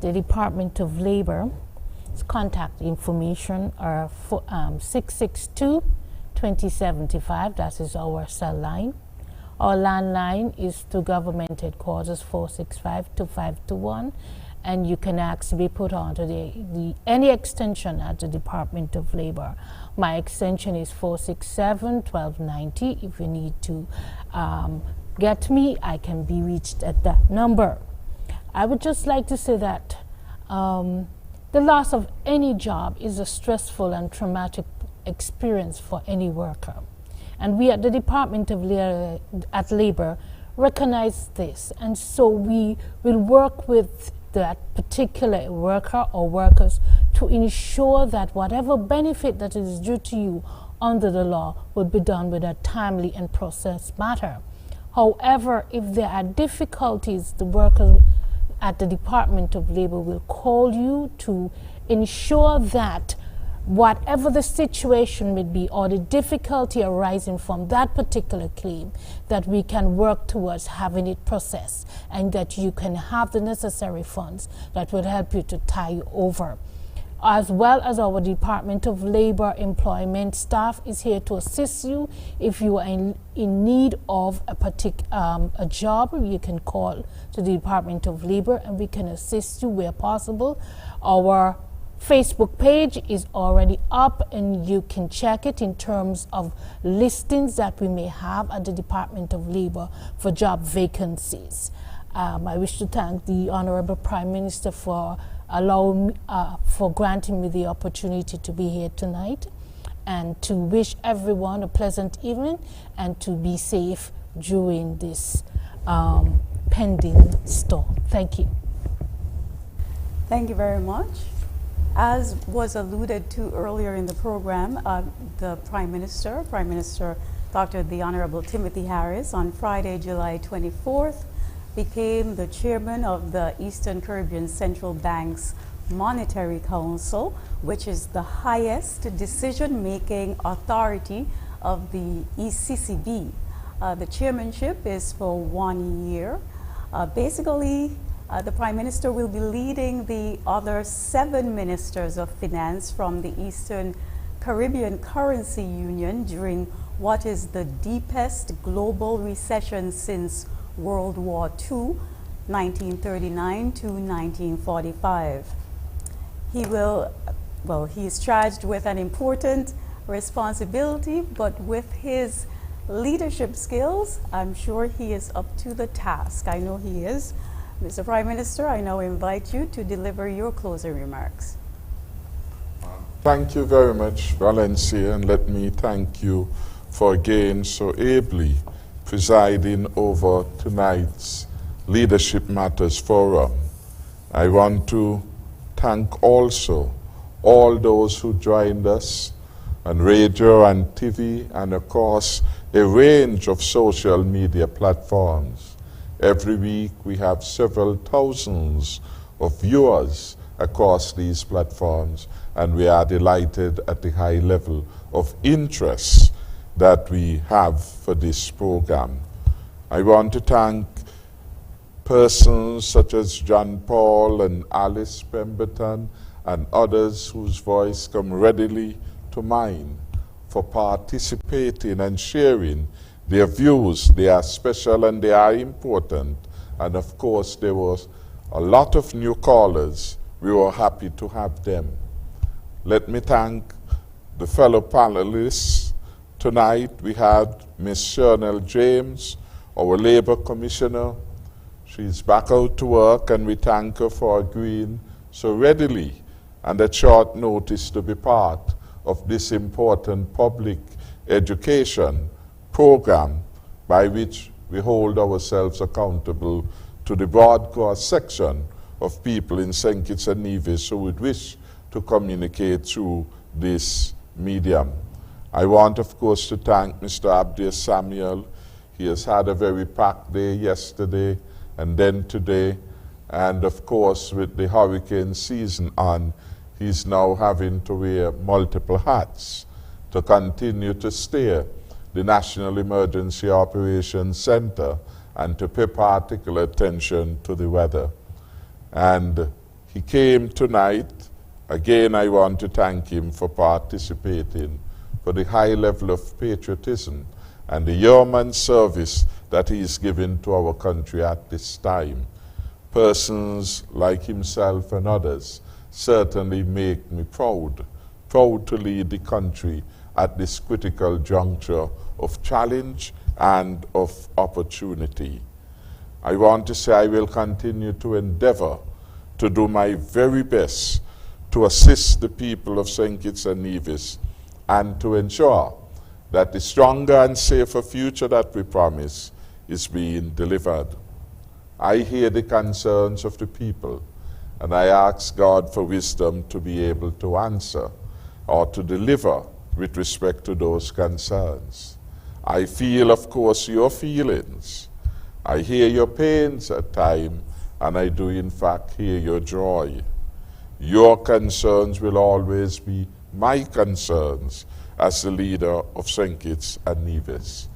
The Department of Labor's contact information are 662-2075. That is our cell line. Our landline is to Government Headquarters 465-2521, and you can ask to be put onto any extension at the Department of Labor. My extension is 467-1290. If you need to get me, I can be reached at that number. I would just like to say that the loss of any job is a stressful and traumatic experience for any worker. And we at the Department of Labor recognize this. And so we will work with that particular worker or workers to ensure that whatever benefit that is due to you under the law will be done with a timely and processed matter. However, if there are difficulties, the workers at the Department of Labor will call you to ensure that whatever the situation may be or the difficulty arising from that particular claim, that we can work towards having it processed and that you can have the necessary funds that will help you to tie you over. As well as our Department of Labor employment staff is here to assist you. If you are in need of a job, you can call to the Department of Labor and we can assist you where possible. Our Facebook page is already up and you can check it in terms of listings that we may have at the Department of Labor for job vacancies. I wish to thank the Honorable Prime Minister for granting me the opportunity to be here tonight, and to wish everyone a pleasant evening and to be safe during this pending storm. Thank you. Thank you very much. As was alluded to earlier in the program, the Prime Minister Dr. the Honorable Timothy Harris, on Friday, July 24th, became the chairman of the Eastern Caribbean Central Bank's Monetary Council, which is the highest decision-making authority of the ECCB. The chairmanship is for 1 year. The Prime Minister will be leading the other 7 ministers of finance from the Eastern Caribbean Currency Union during what is the deepest global recession since World War II, 1939 to 1945. He is charged with an important responsibility, but with his leadership skills, I'm sure he is up to the task. I know he is. Mr. Prime Minister, I now invite you to deliver your closing remarks. Thank you very much, Valencia, and let me thank you for again so ably presiding over tonight's Leadership Matters Forum. I want to thank also all those who joined us on radio and TV and of course a range of social media platforms. Every week we have several thousands of viewers across these platforms, and we are delighted at the high level of interest that we have for this program. I want to thank persons such as John Paul and Alice Pemberton and others whose voice come readily to mind for participating and sharing their views. They are special and they are important. And of course, there was a lot of new callers. We were happy to have them. Let me thank the fellow panelists. Tonight we had Ms. Shernell James, our Labor Commissioner. She's back out to work, and we thank her for agreeing so readily and at short notice to be part of this important public education program by which we hold ourselves accountable to the broad cross-section of people in St. Kitts and Nevis who would wish to communicate through this medium. I want, of course, to thank Mr. Abdir Samuel. He has had a very packed day yesterday and then today, and of course with the hurricane season on, he's now having to wear multiple hats to continue to steer the National Emergency Operations Center and to pay particular attention to the weather. And he came tonight. Again, I want to thank him for participating, for the high level of patriotism and the yeoman service that he is giving to our country at this time. Persons like himself and others certainly make me proud to lead the country at this critical juncture of challenge and of opportunity. I want to say I will continue to endeavor to do my very best to assist the people of St. Kitts and Nevis and to ensure that the stronger and safer future that we promise is being delivered. I hear the concerns of the people, and I ask God for wisdom to be able to answer or to deliver with respect to those concerns. I feel, of course, your feelings. I hear your pains at times, and I do in fact hear your joy. Your concerns will always be my concerns as the leader of St. Kitts and Nevis.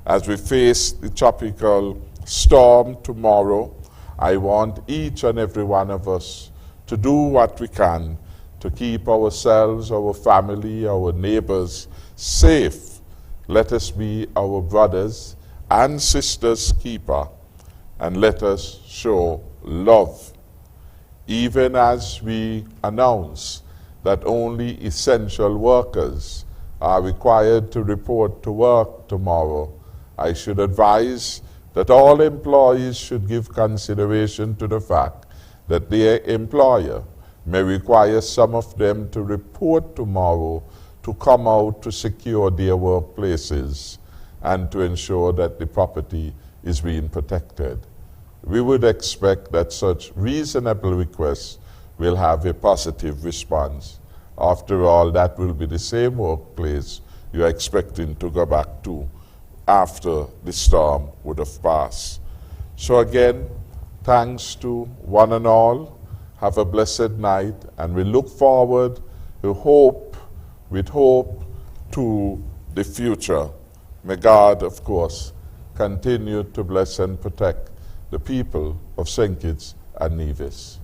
As we face the tropical storm tomorrow, I want each and every one of us to do what we can to keep ourselves, our family, our neighbors safe. Let us be our brothers and sisters' keeper, and let us show love. Even as we announce that only essential workers are required to report to work tomorrow, I should advise that all employees should give consideration to the fact that their employer may require some of them to report tomorrow to come out to secure their workplaces and to ensure that the property is being protected. We would expect that such reasonable requests will have a positive response. After all, that will be the same workplace you're expecting to go back to after the storm would have passed. So again, thanks to one and all. Have a blessed night, and we look forward with hope to the future. May God, of course, continue to bless and protect the people of St. Kitts and Nevis.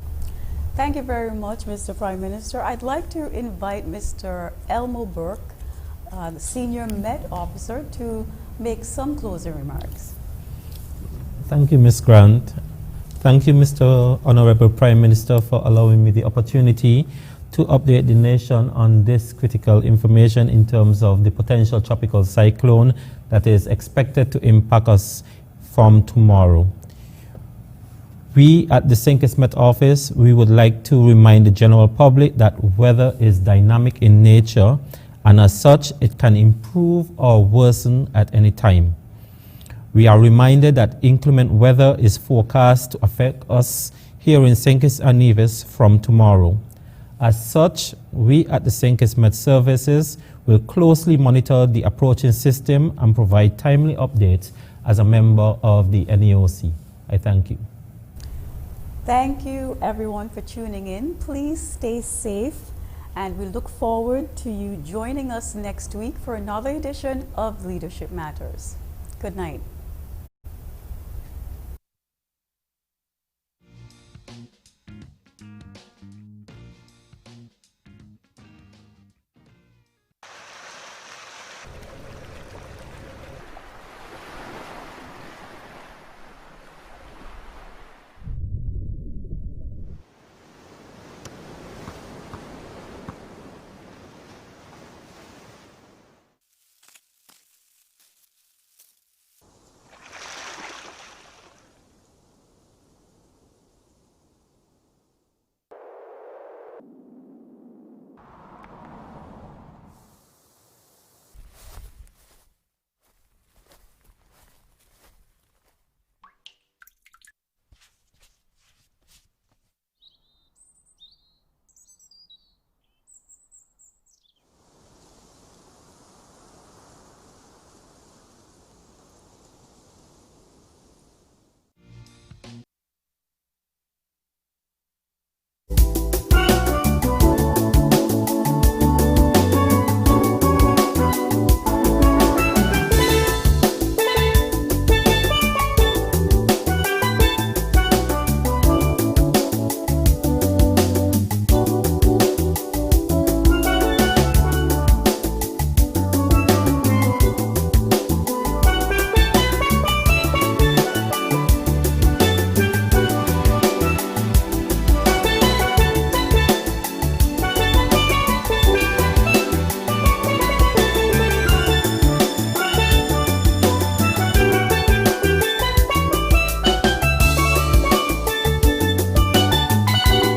Thank you very much, Mr. Prime Minister. I'd like to invite Mr. Elmo Burke, the Senior Met Officer, to make some closing remarks. Thank you, Ms. Grant. Thank you, Mr. Honorable Prime Minister, for allowing me the opportunity to update the nation on this critical information in terms of the potential tropical cyclone that is expected to impact us from tomorrow. We at the St. Kitts Met Office, we would like to remind the general public that weather is dynamic in nature, and as such, it can improve or worsen at any time. We are reminded that inclement weather is forecast to affect us here in St. Kitts and Nevis from tomorrow. As such, we at the St. Kitts Met Services will closely monitor the approaching system and provide timely updates as a member of the NEOC. I thank you. Thank you everyone for tuning in. Please stay safe, and we look forward to you joining us next week for another edition of Leadership Matters. Good night.